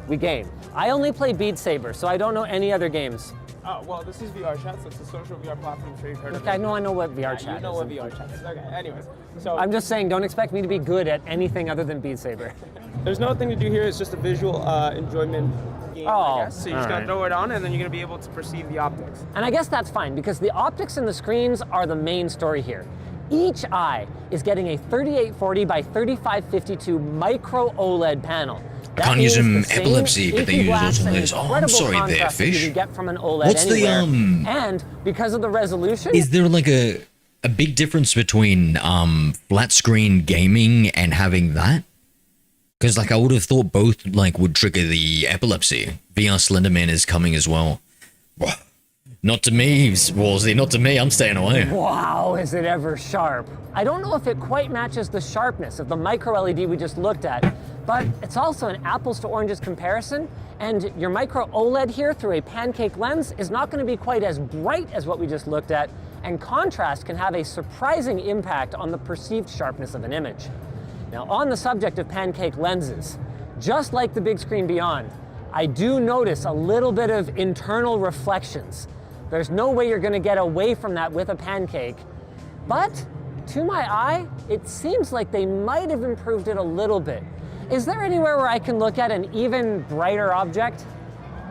Speaker 14: we game. I only play Beat Saber, so I don't know any other games.
Speaker 15: Oh, well, this is VR Chat, so it's a social VR platform. I'm sure you've heard of it.
Speaker 14: I know what VR Chat is.
Speaker 15: You know what VR Chat is. Okay, anyways. So
Speaker 14: I'm just saying, don't expect me to be good at anything other than Beat Saber.
Speaker 15: There's nothing to do here. It's just a visual enjoyment game, I guess. So you're just going to throw it on, and then you're going to be able to perceive the optics.
Speaker 14: And I guess that's fine, because the optics and the screens are the main story here. Each eye is getting a 3840 by 3552 micro OLED panel.
Speaker 1: I can't use them epilepsy, but they use also this. Oh, I'm sorry there, fish.
Speaker 14: You get from an OLED
Speaker 1: What's
Speaker 14: anywhere.
Speaker 1: the
Speaker 14: And because of the resolution,
Speaker 1: is there like a big difference between flat screen gaming and having that? Because like I would have thought both like would trigger the epilepsy. VR Slenderman is coming as well. Not to me, Wolsey, not to me, I'm staying away.
Speaker 14: Wow, is it ever sharp. I don't know if it quite matches the sharpness of the micro LED we just looked at, but it's also an apples to oranges comparison, and your micro OLED here through a pancake lens is not going to be quite as bright as what we just looked at, and contrast can have a surprising impact on the perceived sharpness of an image. Now, on the subject of pancake lenses, just like the big screen beyond, I do notice a little bit of internal reflections. There's no way you're gonna get away from that with a pancake. But to my eye, it seems like they might have improved it a little bit. Is there anywhere where I can look at an even brighter object?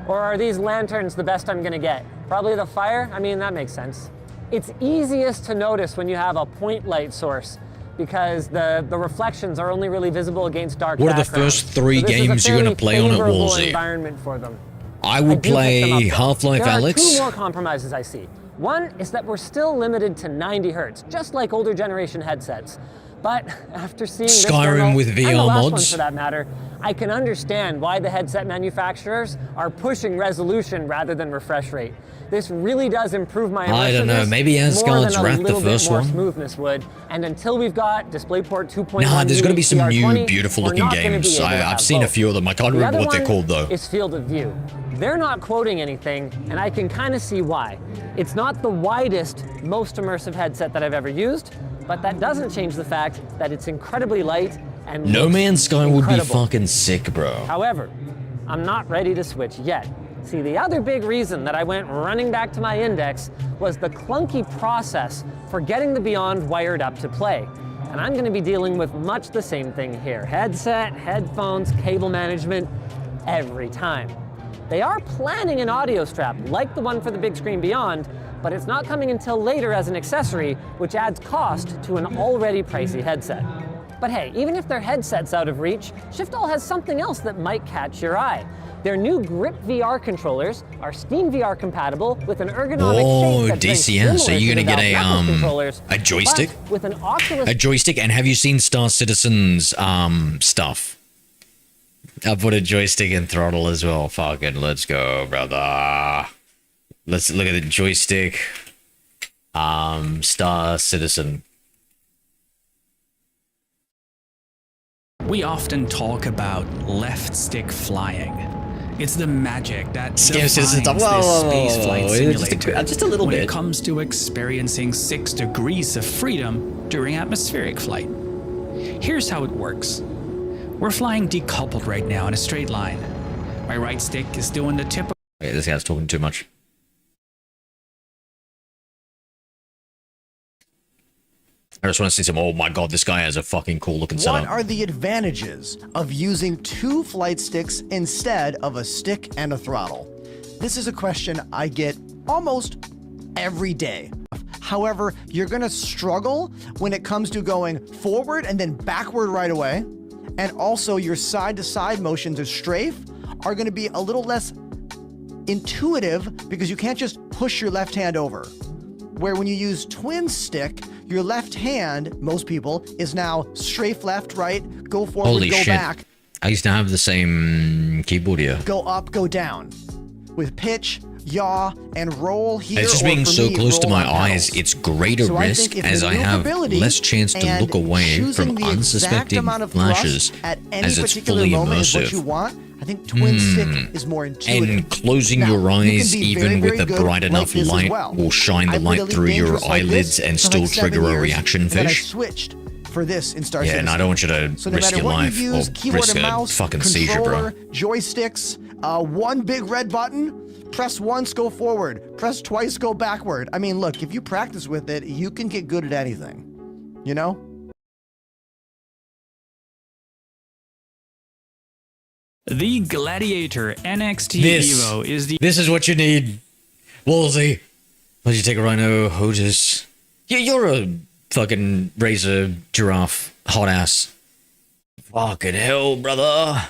Speaker 14: Or are these lanterns the best I'm gonna get? Probably the fire? I mean, that makes sense. It's easiest to notice when you have a point light source because the reflections are only really visible against dark
Speaker 1: backgrounds.
Speaker 14: What are the
Speaker 1: first three games you're gonna play on it, Wolsey?
Speaker 14: Environment for them.
Speaker 1: I would play Half-Life Alyx.
Speaker 14: There are two more compromises I see. One is that we're still limited to 90 hertz, just like older generation headsets. But after seeing
Speaker 1: Skyrim with VR
Speaker 14: and the last
Speaker 1: mods,
Speaker 14: one for that matter, I can understand why the headset manufacturers are pushing resolution rather than refresh rate. This really does improve my immersiveness.
Speaker 1: I don't know, maybe Asgard's Wrath the first one.
Speaker 14: Smoothness would. And until we've got DisplayPort 2.1,
Speaker 1: nah, there's going to be some new,
Speaker 14: 20,
Speaker 1: beautiful looking games. I've seen a few of them. I can't remember what they're called though.
Speaker 14: It's Field of View. They're not quoting anything, and I can kind of see why. It's not the widest, most immersive headset that I've ever used, but that doesn't change the fact that it's incredibly light and
Speaker 1: No Man's Sky would be
Speaker 14: incredible.
Speaker 1: fucking sick, bro.
Speaker 14: However, I'm not ready to switch yet. See, the other big reason that I went running back to my Index was the clunky process for getting the Beyond wired up to play. And I'm gonna be dealing with much the same thing here. Headset, headphones, cable management, every time. They are planning an audio strap like the one for the big screen Beyond, but it's not coming until later as an accessory, which adds cost to an already pricey headset. But hey, even if their headset's out of reach, Shiftall has something else that might catch your eye. Their new Grip VR controllers are Steam VR compatible with an ergonomic shape that's
Speaker 1: DCS. So you're gonna get a joystick?
Speaker 14: With an Oculus.
Speaker 1: A joystick, and have you seen Star Citizen's stuff? I'll put a joystick and throttle as well. Fucking let's go, brother. Let's look at the joystick. Star Citizen.
Speaker 16: We often talk about left stick flying. It's the magic that defines this spaceflight simulator
Speaker 1: just a little
Speaker 16: when
Speaker 1: bit.
Speaker 16: it comes to experiencing 6 degrees of freedom during atmospheric flight. Here's how it works. We're flying decoupled right now in a straight line. My right stick is doing the tip.
Speaker 1: Okay, this guy's talking too much. I just want to see some, oh my god, this guy has a fucking cool looking setup.
Speaker 17: What are the advantages of using 2 flight sticks instead of a stick and a throttle? This is a question I get almost every day. However, you're gonna struggle when it comes to going forward and then backward right away. And also your side-to-side motions or strafe are gonna be a little less intuitive because you can't just push your left hand over. Where when you use twin stick, your left hand, most people, is now strafe left, right, go forward,
Speaker 1: Holy
Speaker 17: go
Speaker 1: shit.
Speaker 17: back.
Speaker 1: I used to have the same keyboard here.
Speaker 17: Go up, go down. With pitch, yaw, and roll here.
Speaker 1: It's just
Speaker 17: or
Speaker 1: being
Speaker 17: for
Speaker 1: so
Speaker 17: me,
Speaker 1: close to
Speaker 17: roll
Speaker 1: my
Speaker 17: on
Speaker 1: eyes,
Speaker 17: pedals.
Speaker 1: it's greater
Speaker 17: So I
Speaker 1: risk
Speaker 17: think if
Speaker 1: as I have
Speaker 17: maneuverability
Speaker 1: less chance to
Speaker 17: and
Speaker 1: look away
Speaker 17: choosing
Speaker 1: from
Speaker 17: the exact
Speaker 1: unsuspecting
Speaker 17: amount of
Speaker 1: flashes
Speaker 17: thrust at any
Speaker 1: as it's
Speaker 17: particular
Speaker 1: fully
Speaker 17: moment is what you
Speaker 1: immersive.
Speaker 17: want. I think twin stick is more intuitive.
Speaker 1: And closing
Speaker 17: Now,
Speaker 1: your
Speaker 17: you can
Speaker 1: eyes,
Speaker 17: be
Speaker 1: even
Speaker 17: very,
Speaker 1: with a
Speaker 17: very good
Speaker 1: bright
Speaker 17: like
Speaker 1: enough
Speaker 17: this as
Speaker 1: light,
Speaker 17: well.
Speaker 1: will shine the
Speaker 17: I've
Speaker 1: light
Speaker 17: been
Speaker 1: through your
Speaker 17: dangerous like
Speaker 1: eyelids
Speaker 17: this
Speaker 1: and
Speaker 17: for
Speaker 1: still
Speaker 17: like 7
Speaker 1: trigger a
Speaker 17: years,
Speaker 1: reaction
Speaker 17: and then I
Speaker 1: fish.
Speaker 17: switched for this in Star
Speaker 1: Yeah,
Speaker 17: Citizen.
Speaker 1: and I don't want you to
Speaker 17: So no
Speaker 1: risk
Speaker 17: matter
Speaker 1: your
Speaker 17: what
Speaker 1: life
Speaker 17: you use,
Speaker 1: or
Speaker 17: keyboard
Speaker 1: risk
Speaker 17: and
Speaker 1: a
Speaker 17: mouse,
Speaker 1: fucking seizure, bro.
Speaker 17: controller, joysticks, one big red button, press once, go forward, press twice, go backward. I mean, look, if you practice with it, you can get good at anything, you know?
Speaker 16: The Gladiator NXT
Speaker 1: This.
Speaker 16: Evo is the...
Speaker 1: This is what you need. Woolsey. Why'd you take a rhino, Hotus? You're a fucking razor giraffe hot ass. Fucking hell, brother.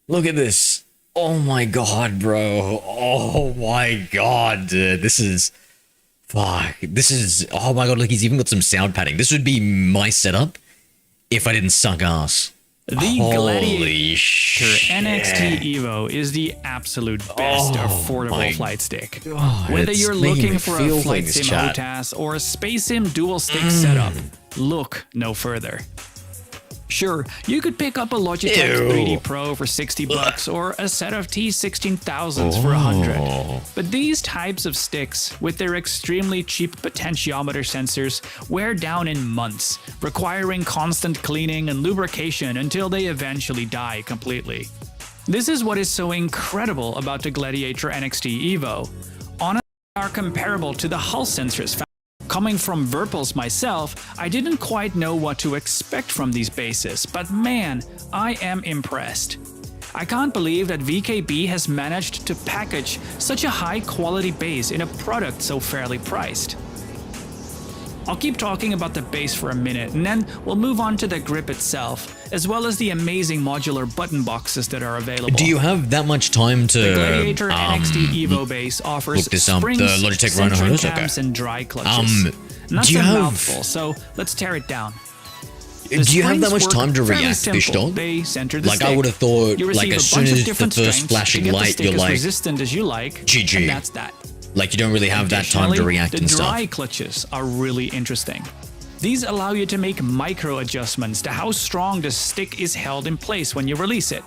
Speaker 1: Look at this. Oh my god, bro. Oh my god, dude. This is... Fuck. This is... Oh my god, look, he's even got some sound padding. This would be my setup if I didn't suck ass.
Speaker 16: The
Speaker 1: Holy
Speaker 16: Gladiator
Speaker 1: shit.
Speaker 16: NXT Evo is the absolute best
Speaker 1: my
Speaker 16: affordable flight stick.
Speaker 1: God,
Speaker 16: Whether
Speaker 1: it's
Speaker 16: you're
Speaker 1: making
Speaker 16: looking
Speaker 1: me
Speaker 16: for
Speaker 1: feel
Speaker 16: a flight
Speaker 1: things,
Speaker 16: sim
Speaker 1: chat.
Speaker 16: HOTAS or a space sim dual stick setup, look no further. Sure, you could pick up a Logitech
Speaker 1: Ew.
Speaker 16: 3D Pro for 60 bucks or a set of T16000s for 100. But these types of sticks, with their extremely cheap potentiometer sensors, wear down in months, requiring constant cleaning and lubrication until they eventually die completely. This is what is so incredible about the Gladiator NXT Evo. Honestly, they are comparable to the hull sensors found. Coming from Virpils myself, I didn't quite know what to expect from these bases, but man, I am impressed. I can't believe that VKB has managed to package such a high quality base in a product so fairly priced. I'll keep talking about the base for a minute, and then we'll move on to the grip itself, as well as the amazing modular button boxes that are available.
Speaker 1: Do you have that much time to
Speaker 16: The Gladiator NXT Evo base offers
Speaker 1: look this up,
Speaker 16: springs,
Speaker 1: the Logitech Rhino
Speaker 16: centering
Speaker 1: Hotus? Okay.
Speaker 16: cams, and dry clutches. And that's
Speaker 1: do you
Speaker 16: a
Speaker 1: have-
Speaker 16: mouthful, so let's tear it down.
Speaker 1: Do you have that much
Speaker 16: springs
Speaker 1: time to
Speaker 16: work fairly
Speaker 1: react, fish
Speaker 16: simple.
Speaker 1: dog?
Speaker 16: They center the
Speaker 1: Like, I
Speaker 16: stick.
Speaker 1: would have thought,
Speaker 16: You
Speaker 1: like,
Speaker 16: receive
Speaker 1: as
Speaker 16: a
Speaker 1: soon
Speaker 16: bunch of
Speaker 1: as the
Speaker 16: different
Speaker 1: first
Speaker 16: strengths
Speaker 1: flashing
Speaker 16: to get the
Speaker 1: light,
Speaker 16: stick
Speaker 1: you're
Speaker 16: as
Speaker 1: like,
Speaker 16: resistant as you like,
Speaker 1: GG.
Speaker 16: and that's that.
Speaker 1: Like, you don't really have that time to
Speaker 16: Additionally,
Speaker 1: react and
Speaker 16: the
Speaker 1: stuff.
Speaker 16: dry clutches are really interesting. These allow you to make micro adjustments to how strong the stick is held in place when you release it.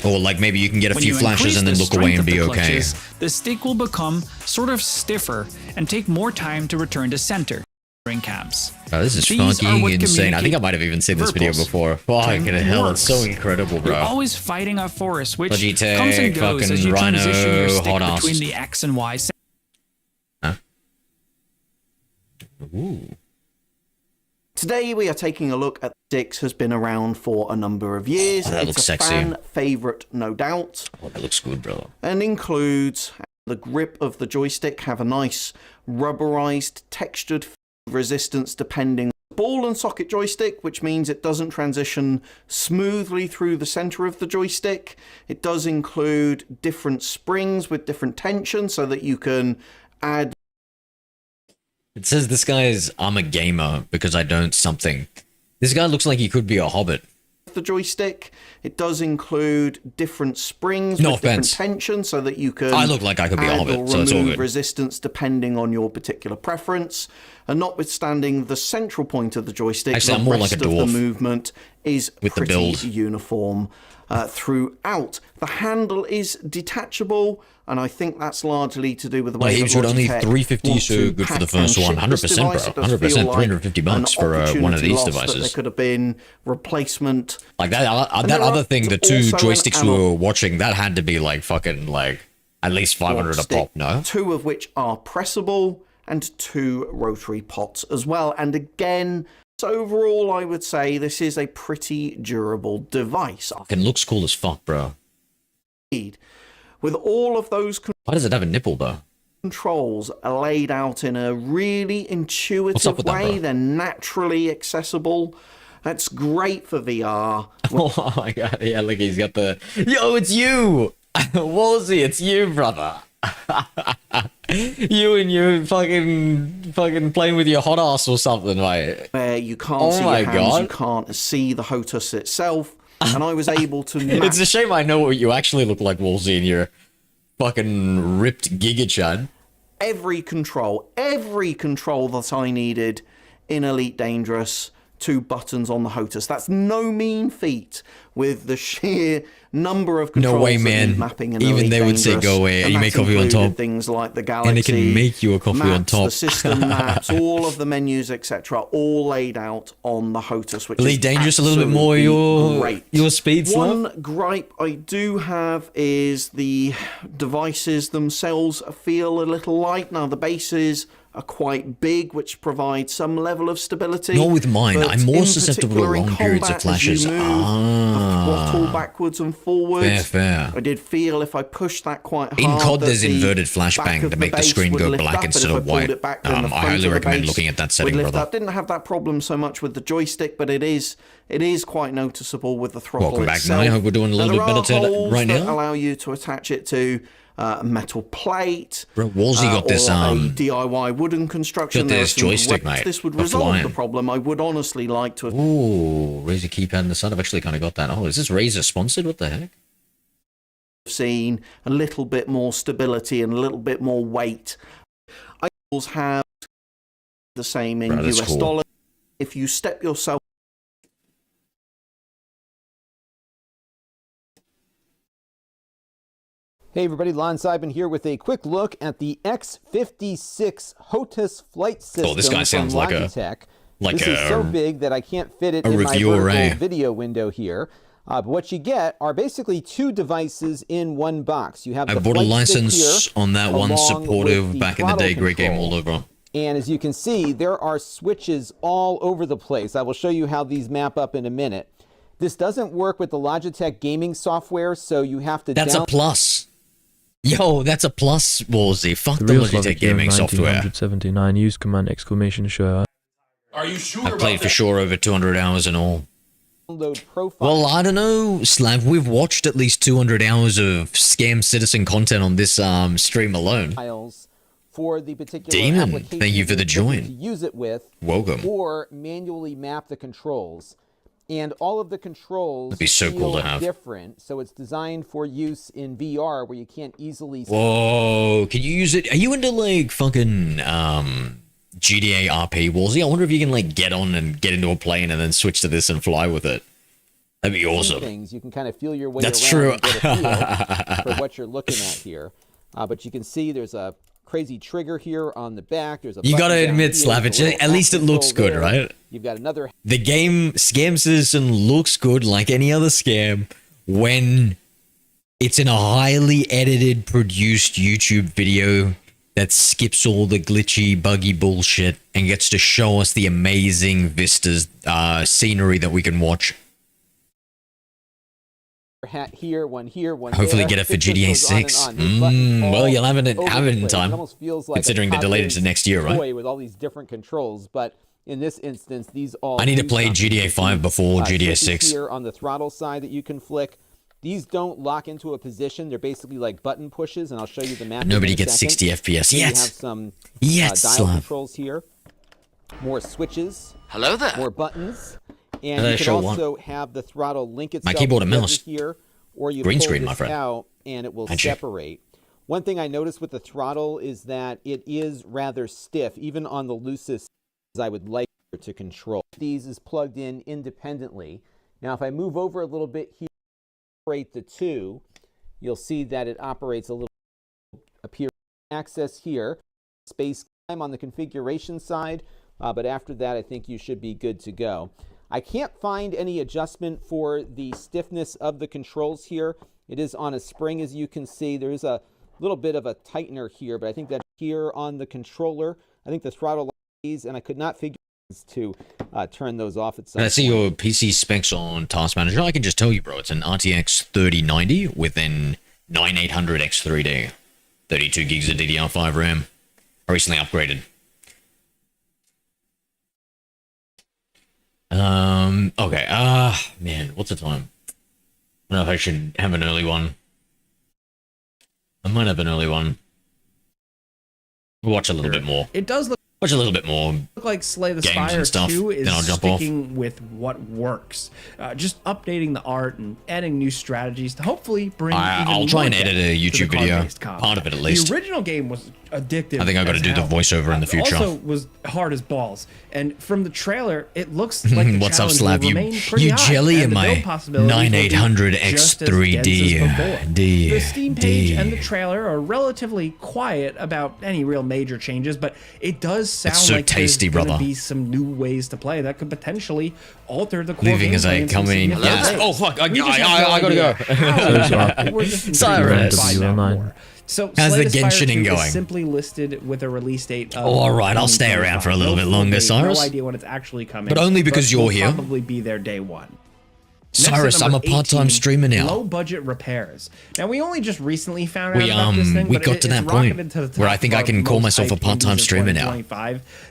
Speaker 1: Or like maybe you can get a
Speaker 16: When
Speaker 1: few
Speaker 16: you
Speaker 1: flashes
Speaker 16: increase
Speaker 1: and then
Speaker 16: the
Speaker 1: look away
Speaker 16: strength
Speaker 1: and
Speaker 16: of
Speaker 1: be
Speaker 16: the
Speaker 1: okay.
Speaker 16: clutches, the stick will become sort of stiffer and take more time to return to center. Cams.
Speaker 1: Oh, this is
Speaker 16: These are what
Speaker 1: fucking insane. I think I
Speaker 16: communicate
Speaker 1: might have even seen this video
Speaker 16: Virpils.
Speaker 1: before. Fucking hell, it's so
Speaker 16: Works.
Speaker 1: incredible, bro.
Speaker 16: You're always fighting a force, which
Speaker 1: Logitech,
Speaker 16: comes and goes
Speaker 1: fucking
Speaker 16: as you transition your
Speaker 1: Rhino,
Speaker 16: stick
Speaker 1: hot ass.
Speaker 16: between the X and Y.
Speaker 1: Ooh.
Speaker 18: Today we are taking a look at sticks has been around for a number of years.
Speaker 1: Oh, that
Speaker 18: it's
Speaker 1: looks
Speaker 18: a
Speaker 1: sexy.
Speaker 18: fan favourite, no doubt.
Speaker 1: Oh, that looks good, bro.
Speaker 18: And includes the grip of the joystick, have a nice rubberized, textured resistance depending on the ball and socket joystick, which means it doesn't transition smoothly through the center of the joystick. It does include different springs with different tension so that you can add.
Speaker 1: It says this guy is, I'm a gamer because I don't something. This guy looks like he could be a hobbit.
Speaker 18: The joystick. It does include different springs
Speaker 1: No
Speaker 18: with different
Speaker 1: offense.
Speaker 18: tension so that you can
Speaker 1: I look like I could be a
Speaker 18: add
Speaker 1: hobbit,
Speaker 18: or
Speaker 1: so it's all
Speaker 18: remove
Speaker 1: good.
Speaker 18: resistance depending on your particular preference. And notwithstanding the central point of the joystick,
Speaker 1: Actually,
Speaker 18: the
Speaker 1: I'm more
Speaker 18: rest
Speaker 1: like a
Speaker 18: of the
Speaker 1: dwarf
Speaker 18: movement is
Speaker 1: with the
Speaker 18: pretty
Speaker 1: build.
Speaker 18: uniform throughout. The handle is detachable, and I think that's largely to do with the
Speaker 1: My
Speaker 18: way
Speaker 1: heaps
Speaker 18: that
Speaker 1: would only
Speaker 18: Logitech
Speaker 1: 350,
Speaker 18: want
Speaker 1: so
Speaker 18: to
Speaker 1: good for the
Speaker 18: pack and
Speaker 1: first one.
Speaker 18: ship this
Speaker 1: 100%,
Speaker 18: device.
Speaker 1: bro.
Speaker 18: It does
Speaker 1: 100%,
Speaker 18: feel like
Speaker 1: 350 bucks
Speaker 18: an
Speaker 1: for one of
Speaker 18: opportunity
Speaker 1: these
Speaker 18: lost, that
Speaker 1: devices.
Speaker 18: there could have been replacement.
Speaker 1: Like that
Speaker 18: And
Speaker 1: that
Speaker 18: there
Speaker 1: other
Speaker 18: are
Speaker 1: thing, the two
Speaker 18: also an
Speaker 1: joysticks we
Speaker 18: analog
Speaker 1: were watching, that had to be like fucking like at least 500 a
Speaker 18: stick,
Speaker 1: pop, no?
Speaker 18: two of which are pressable and two rotary pots as well. And again, so overall, I would say this is a pretty durable device.
Speaker 1: It looks cool as fuck, bro.
Speaker 18: With all of those
Speaker 1: Why does it have a nipple, though?
Speaker 18: controls are laid out in a really
Speaker 1: What's up
Speaker 18: intuitive
Speaker 1: with that,
Speaker 18: way.
Speaker 1: bro?
Speaker 18: They're naturally accessible. That's great for VR.
Speaker 1: Oh my god, yeah, look, he's got the... Yo, it's you! Wolsey, it's you, brother! You and you fucking playing with your hot ass or something, mate.
Speaker 18: Where you can't
Speaker 1: Oh
Speaker 18: see
Speaker 1: my
Speaker 18: your hands,
Speaker 1: God.
Speaker 18: you can't see the HOTUS itself. And I was able to
Speaker 1: It's a shame I know what you actually look like, Wolsey, and you're fucking ripped Giga Chad.
Speaker 18: Every control that I needed in Elite Dangerous, 2 buttons on the HOTAS. That's no mean feat with the sheer number of controls.
Speaker 1: No way,
Speaker 18: that
Speaker 1: man.
Speaker 18: need mapping in
Speaker 1: Even
Speaker 18: Elite
Speaker 1: they would say,
Speaker 18: Dangerous.
Speaker 1: go away.
Speaker 18: And
Speaker 1: You
Speaker 18: that
Speaker 1: make coffee on
Speaker 18: included
Speaker 1: top.
Speaker 18: Things like the Galaxy
Speaker 1: And it can make you a coffee
Speaker 18: maps,
Speaker 1: on top.
Speaker 18: the system maps, all of the menus, etc., all laid out on the HOTAS, which
Speaker 1: Elite
Speaker 18: is
Speaker 1: Dangerous, a little bit more your speed,
Speaker 18: One
Speaker 1: Slav?
Speaker 18: gripe I do have is the devices themselves feel a little light. Now, the bases are quite big, which provides some level of stability.
Speaker 1: Not with mine.
Speaker 18: but
Speaker 1: I'm more
Speaker 18: in
Speaker 1: susceptible to
Speaker 18: particular in
Speaker 1: long periods of
Speaker 18: combat, as you
Speaker 1: flashes.
Speaker 18: move the throttle backwards and forwards.
Speaker 1: Fair.
Speaker 18: I did feel if I pushed that quite hard.
Speaker 1: In COD,
Speaker 18: that
Speaker 1: there's
Speaker 18: the
Speaker 1: inverted
Speaker 18: back
Speaker 1: flashbang
Speaker 18: of
Speaker 1: to make the
Speaker 18: base
Speaker 1: screen
Speaker 18: would
Speaker 1: go
Speaker 18: lift
Speaker 1: black
Speaker 18: up, and
Speaker 1: instead
Speaker 18: if I
Speaker 1: of
Speaker 18: pulled
Speaker 1: white.
Speaker 18: it back, then the
Speaker 1: I
Speaker 18: front
Speaker 1: highly
Speaker 18: of the
Speaker 1: recommend
Speaker 18: base
Speaker 1: looking at that
Speaker 18: would
Speaker 1: setting,
Speaker 18: lift
Speaker 1: brother.
Speaker 18: up. Didn't have that problem so much with the joystick, but it is quite noticeable with the throttle
Speaker 1: Welcome back,
Speaker 18: itself.
Speaker 1: man. I hope we're doing a little
Speaker 18: Now,
Speaker 1: bit better
Speaker 18: there are holes
Speaker 1: right
Speaker 18: that
Speaker 1: now.
Speaker 18: allow you to attach it to a metal plate.
Speaker 1: Bro, Wolsey got this,
Speaker 18: or a DIY wooden construction.
Speaker 1: got
Speaker 18: There are
Speaker 1: this
Speaker 18: some
Speaker 1: joystick,
Speaker 18: ways
Speaker 1: mate,
Speaker 18: This would
Speaker 1: of
Speaker 18: resolve
Speaker 1: flying.
Speaker 18: the problem. I would honestly like to have
Speaker 1: Ooh, Razer keypad in the sun. I've actually kind of got that. Oh, is this Razer sponsored? What the heck?
Speaker 18: seen a little bit more stability and a little bit more weight. I always have the same in
Speaker 1: Bro, that's
Speaker 18: US
Speaker 1: cool.
Speaker 18: dollars. If you step yourself
Speaker 19: Hey everybody, Lon Seidman here with a quick look at the X56 HOTAS flight system
Speaker 1: Oh, this guy sounds
Speaker 19: from
Speaker 1: like
Speaker 19: Logitech.
Speaker 1: like
Speaker 19: this is so big that I can't fit it in my
Speaker 1: reviewer,
Speaker 19: vertical video window here. But what you get are basically 2 devices in one box. You have
Speaker 1: I
Speaker 19: the
Speaker 1: bought a
Speaker 19: flight stick
Speaker 1: license
Speaker 19: here,
Speaker 1: on that one,
Speaker 19: along
Speaker 1: supportive
Speaker 19: with the
Speaker 1: back in the
Speaker 19: throttle
Speaker 1: day. Great game
Speaker 19: control.
Speaker 1: all over.
Speaker 19: And as you can see, there are switches all over the place. I will show you how these map up in a minute. This doesn't work with the Logitech gaming software, so you have to
Speaker 1: That's a plus. Yo, that's a plus, Wolsey. Fuck the
Speaker 3: real
Speaker 1: Logitech
Speaker 3: Slavic year
Speaker 1: gaming software.
Speaker 3: 1979, use command exclamation show.
Speaker 10: Are you sure
Speaker 1: I
Speaker 10: about
Speaker 1: played for
Speaker 10: that?
Speaker 1: sure over 200 hours and all.
Speaker 19: download profile.
Speaker 1: Well, I don't know, Slav. We've watched at least 200 hours of Scam Citizen content on this stream alone.
Speaker 19: Files for the particular
Speaker 1: Demon,
Speaker 19: application
Speaker 1: thank you for the
Speaker 19: you're looking
Speaker 1: join.
Speaker 19: to use it with,
Speaker 1: Welcome.
Speaker 19: or manually map the controls. And all of the controls
Speaker 1: That'd be so
Speaker 19: feel
Speaker 1: cool to have.
Speaker 19: different, so it's designed for use in VR where you can't easily.
Speaker 1: Whoa, can you use it? Are you into like fucking GTA RP, Wolsey? I wonder if you can like get on and get into a plane and then switch to this and fly with it. That'd be awesome.
Speaker 19: Things you can kind of feel your way
Speaker 1: That's
Speaker 19: around
Speaker 1: true.
Speaker 19: and get a feel for what you're looking at here. But you can see there's a crazy trigger here on the back. There's a
Speaker 1: You
Speaker 19: button
Speaker 1: gotta
Speaker 19: down
Speaker 1: admit,
Speaker 19: here,
Speaker 1: Slav,
Speaker 19: there's a little
Speaker 1: at least it
Speaker 19: action
Speaker 1: looks
Speaker 19: control
Speaker 1: good,
Speaker 19: there.
Speaker 1: right?
Speaker 19: You've got another.
Speaker 1: The game Scam Citizen looks good like any other scam when it's in a highly edited, produced YouTube video that skips all the glitchy, buggy bullshit and gets to show us the amazing vistas, scenery that we can watch.
Speaker 19: Hat here, one here, one
Speaker 1: Hopefully
Speaker 19: there.
Speaker 1: get it for
Speaker 19: just
Speaker 1: GTA
Speaker 19: goes on and
Speaker 1: 6.
Speaker 19: on. These buttons
Speaker 1: Well,
Speaker 19: all
Speaker 1: you'll have it
Speaker 19: over
Speaker 1: have
Speaker 19: the
Speaker 1: it in
Speaker 19: place.
Speaker 1: time,
Speaker 19: It almost feels like
Speaker 1: considering
Speaker 19: a
Speaker 1: they're delayed
Speaker 19: toddler's
Speaker 1: into next year, right?
Speaker 19: toy with all these different controls, but in this instance, these all.
Speaker 1: I need to
Speaker 19: do
Speaker 1: play
Speaker 19: something.
Speaker 1: GTA 5 before GTA
Speaker 19: Switches
Speaker 1: 6.
Speaker 19: Here on the throttle side that you can flick. These don't lock into a position. They're basically like button pushes, and I'll show you the map.
Speaker 1: Nobody gets 60 FPS
Speaker 19: You
Speaker 1: yet.
Speaker 19: have some
Speaker 1: Yet,
Speaker 19: dial
Speaker 1: Slav.
Speaker 19: controls here. More switches.
Speaker 2: Hello there.
Speaker 19: More buttons. And you can
Speaker 1: sure
Speaker 19: also have the throttle link itself.
Speaker 1: My keyboard and
Speaker 19: together
Speaker 1: mouse.
Speaker 19: Here, or you
Speaker 1: Green
Speaker 19: pull
Speaker 1: screen,
Speaker 19: this
Speaker 1: my friend.
Speaker 19: out and it will
Speaker 1: Magic.
Speaker 19: separate. One thing I noticed with the throttle is that it is rather stiff, even on the loosest as I would like it to control. These is plugged in independently. Now, if I move over a little bit here, separate the two, you'll see that it operates a little appear access here. Space time on the configuration side, but after that, I think you should be good to go. I can't find any adjustment for the stiffness of the controls here. It is on a spring, as you can see. There's a little bit of a tightener here, but I think that's here on the controller. I think the throttle these, and I could not figure to turn those off at some
Speaker 1: When I see
Speaker 19: point.
Speaker 1: your PC specs on Task Manager, I can just tell you, bro, it's an RTX 3090 with an 9800 X3D, 32 gigs of DDR5 RAM. I recently upgraded. Okay, man, what's the time? I don't know if I should have an early one. I might have an early one. We'll watch a little bit more.
Speaker 13: It does look
Speaker 1: watch a little bit more
Speaker 13: Look like Slay the
Speaker 1: games
Speaker 13: Spire
Speaker 1: and stuff,
Speaker 13: 2 is
Speaker 1: then I'll jump off.
Speaker 13: sticking with what works. Just updating the art and adding new strategies to hopefully bring
Speaker 1: I'll try and edit a
Speaker 13: to the
Speaker 1: YouTube video,
Speaker 13: card-based combat.
Speaker 1: part of it at least.
Speaker 13: The original game was addictive.
Speaker 1: I think I've got to
Speaker 13: as
Speaker 1: do the
Speaker 13: hell.
Speaker 1: voiceover in the future.
Speaker 13: Also was hard as balls. And from the trailer, it looks like the
Speaker 1: What's up,
Speaker 13: challenge
Speaker 1: Slab?
Speaker 13: will
Speaker 1: You,
Speaker 13: remain pretty
Speaker 1: you
Speaker 13: high,
Speaker 1: jelly
Speaker 13: and
Speaker 1: in
Speaker 13: the
Speaker 1: my
Speaker 13: build possibilities will be
Speaker 1: 9800
Speaker 13: just as dense as before.
Speaker 1: X3D. D.
Speaker 13: The Steam page and the trailer are relatively quiet about any real major changes, but it does sound
Speaker 1: It's so
Speaker 13: like
Speaker 1: tasty,
Speaker 13: there's gonna
Speaker 1: brother.
Speaker 13: be some new ways to play that could potentially alter the core
Speaker 1: Leaving as
Speaker 13: gameplay
Speaker 1: I
Speaker 13: in some
Speaker 1: come in.
Speaker 13: significant
Speaker 1: Yes.
Speaker 13: ways.
Speaker 1: Oh, fuck. I
Speaker 13: We just have no
Speaker 1: gotta
Speaker 13: idea
Speaker 1: go.
Speaker 13: how. We're just intrigued
Speaker 1: Cyrus.
Speaker 13: to find out
Speaker 3: WL9.
Speaker 13: more. So
Speaker 1: How's
Speaker 13: Slay
Speaker 1: the
Speaker 13: Spire
Speaker 1: Genshining
Speaker 13: 2 is
Speaker 1: going?
Speaker 13: simply listed with a release date of
Speaker 1: All right, I'll stay
Speaker 13: 2025.
Speaker 1: around for a little
Speaker 13: No
Speaker 1: bit longer,
Speaker 13: full date,
Speaker 1: Cyrus.
Speaker 13: No idea when it's actually coming.
Speaker 1: But only because you're
Speaker 13: we'll
Speaker 1: here.
Speaker 13: Probably be there day one.
Speaker 1: Cyrus, I'm a part-time streamer now.
Speaker 13: Low budget repairs. Now we only just recently found out
Speaker 1: We
Speaker 13: about this thing,
Speaker 1: we
Speaker 13: but
Speaker 1: got to that point where I think I can call myself a part-time streamer now.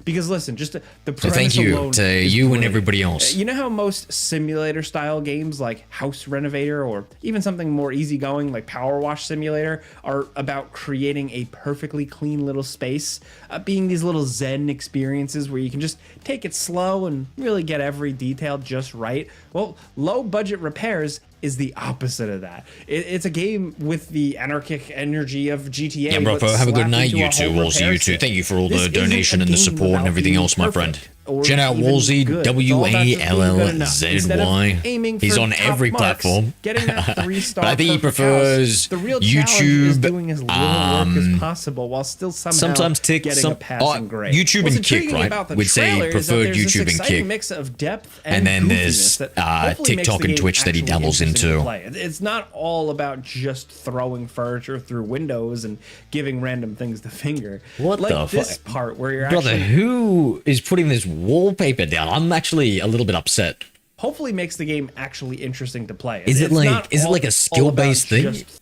Speaker 13: Because listen, just the
Speaker 1: So thank
Speaker 13: premise
Speaker 1: you
Speaker 13: alone
Speaker 1: to
Speaker 13: is
Speaker 1: you and
Speaker 13: brilliant.
Speaker 1: everybody else.
Speaker 13: You know how most simulator style games like House Renovator or even something more easygoing like Power Wash Simulator are about creating a perfectly clean little space, being these little zen experiences where you can just take it slow and really get every detail just right. Well, low budget repairs is the opposite of that. It's a game with the anarchic energy of GTA.
Speaker 1: Yeah, bro,
Speaker 13: but
Speaker 1: have a good
Speaker 13: slapped
Speaker 1: night,
Speaker 13: into
Speaker 1: you
Speaker 13: a
Speaker 1: two.
Speaker 13: whole
Speaker 1: Also,
Speaker 13: repair
Speaker 1: you two.
Speaker 13: kit.
Speaker 1: Thank you for all
Speaker 13: This
Speaker 1: the
Speaker 13: isn't
Speaker 1: donation
Speaker 13: a
Speaker 1: and the
Speaker 13: game
Speaker 1: support and
Speaker 13: about
Speaker 1: everything
Speaker 13: being
Speaker 1: else, my
Speaker 13: perfect
Speaker 1: friend.
Speaker 13: or
Speaker 1: Shout out
Speaker 13: even
Speaker 1: Wolsey,
Speaker 13: good. It's all about just being good enough. Instead of
Speaker 1: WALLZY.
Speaker 13: aiming
Speaker 1: He's
Speaker 13: for
Speaker 1: on
Speaker 13: top
Speaker 1: every
Speaker 13: marks,
Speaker 1: platform.
Speaker 13: getting that 3-star
Speaker 1: But I think he
Speaker 13: perfect
Speaker 1: prefers
Speaker 13: house, the real challenge is
Speaker 1: YouTube,
Speaker 13: doing as little work as possible while still somehow
Speaker 1: sometimes Tick,
Speaker 13: getting a passing grade.
Speaker 1: YouTube
Speaker 13: What's
Speaker 1: and Kick,
Speaker 13: intriguing
Speaker 1: right?
Speaker 13: about the
Speaker 1: Would say
Speaker 13: trailer is that
Speaker 1: preferred
Speaker 13: there's this
Speaker 1: YouTube and
Speaker 13: exciting
Speaker 1: Kick.
Speaker 13: mix of depth
Speaker 1: And then
Speaker 13: goofiness
Speaker 1: there's
Speaker 13: that hopefully makes
Speaker 1: TikTok
Speaker 13: the
Speaker 1: and
Speaker 13: game
Speaker 1: Twitch that he
Speaker 13: actually
Speaker 1: dabbles
Speaker 13: interesting to
Speaker 1: into.
Speaker 13: play. It's not all about just throwing furniture through windows and giving random things the finger.
Speaker 1: What
Speaker 13: like
Speaker 1: the
Speaker 13: this
Speaker 1: fuck?
Speaker 13: part where you're
Speaker 1: Brother,
Speaker 13: actually
Speaker 1: who is putting this wallpaper down? I'm actually a little bit upset.
Speaker 13: hopefully makes the game actually interesting to play.
Speaker 1: Is it
Speaker 13: It's
Speaker 1: like
Speaker 13: not
Speaker 1: is it
Speaker 13: all-
Speaker 1: like a
Speaker 13: all
Speaker 1: skill-based
Speaker 13: about
Speaker 1: thing?
Speaker 13: just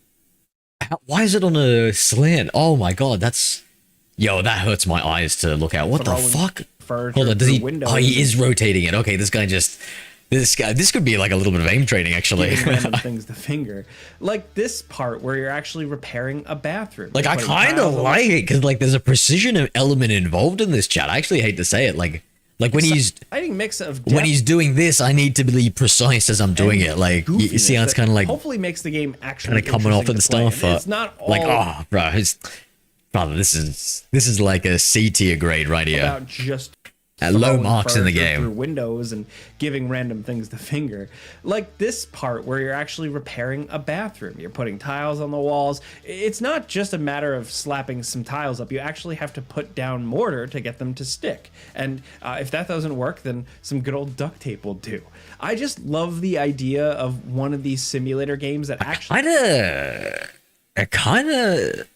Speaker 1: Why is it on a slant? Oh my god, that's yo, that hurts my eyes to look at. What the
Speaker 13: throwing
Speaker 1: fuck?
Speaker 13: furniture
Speaker 1: Hold on, does
Speaker 13: through
Speaker 1: he?
Speaker 13: windows
Speaker 1: Oh, he is
Speaker 13: and
Speaker 1: rotating it. Okay, this could be like a little bit of aim training actually.
Speaker 13: giving random things the finger. Like this part where you're actually repairing a bathroom.
Speaker 1: Like I
Speaker 13: Putting
Speaker 1: kind of
Speaker 13: tiles on-
Speaker 1: like it because like there's a precision element involved in this chat. I actually hate to say it, like when he's
Speaker 13: exciting mix of
Speaker 1: when
Speaker 13: depth
Speaker 1: he's doing this, I need to be precise as I'm doing it. Like you see how it's
Speaker 13: that
Speaker 1: kind of like
Speaker 13: hopefully makes the game actually
Speaker 1: kind of coming off
Speaker 13: interesting
Speaker 1: and
Speaker 13: to play.
Speaker 1: stuff.
Speaker 13: It's not all
Speaker 1: like oh, bro, brother, this is like a C tier grade right here.
Speaker 13: about just
Speaker 1: At low
Speaker 13: throwing
Speaker 1: marks in the
Speaker 13: furniture
Speaker 1: game.
Speaker 13: through windows and giving random things the finger. Like this part where you're actually repairing a bathroom. You're putting tiles on the walls. It's not just a matter of slapping some tiles up. You actually have to put down mortar to get them to stick. And if that doesn't work, then some good old duct tape will do. I just love the idea of one of these simulator games that actually
Speaker 1: kind of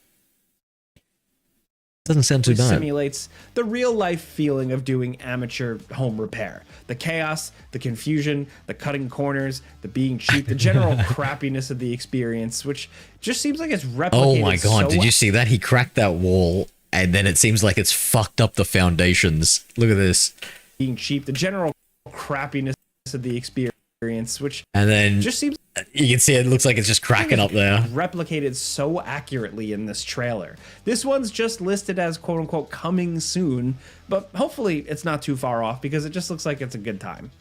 Speaker 1: doesn't sound too bad.
Speaker 13: simulates the real life feeling of doing amateur home repair. The chaos, the confusion, the cutting corners, the being cheap, the general crappiness of the experience, which just seems like it's replicated.
Speaker 1: Oh my god,
Speaker 13: so
Speaker 1: did you see that? He cracked that wall and then it seems like it's fucked up the foundations. Look at this.
Speaker 13: being cheap, the general crappiness of the experience, which
Speaker 1: And then
Speaker 13: just seems
Speaker 1: you can see it looks like it's just cracking up there.
Speaker 13: replicated so accurately in this trailer. This one's just listed as quote unquote coming soon, but hopefully it's not too far off because it just looks like it's a good time.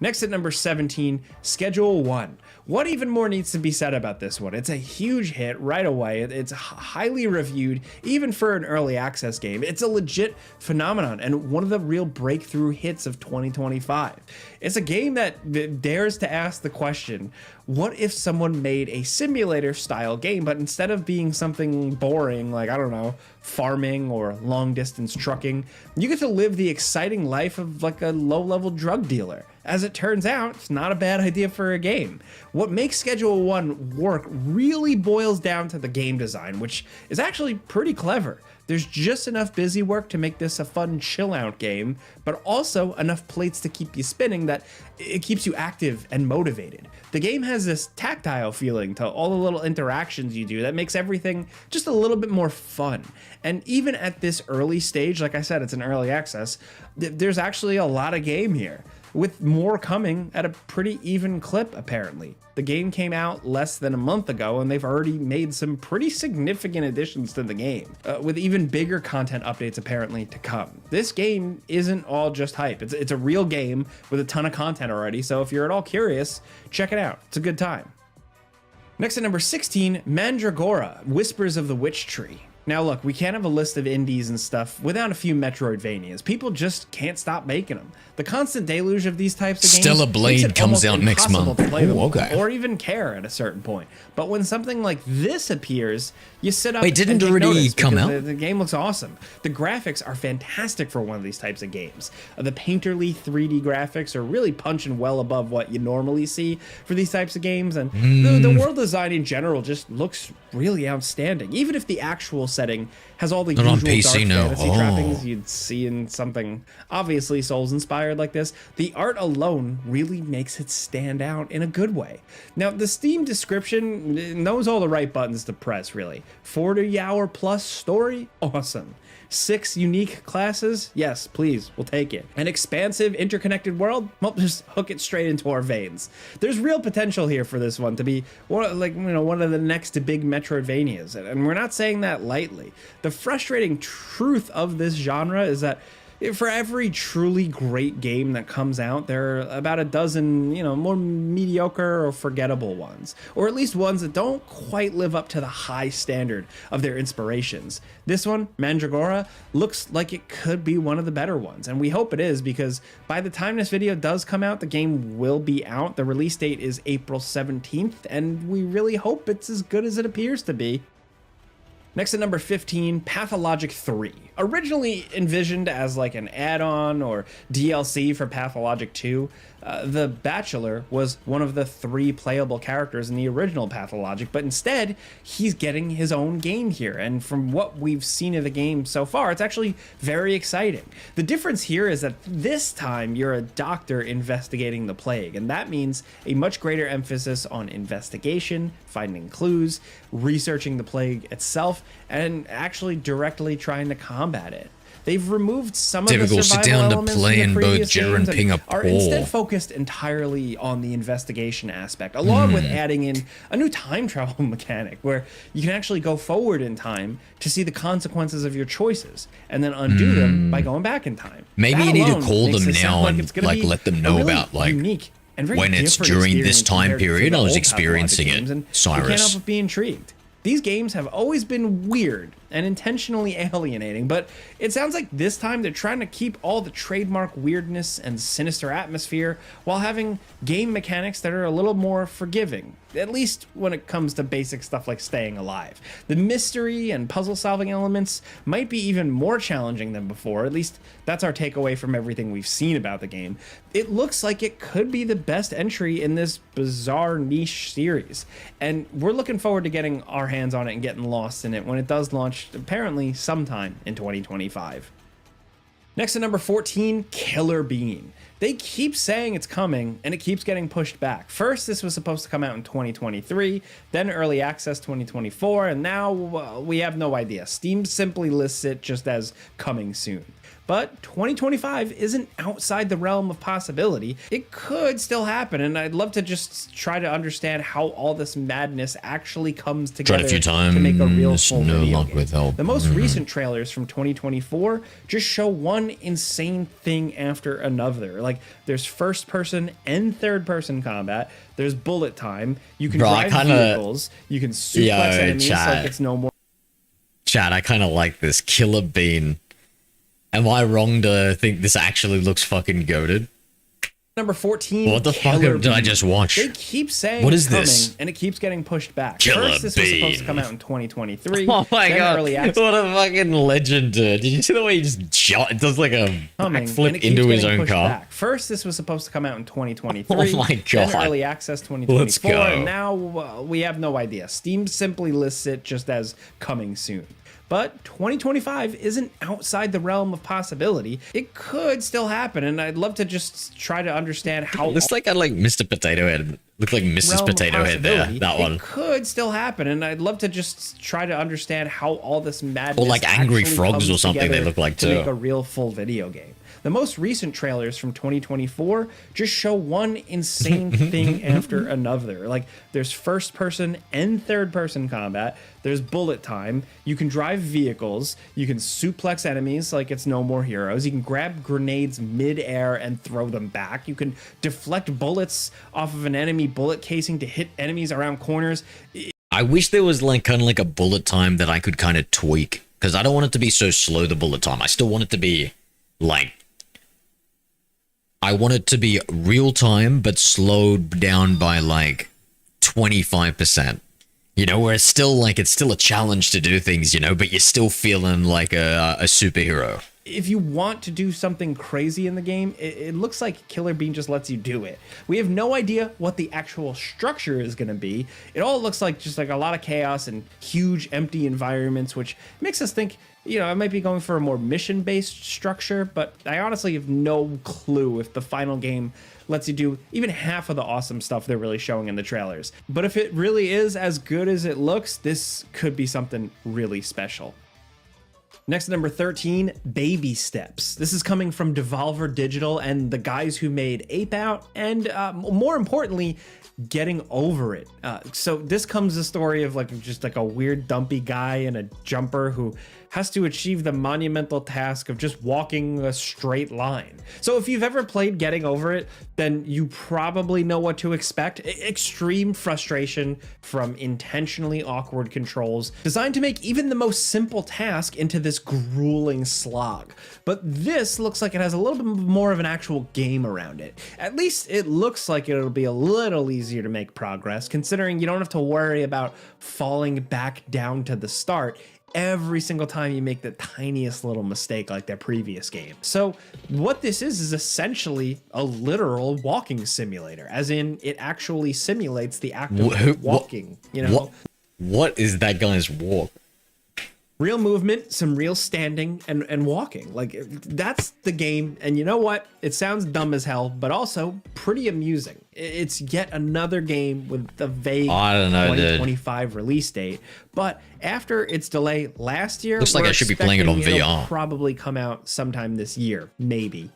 Speaker 13: Next at number 17, Schedule 1. What even more needs to be said about this one? It's a huge hit right away. It's highly reviewed, even for an early access game. It's a legit phenomenon and one of the real breakthrough hits of 2025. It's a game that dares to ask the question, what if someone made a simulator style game, but instead of being something boring, like, I don't know, farming or long distance trucking, you get to live the exciting life of like a low level drug dealer. As it turns out, it's not a bad idea for a game. What makes Schedule 1 work really boils down to the game design, which is actually pretty clever. There's just enough busy work to make this a fun chill out game, but also enough plates to keep you spinning that it keeps you active and motivated. The game has this tactile feeling to all the little interactions you do that makes everything just a little bit more fun. And even at this early stage, like I said, it's an early access, there's actually a lot of game here. with more coming at a pretty even clip, apparently. The game came out less than a month ago, and they've already made some pretty significant additions to the game, with even bigger content updates apparently to come. This game isn't all just hype. It's a real game with a ton of content already, so if you're at all curious, check it out. It's a good time. Next at number 16, Mandragora, Whispers of the Witch Tree. Now look, we can't have a list of indies and stuff without a few Metroidvanias. People just can't stop making them. The constant deluge of these types of games
Speaker 1: Stellar Blade
Speaker 13: makes it
Speaker 1: comes out next
Speaker 13: impossible
Speaker 1: month.
Speaker 13: to play them
Speaker 1: Ooh, okay.
Speaker 13: or even care at a certain point. But when something like this appears, you sit up
Speaker 1: Wait, didn't
Speaker 13: and
Speaker 1: it
Speaker 13: take
Speaker 1: already
Speaker 13: notice
Speaker 1: come
Speaker 13: because
Speaker 1: out?
Speaker 13: The game looks awesome. The graphics are fantastic for one of these types of games. The painterly 3D graphics are really punching well above what you normally see for these types of games, and the world design in general just looks really outstanding. Even if the actual setting has all the
Speaker 1: Not
Speaker 13: usual
Speaker 1: on PC,
Speaker 13: dark
Speaker 1: no.
Speaker 13: fantasy trappings you'd see in something obviously Souls inspired like this, the art alone really makes it stand out in a good way. Now, the Steam description knows all the right buttons to press, really. 40-hour plus story? Awesome. 6 unique classes? Yes, please, we'll take it. An expansive, interconnected world? Well, just hook it straight into our veins. There's real potential here for this one to be one of the next big Metroidvanias, and we're not saying that lightly. The frustrating truth of this genre is that for every truly great game that comes out, there are about a dozen, more mediocre or forgettable ones, or at least ones that don't quite live up to the high standard of their inspirations. This one, Mandragora, looks like it could be one of the better ones, and we hope it is, because by the time this video does come out, the game will be out. The release date is April 17th, and we really hope it's as good as it appears to be. Next at number 15, Pathologic 3. Originally envisioned as like an add-on or DLC for Pathologic 2, the Bachelor was one of the 3 playable characters in the original Pathologic, but instead, he's getting his own game here, and from what we've seen of the game so far, it's actually very exciting. The difference here is that this time you're a doctor investigating the plague, and that means a much greater emphasis on investigation, finding clues, researching the plague itself, and actually directly trying to combat it. They've removed some of the
Speaker 1: Difficult. Sit
Speaker 13: survival
Speaker 1: down to
Speaker 13: elements
Speaker 1: play
Speaker 13: from the
Speaker 1: in both
Speaker 13: previous
Speaker 1: Jera and
Speaker 13: games
Speaker 1: Ping
Speaker 13: and
Speaker 1: are
Speaker 13: are instead
Speaker 1: poor.
Speaker 13: focused entirely on the investigation aspect, along with adding in a new time travel mechanic where you can actually go forward in time to see the consequences of your choices and then undo them by going back in time.
Speaker 1: Maybe
Speaker 13: That
Speaker 1: you need to
Speaker 13: alone
Speaker 1: call
Speaker 13: makes
Speaker 1: them
Speaker 13: it sound
Speaker 1: now
Speaker 13: like
Speaker 1: and
Speaker 13: it's gonna be
Speaker 1: let them
Speaker 13: a
Speaker 1: know
Speaker 13: really
Speaker 1: about
Speaker 13: unique and very
Speaker 1: when it's
Speaker 13: different
Speaker 1: during this
Speaker 13: experience
Speaker 1: time
Speaker 13: compared to
Speaker 1: period.
Speaker 13: the
Speaker 1: I was
Speaker 13: old
Speaker 1: experiencing
Speaker 13: Pathologic games,
Speaker 1: it.
Speaker 13: and you can't
Speaker 1: Cyrus.
Speaker 13: help but be intrigued. These games have always been weird and intentionally alienating, but it sounds like this time they're trying to keep all the trademark weirdness and sinister atmosphere while having game mechanics that are a little more forgiving, at least when it comes to basic stuff like staying alive. The mystery and puzzle solving elements might be even more challenging than before, at least that's our takeaway from everything we've seen about the game. It looks like it could be the best entry in this bizarre niche series, and we're looking forward to getting our hands on it and getting lost in it when it does launch apparently sometime in 2025. Next at number 14, Killer Bean. They keep saying it's coming, and it keeps getting pushed back. First, this was supposed to come out in 2023, then Early Access 2024, and now we have no idea. Steam simply lists it just as coming soon. But 2025 isn't outside the realm of possibility. It could still happen, and I'd love to just try to understand how all this madness actually comes together
Speaker 1: Tried a few times,
Speaker 13: to make a real full
Speaker 1: no
Speaker 13: video
Speaker 1: luck
Speaker 13: game.
Speaker 1: with help.
Speaker 13: The most recent trailers from 2024 just show one insane thing after another. Like, there's first person and third person combat, there's bullet time, you can drive vehicles, you can suplex enemies like it's no more.
Speaker 1: Chat, I kind of like this. Killer Bean. Am I wrong to think this actually looks fucking goated?
Speaker 13: Number 14.
Speaker 1: What the fuck did I just watch?
Speaker 13: They keep saying
Speaker 1: What
Speaker 13: it's
Speaker 1: is
Speaker 13: coming,
Speaker 1: this?
Speaker 13: and it keeps getting pushed back.
Speaker 1: Killer
Speaker 13: First, this was supposed to
Speaker 1: Bean.
Speaker 13: come out in 2023.
Speaker 1: Oh my
Speaker 13: then
Speaker 1: god!
Speaker 13: Early access
Speaker 1: What a fucking legend! Did you see the way he just shot? It does like a
Speaker 13: coming, and
Speaker 1: backflip
Speaker 13: it keeps
Speaker 1: into his
Speaker 13: getting
Speaker 1: own
Speaker 13: pushed
Speaker 1: car.
Speaker 13: back. First, this was supposed to come out in 2023.
Speaker 1: Oh my
Speaker 13: Then
Speaker 1: God.
Speaker 13: Early Access 2024.
Speaker 1: Let's go.
Speaker 13: And now we have no idea. Steam simply lists it just as coming soon. But 2025 isn't outside the realm of possibility. It could still happen, and I'd love to just try to understand how.
Speaker 1: Looks like I like Mr. Potato Head. Looked like Mrs.
Speaker 13: realm of
Speaker 1: Potato Head there.
Speaker 13: possibility.
Speaker 1: That one.
Speaker 13: It could still happen, and I'd love to just try to understand how all this madness
Speaker 1: Or like Angry
Speaker 13: actually
Speaker 1: Frogs
Speaker 13: comes
Speaker 1: or something they
Speaker 13: together
Speaker 1: look like
Speaker 13: to
Speaker 1: too.
Speaker 13: make a real full video game. The most recent trailers from 2024 just show one insane thing after another. Like, there's first person and third person combat, there's bullet time, you can drive vehicles, you can suplex enemies like it's No More Heroes, you can grab grenades mid-air and throw them back, you can deflect bullets off of an enemy bullet casing to hit enemies around corners.
Speaker 1: I wish there was like kind of like a bullet time that I could kind of tweak, because I don't want it to be so slow, the bullet time. I still want it to be like, I want it to be real time but slowed down by like 25%. You know, where it's still like, it's still a challenge to do things, you know, but you're still feeling like a superhero.
Speaker 13: If you want to do something crazy in the game, it looks like Killer Bean just lets you do it. We have no idea what the actual structure is going to be. It all looks like just like a lot of chaos and huge empty environments, which makes us think, you know, I might be going for a more mission-based structure, but I honestly have no clue if the final game lets you do even half of the awesome stuff they're really showing in the trailers. But if it really is as good as it looks, this could be something really special. Next, number 13, Baby Steps. This is coming from Devolver Digital and the guys who made Ape Out, and more importantly, Getting Over It. So this comes the story of like just like a weird dumpy guy in a jumper who has to achieve the monumental task of just walking a straight line. So if you've ever played Getting Over It, then you probably know what to expect. Extreme frustration from intentionally awkward controls designed to make even the most simple task into this grueling slog. But this looks like it has a little bit more of an actual game around it. At least it looks like it'll be a little easier to make progress, considering you don't have to worry about falling back down to the start every single time you make the tiniest little mistake like their previous game. So what this is essentially a literal walking simulator, as in it actually simulates the act of walking. You know,
Speaker 1: what is that guy's walk?
Speaker 13: Real movement, some real standing and walking. Like, that's the game. And you know what? It sounds dumb as hell, but also pretty amusing. It's yet another game with a vague 2025 release date. But after its delay last year,
Speaker 1: looks like I should be playing it on VR.
Speaker 13: It'll probably come out sometime this year, maybe.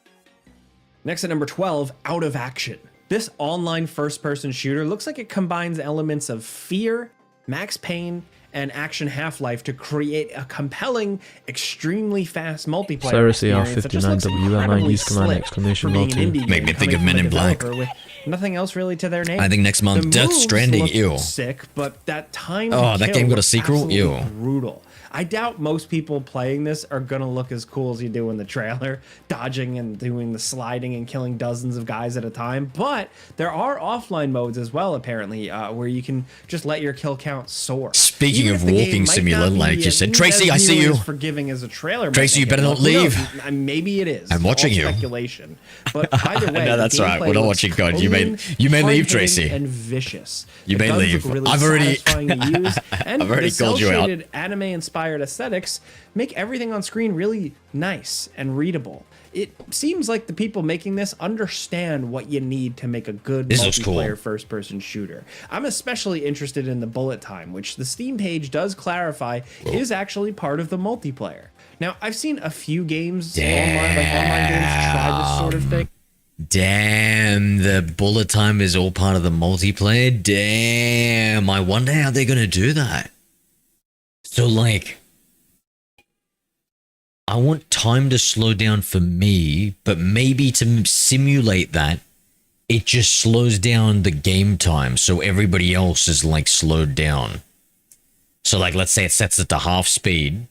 Speaker 13: Next at number 12, Out of Action. This online first-person shooter looks like it combines elements of Fear, Max Payne, and Action Half-Life to create a compelling, extremely fast multiplayer experience that just looks incredibly slick for being an indie game.
Speaker 1: Make me think of Men in Black.
Speaker 13: With nothing else really to their name.
Speaker 1: I think next month, Death Stranding. Ew.
Speaker 13: Sick, but that time.
Speaker 1: Oh, that game got a sequel. Ew.
Speaker 13: Brutal. I doubt most people playing this are gonna look as cool as you do in the trailer, dodging and doing the sliding and killing dozens of guys at a time. But there are offline modes as well, apparently, where you can just let your kill count soar.
Speaker 1: Speaking of walking simulator, like you said, Tracy, I see you.
Speaker 13: Forgiving as a trailer.
Speaker 1: Tracy, you better not leave.
Speaker 13: Maybe it is.
Speaker 1: I'm watching you.
Speaker 13: Speculation. But either way,
Speaker 1: no, that's right. We're not watching God. You may leave, Tracy.
Speaker 13: And vicious.
Speaker 1: You may leave.
Speaker 13: Really
Speaker 1: I've already
Speaker 13: called
Speaker 1: you out.
Speaker 13: Anime-inspired aesthetics make everything on screen really nice and readable. It seems like the people making this understand what you need to make a good multiplayer first-person shooter. I'm especially interested in the bullet time, which the Steam page does clarify is actually part of the multiplayer. Now, I've seen a few games, online games, try this sort of thing.
Speaker 1: Damn, the bullet time is all part of the multiplayer? Damn, I wonder how they're gonna do that. So, like, I want time to slow down for me, but maybe to simulate that, it just slows down the game time, so everybody else is, like, slowed down. So, like, let's say it sets it to half speed,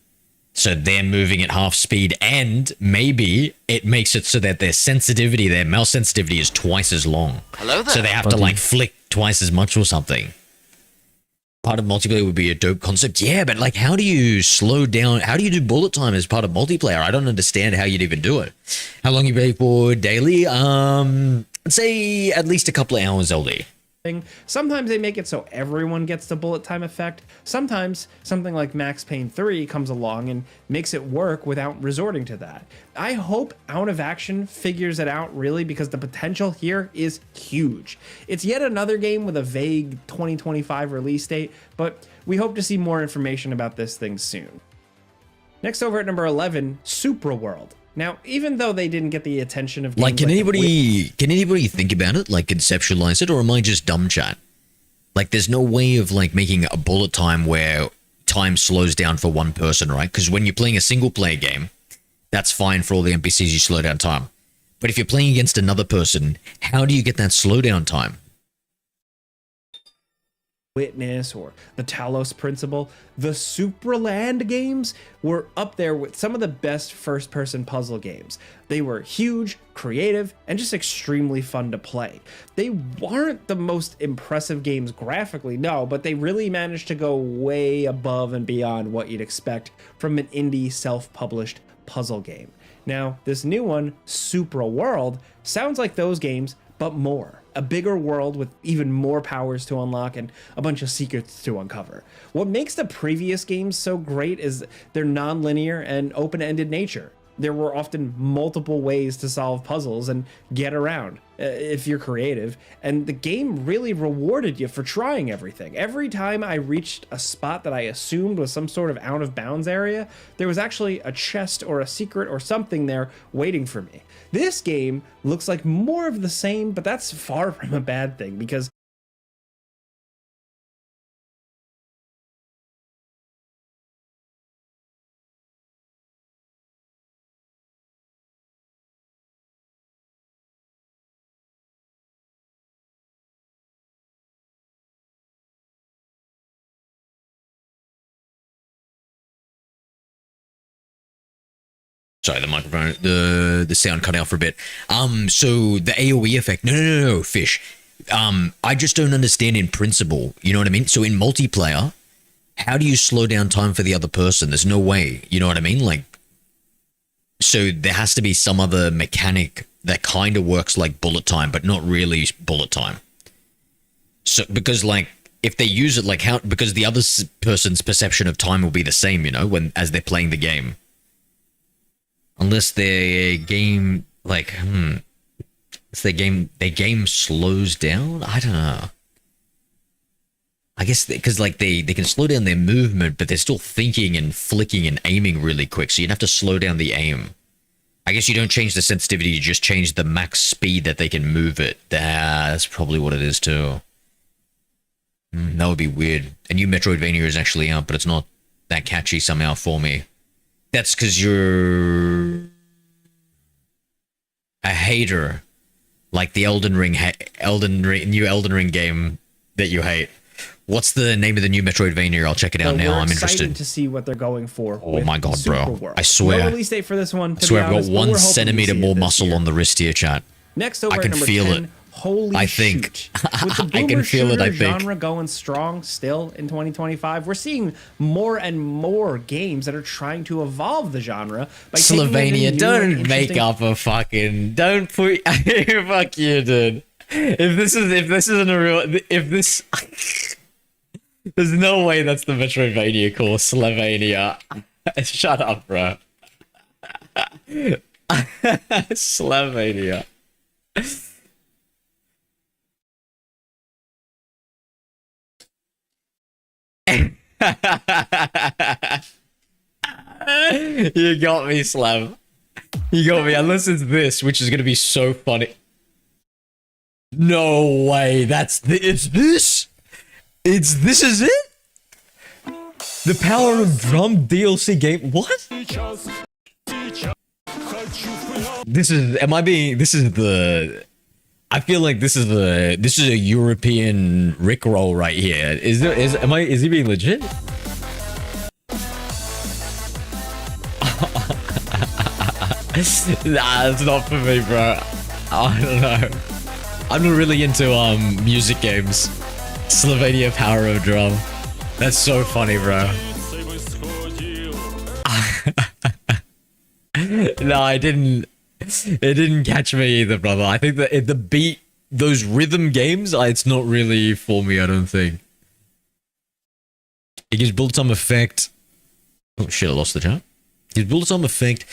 Speaker 1: so they're moving at half speed, and maybe it makes it so that their sensitivity, their mouse sensitivity is twice as long.
Speaker 2: Hello there.
Speaker 1: So they have to, like, flick twice as much or something. Part of multiplayer would be a dope concept. Yeah, but like, how do you slow down? How do you do bullet time as part of multiplayer? I don't understand how you'd even do it. How long you pay for daily? Let's say at least a couple of hours LD.
Speaker 13: Sometimes they make it so everyone gets the bullet time effect. Sometimes something like Max Payne 3 comes along and makes it work without resorting to that. I hope Out of Action figures it out, really, because the potential here is huge. It's yet another game with a vague 2025 release date, but we hope to see more information about this thing soon. Next, over at number 11, Supra World. Now, even though they didn't get the attention of
Speaker 1: Like,
Speaker 13: games
Speaker 1: can anybody think about it? Like, conceptualize it, or am I just dumb chat? Like, there's no way of like making a bullet time where time slows down for one person, right? Because when you're playing a single player game, that's fine for all the NPCs, you slow down time. But if you're playing against another person, how do you get that slowdown time?
Speaker 13: Witness or the Talos Principle, the Supraland games were up there with some of the best first-person puzzle games. They were huge, creative, and just extremely fun to play. They weren't the most impressive games graphically, no, but they really managed to go way above and beyond what you'd expect from an indie self-published puzzle game. Now, this new one, Supra World, sounds like those games, but more. A bigger world with even more powers to unlock and a bunch of secrets to uncover. What makes the previous games so great is their non-linear and open-ended nature. There were often multiple ways to solve puzzles and get around if you're creative, and the game really rewarded you for trying everything. Every time I reached a spot that I assumed was some sort of out of bounds area, there was actually a chest or a secret or something there waiting for me. This game looks like more of the same, but that's far from a bad thing because
Speaker 1: Sorry, the microphone, the sound cut out for a bit. So the AoE effect, no, Fish. I just don't understand in principle, you know what I mean? So in multiplayer, how do you slow down time for the other person? There's no way, you know what I mean? Like, so there has to be some other mechanic that kind of works like bullet time, but not really bullet time. So, because like, if they use it like how, because the other person's perception of time will be the same, you know, as they're playing the game. Unless their game, like, if their game slows down? I don't know. I guess because like they can slow down their movement, but they're still thinking and flicking and aiming really quick, so you'd have to slow down the aim. I guess you don't change the sensitivity, you just change the max speed that they can move it. That's probably what it is too. That would be weird. A new Metroidvania is actually out, but it's not that catchy somehow for me. That's because you're a hater, like the new Elden Ring game that you hate. What's the name of the new Metroidvania? I'll check it out now. I'm interested
Speaker 13: to see what they're going for.
Speaker 1: Oh my god, bro!
Speaker 13: World.
Speaker 1: I swear.
Speaker 13: No release date for this one.
Speaker 1: I swear, I've got 1 centimeter more muscle
Speaker 13: year.
Speaker 1: on the wrist here, chat.
Speaker 13: Next over
Speaker 1: I can
Speaker 13: at number
Speaker 1: feel
Speaker 13: 10,
Speaker 1: it.
Speaker 13: Holy
Speaker 1: I think.
Speaker 13: shoot. With the
Speaker 1: I can feel it, I think.
Speaker 13: genre going strong still in 2025, we're seeing more and more games that are trying to evolve the genre by
Speaker 1: Slovenia, don't make up a fucking... Don't put... Fuck you, dude. If this isn't a real... If this... There's no way that's the Metroidvania course, Slovenia. Shut up, bro. Slovenia. You got me, Slav. You got me. Unless it's this, which is going to be so funny. No way. It's this? This is it? The Power of Drum DLC game? What? This is the... I feel like this is a European Rickroll right here. Is he being legit? Nah, it's not for me, bro. I don't know. I'm not really into music games. Slovenia Power of Drum. That's so funny, bro. No, it didn't catch me either, brother. I think that the beat, those rhythm games, it's not really for me, I don't think. It gives bullet time effect. Oh shit, I lost the chat. It gives bullet time effect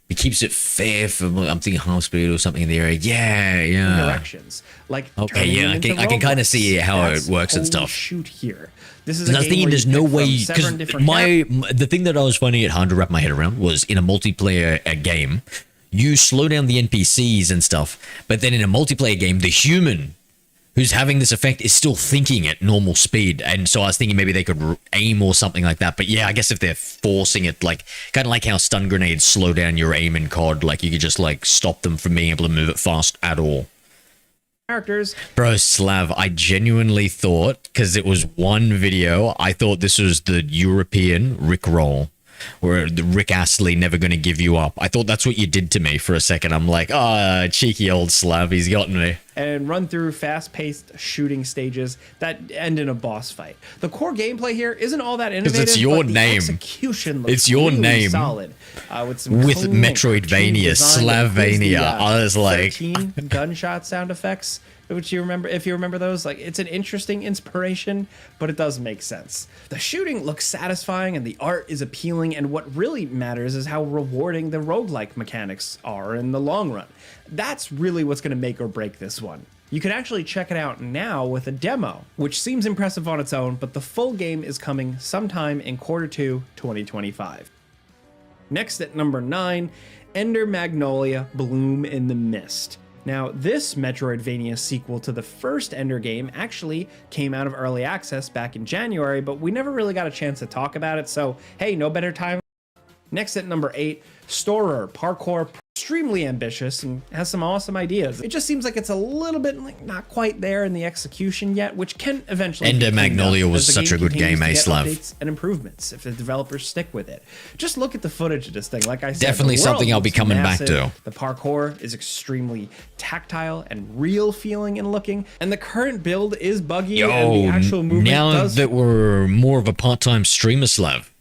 Speaker 1: It keeps it fair for, I'm thinking half speed or something in the area. Yeah.
Speaker 13: Directions. Like
Speaker 1: Okay,
Speaker 13: turning
Speaker 1: yeah,
Speaker 13: them
Speaker 1: I
Speaker 13: into
Speaker 1: can kind of
Speaker 13: roguelikes.
Speaker 1: see how
Speaker 13: That's
Speaker 1: it works and
Speaker 13: holy
Speaker 1: stuff.
Speaker 13: Shoot here. This is
Speaker 1: I was thinking there's no way, because the thing that I was finding it hard to wrap my head around was in a multiplayer game, you slow down the NPCs and stuff, but then in a multiplayer game, the human who's having this effect is still thinking at normal speed. And so I was thinking maybe they could aim or something like that. But yeah, I guess if they're forcing it, like kind of like how stun grenades slow down your aim in COD, like you could just like stop them from being able to move it fast at all.
Speaker 13: Characters.
Speaker 1: Bro, Slav, I genuinely thought, because it was one video, I thought this was the European Rickroll, where the Rick Astley never gonna give you up. I thought that's what you did to me for a second. I'm like, cheeky old Slav, he's gotten me.
Speaker 13: And run through fast-paced shooting stages that end in a boss fight. The core gameplay here isn't all that innovative.
Speaker 1: Because it's your
Speaker 13: but the
Speaker 1: name.
Speaker 13: Execution looks
Speaker 1: It's your
Speaker 13: really
Speaker 1: name.
Speaker 13: Solid. With some
Speaker 1: With
Speaker 13: clean
Speaker 1: Metroidvania, Slavania. I was like
Speaker 13: 13 gunshot sound effects. Which you remember, if you remember those, like it's an interesting inspiration, but it does make sense. The shooting looks satisfying and the art is appealing, and what really matters is how rewarding the roguelike mechanics are in the long run. That's really what's going to make or break this one. You can actually check it out now with a demo, which seems impressive on its own, but the full game is coming sometime in Q2 2025. Next at number 9, Ender Magnolia Bloom in the Mist. Now, this Metroidvania sequel to the first Ender game actually came out of early access back in January, but we never really got a chance to talk about it, so hey, no better time. Next at number 8, Storer Parkour, extremely ambitious and has some awesome ideas. It just seems like it's a little bit like not quite there in the execution yet, which can eventually
Speaker 1: Ender
Speaker 13: be cleaned
Speaker 1: Magnolia
Speaker 13: up
Speaker 1: was
Speaker 13: as the
Speaker 1: such a good
Speaker 13: continues
Speaker 1: game,
Speaker 13: to get
Speaker 1: Slav.
Speaker 13: updates and improvements if the developers stick with it. Just look at the footage of this thing. Like I said,
Speaker 1: Definitely
Speaker 13: the world
Speaker 1: something I'll be
Speaker 13: looks
Speaker 1: coming back
Speaker 13: massive.
Speaker 1: to.
Speaker 13: The parkour is extremely tactile and real feeling and looking, and the current build is buggy and the actual movement
Speaker 1: now
Speaker 13: does
Speaker 1: that we're more of a part-time streamer, Slav,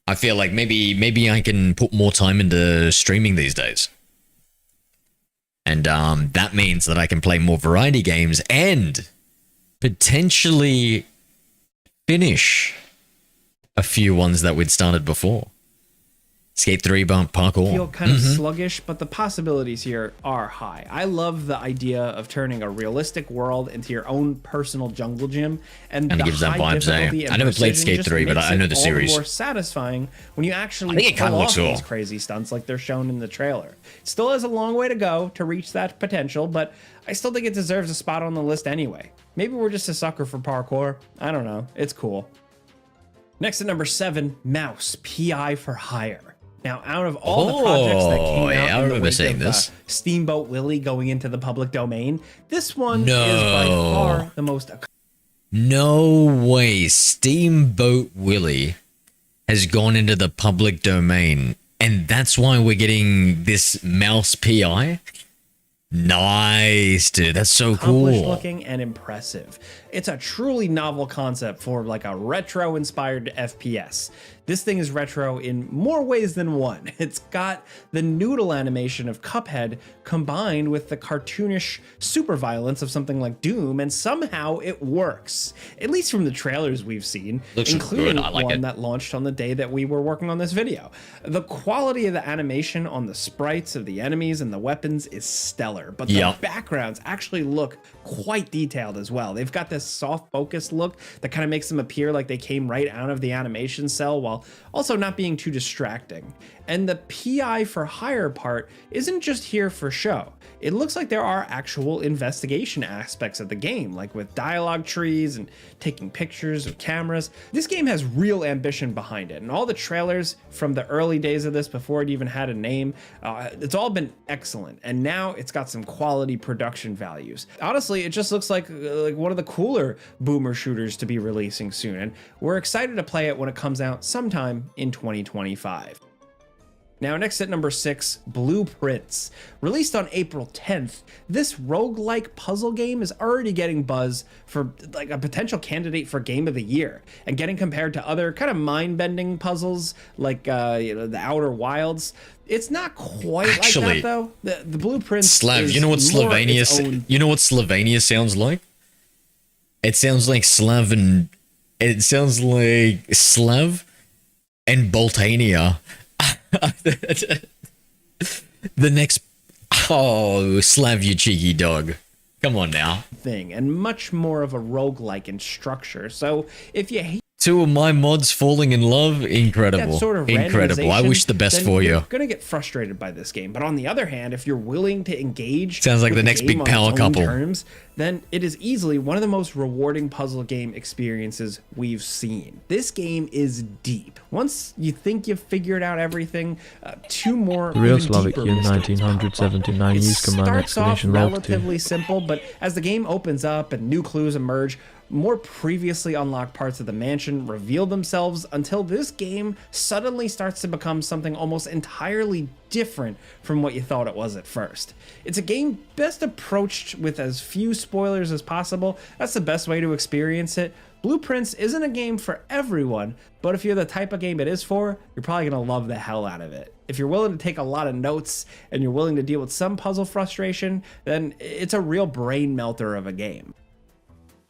Speaker 1: I feel like maybe I can put more time into streaming these days. And that means that I can play more variety games and potentially finish a few ones that we'd started before. Skate 3 bump parkour.
Speaker 13: Feel kind of sluggish, but the possibilities here are high. I love the idea of turning a realistic world into your own personal jungle gym, and
Speaker 1: Kinda
Speaker 13: the
Speaker 1: gives that
Speaker 13: high
Speaker 1: vibes, eh?
Speaker 13: difficulty and
Speaker 1: I never played
Speaker 13: precision
Speaker 1: Skate
Speaker 13: just
Speaker 1: 3, but
Speaker 13: makes
Speaker 1: I know
Speaker 13: it
Speaker 1: the
Speaker 13: all
Speaker 1: series.
Speaker 13: more satisfying when you actually
Speaker 1: I think it kinda
Speaker 13: pull
Speaker 1: looks
Speaker 13: off
Speaker 1: cool.
Speaker 13: these crazy stunts like they're shown in the trailer. It still has a long way to go to reach that potential, but I still think it deserves a spot on the list anyway. Maybe we're just a sucker for parkour. I don't know. It's cool. Next at number 7, Mouse PI for Hire. Now, out of all the projects that came out,
Speaker 1: I
Speaker 13: in the
Speaker 1: remember
Speaker 13: wake
Speaker 1: seeing
Speaker 13: of,
Speaker 1: this.
Speaker 13: Steamboat Willie going into the public domain, this one is by far the most.
Speaker 1: No way. Steamboat Willie has gone into the public domain, and that's why we're getting this Mouse PI? Nice, dude. That's so
Speaker 13: Accomplished
Speaker 1: cool.
Speaker 13: looking and impressive. It's a truly novel concept for like a retro inspired FPS. This thing is retro in more ways than one. It's got the noodle animation of Cuphead combined with the cartoonish super violence of something like Doom, and somehow it works. At least from the trailers we've seen,
Speaker 1: Looks
Speaker 13: including
Speaker 1: good. I like
Speaker 13: one
Speaker 1: it.
Speaker 13: that launched on the day that we were working on this video. The quality of the animation on the sprites of the enemies and the weapons is stellar, but the backgrounds actually look quite detailed as well. They've got this soft focus look that kind of makes them appear like they came right out of the animation cell while also not being too distracting. And the PI for hire part isn't just here for show. It looks like there are actual investigation aspects of the game, like with dialogue trees and taking pictures of cameras. This game has real ambition behind it, and all the trailers from the early days of this before it even had a name, it's all been excellent, and now it's got some quality production values. Honestly, it just looks like one of the cooler boomer shooters to be releasing soon, and we're excited to play it when it comes out sometime in 2025. Now, next at number 6, Blueprints. Released on April 10th, this roguelike puzzle game is already getting buzz for like a potential candidate for Game of the Year, and getting compared to other kind of mind-bending puzzles like the Outer Wilds. It's not quite like that though. The Blueprints.
Speaker 1: Slav, you know what Slovenia sounds like? It sounds like Slav and Boltania. The next... Oh, Slav, you cheeky dog. Come on now.
Speaker 13: Thing, and much more of a roguelike in structure. So if you hate
Speaker 1: Two of my mods falling in love, incredible.
Speaker 13: that sort of
Speaker 1: Incredible. I
Speaker 13: randomization,
Speaker 1: wish the best
Speaker 13: then
Speaker 1: for
Speaker 13: you're
Speaker 1: you.
Speaker 13: gonna get frustrated by this game. But on the other hand, if you're willing to engage,
Speaker 1: Sounds like
Speaker 13: with
Speaker 1: the next
Speaker 13: game
Speaker 1: big
Speaker 13: on
Speaker 1: power
Speaker 13: its own
Speaker 1: couple.
Speaker 13: terms, then it is easily one of the most rewarding puzzle game experiences we've seen. This game is deep. Once you think you've figured out everything, two more
Speaker 3: The real
Speaker 13: even
Speaker 3: Slavic
Speaker 13: deeper
Speaker 3: year
Speaker 13: mysteries pop up.
Speaker 3: 1979
Speaker 13: It
Speaker 3: use command
Speaker 13: starts off
Speaker 3: exclamation log 2.
Speaker 13: relatively simple, but as the game opens up and new clues emerge, more previously unlocked parts of the mansion reveal themselves until this game suddenly starts to become something almost entirely different from what you thought it was at first. It's a game best approached with as few spoilers as possible. That's the best way to experience it. Blueprints isn't a game for everyone, but if you're the type of game it is for, you're probably gonna love the hell out of it. If you're willing to take a lot of notes and you're willing to deal with some puzzle frustration, then it's a real brain melter of a game.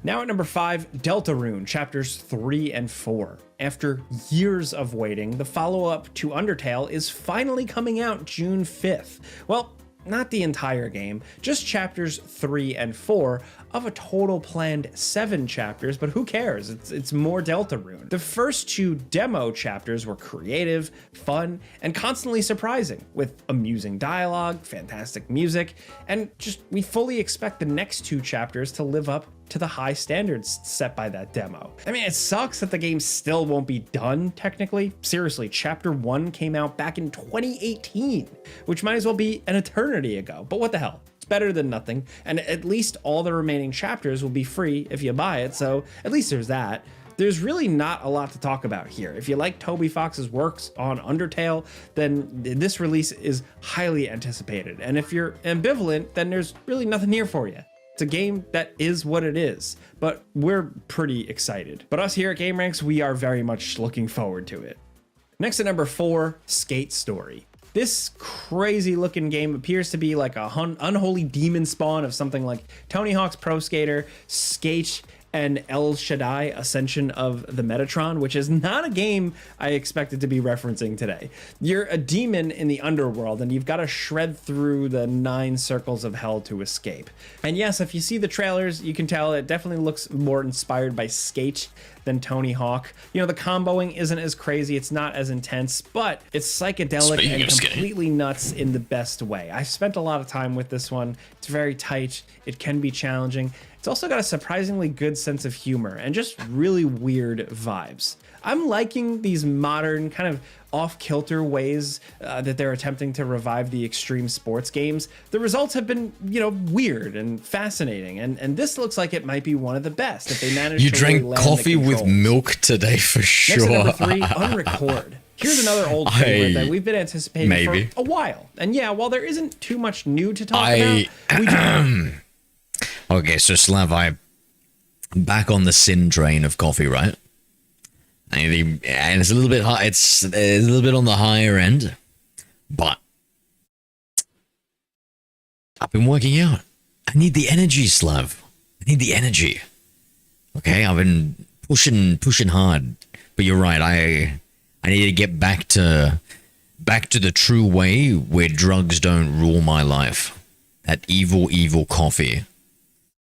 Speaker 13: Now at number 5, Deltarune, chapters 3 and 4. After years of waiting, the follow-up to Undertale is finally coming out June 5th. Well, not the entire game, just chapters 3 and 4 of a total planned 7 chapters, but who cares? It's more Deltarune. The first 2 demo chapters were creative, fun, and constantly surprising, with amusing dialogue, fantastic music, and just we fully expect the next 2 chapters to live up to the high standards set by that demo. I mean, it sucks that the game still won't be done technically. Seriously, chapter 1 came out back in 2018, which might as well be an eternity ago, but what the hell? It's better than nothing, and at least all the remaining chapters will be free if you buy it, so at least there's that. There's really not a lot to talk about here. If you like Toby Fox's works on Undertale, then this release is highly anticipated, and if you're ambivalent, then there's really nothing here for you. It's a game that is what it is, but we're pretty excited. But us here at Game Ranks, we are very much looking forward to it. Next at number 4, Skate Story. This crazy looking game appears to be like a unholy demon spawn of something like Tony Hawk's Pro Skater, Skate, and El Shaddai Ascension of the Metatron, which is not a game I expected to be referencing today. You're a demon in the underworld and you've got to shred through the 9 circles of hell to escape. And yes, if you see the trailers, you can tell it definitely looks more inspired by Skate than Tony Hawk. You know, the comboing isn't as crazy, it's not as intense, but it's psychedelic and completely nuts in the best way. I spent a lot of time with this one. It's very tight, it can be challenging. It's also got a surprisingly good sense of humor and just really weird vibes. I'm liking these modern kind of off-kilter ways that they're attempting to revive the extreme sports games. The results have been, you know, weird and fascinating, and this looks like it might be one of the best if they manage
Speaker 1: You
Speaker 13: to
Speaker 1: drank
Speaker 13: really land
Speaker 1: coffee
Speaker 13: the
Speaker 1: with
Speaker 13: controls.
Speaker 1: milk today for sure.
Speaker 13: Next at number 3, Unrecord. Here's another old favorite that we've been anticipating for a while. And yeah, while there isn't too much new to talk about, we do.
Speaker 1: Okay, so Slav, I'm back on the sin train of coffee, right? And it's a little bit high. It's a little bit on the higher end, but I've been working out. I need the energy, Slav. I need the energy. Okay, I've been pushing hard, but you're right. I need to get back to the true way where drugs don't rule my life. That evil coffee.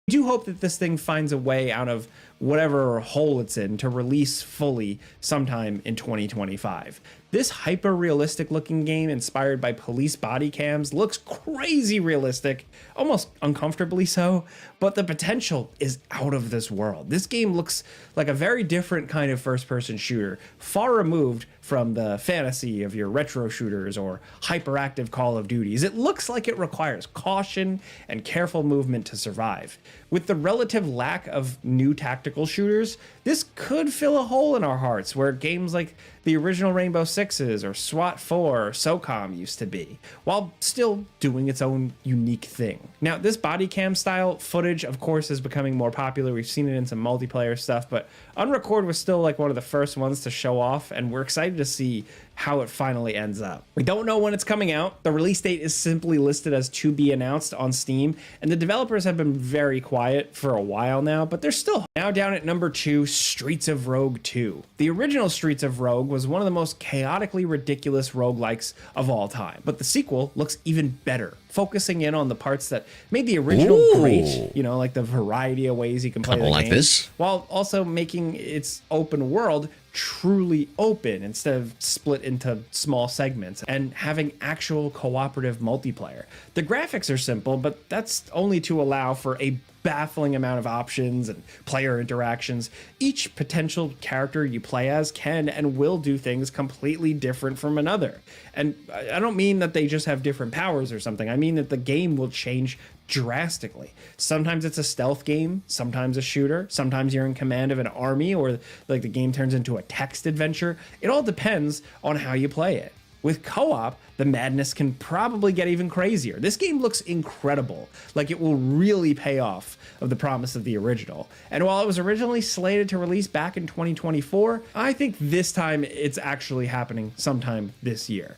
Speaker 13: I do hope that this thing finds a way out of whatever hole it's in to release fully sometime in 2025. This hyper-realistic looking game inspired by police body cams looks crazy realistic, almost uncomfortably so, but the potential is out of this world. This game looks like a very different kind of first-person shooter, far removed from the fantasy of your retro shooters or hyperactive Call of Duties. It looks like it requires caution and careful movement to survive. With the relative lack of new tactical shooters, this could fill a hole in our hearts where games like the original Rainbow Sixes or SWAT 4 or SOCOM used to be, while still doing its own unique thing. Now, this body cam style footage, of course, is becoming more popular. We've seen it in some multiplayer stuff, but Unrecord was still like one of the first ones to show off, and we're excited to see how it finally ends up. We don't know when it's coming out. The release date is simply listed as to be announced on Steam, and the developers have been very quiet for a while now, but they're still. Now down at number 2, Streets of Rogue 2. The original Streets of Rogue was one of the most chaotically ridiculous roguelikes of all time, but the sequel looks even better, focusing in on the parts that made the original great, you know, like the variety of ways you can play the game,
Speaker 1: like this,
Speaker 13: while also making its open world truly open instead of split into small segments and having actual cooperative multiplayer. The graphics are simple, but that's only to allow for a baffling amount of options and player interactions. Each potential character you play as can and will do things completely different from another. And I don't mean that they just have different powers or something. I mean that the game will change drastically. Sometimes it's a stealth game, sometimes a shooter, sometimes you're in command of an army, or like the game turns into a text adventure. It all depends on how you play it. With co-op, the madness can probably get even crazier. This game looks incredible, like it will really pay off of the promise of the original. And while it was originally slated to release back in 2024, I think this time it's actually happening sometime this year.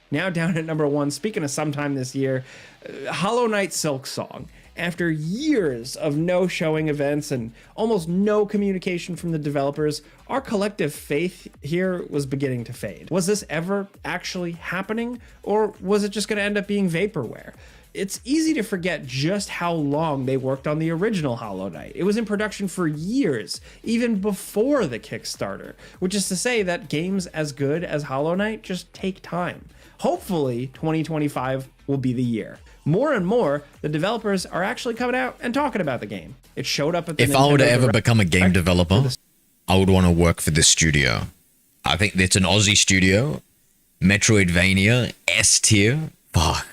Speaker 13: Now down at number 1, speaking of sometime this year, Hollow Knight Silksong. After years of no showing events and almost no communication from the developers, our collective faith here was beginning to fade. Was this ever actually happening, or was it just going to end up being vaporware? It's easy to forget just how long they worked on the original Hollow Knight. It was in production for years, even before the Kickstarter, which is to say that games as good as Hollow Knight just take time. Hopefully, 2025 will be the year. More and more, the developers are actually coming out and talking about the game. It showed up at the
Speaker 1: If I were to ever become a game developer, I would want to work for this studio. I think it's an Aussie studio. Metroidvania, S tier. Fuck.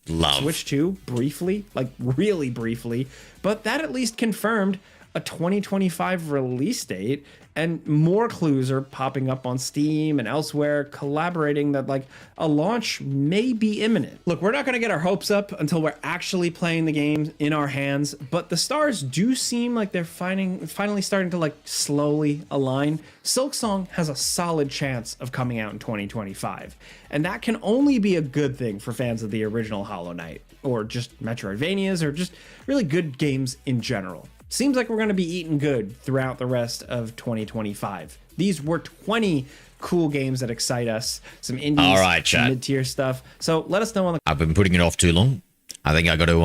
Speaker 1: Love.
Speaker 13: Switch 2 briefly, like really briefly, but that at least confirmed a 2025 release date, and more clues are popping up on Steam and elsewhere collaborating that like a launch may be imminent. Look, we're not going to get our hopes up until we're actually playing the game in our hands, but the stars do seem like they're finally starting to like slowly align. Silksong has a solid chance of coming out in 2025, and that can only be a good thing for fans of the original Hollow Knight, or just Metroidvanias, or just really good games in general. Seems like we're going to be eating good throughout the rest of 2025. These were 20 cool games that excite us. Some indies,
Speaker 1: all right,
Speaker 13: some mid-tier stuff. So let us know on the...
Speaker 1: I've been putting it off too long. I think I got to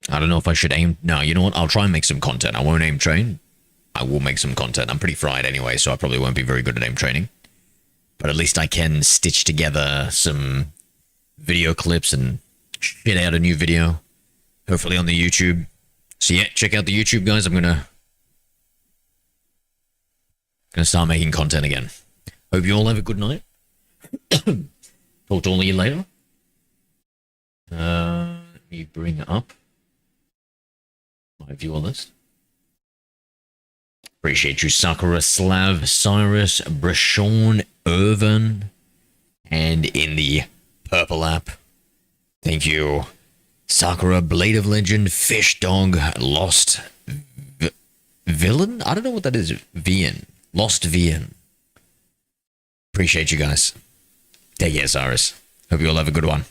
Speaker 1: I don't know if I should aim... No, you know what? I'll try and make some content. I won't aim train. I will make some content. I'm pretty fried anyway, so I probably won't be very good at aim training. But at least I can stitch together some video clips and shit out a new video. Hopefully on the YouTube. So yeah, check out the YouTube, guys. I'm gonna start making content again. Hope you all have a good night. Talk to all of you later. Let me bring up my viewer list. Appreciate you, Sakura, Slav, Cyrus, Brashon, Irvin, and in the purple app. Thank you, Sakura, Blade of Legend, Fish Dog, Lost Villain? I don't know what that is. Vian. Lost Vian. Appreciate you guys. Take care, Cyrus. Hope you all have a good one.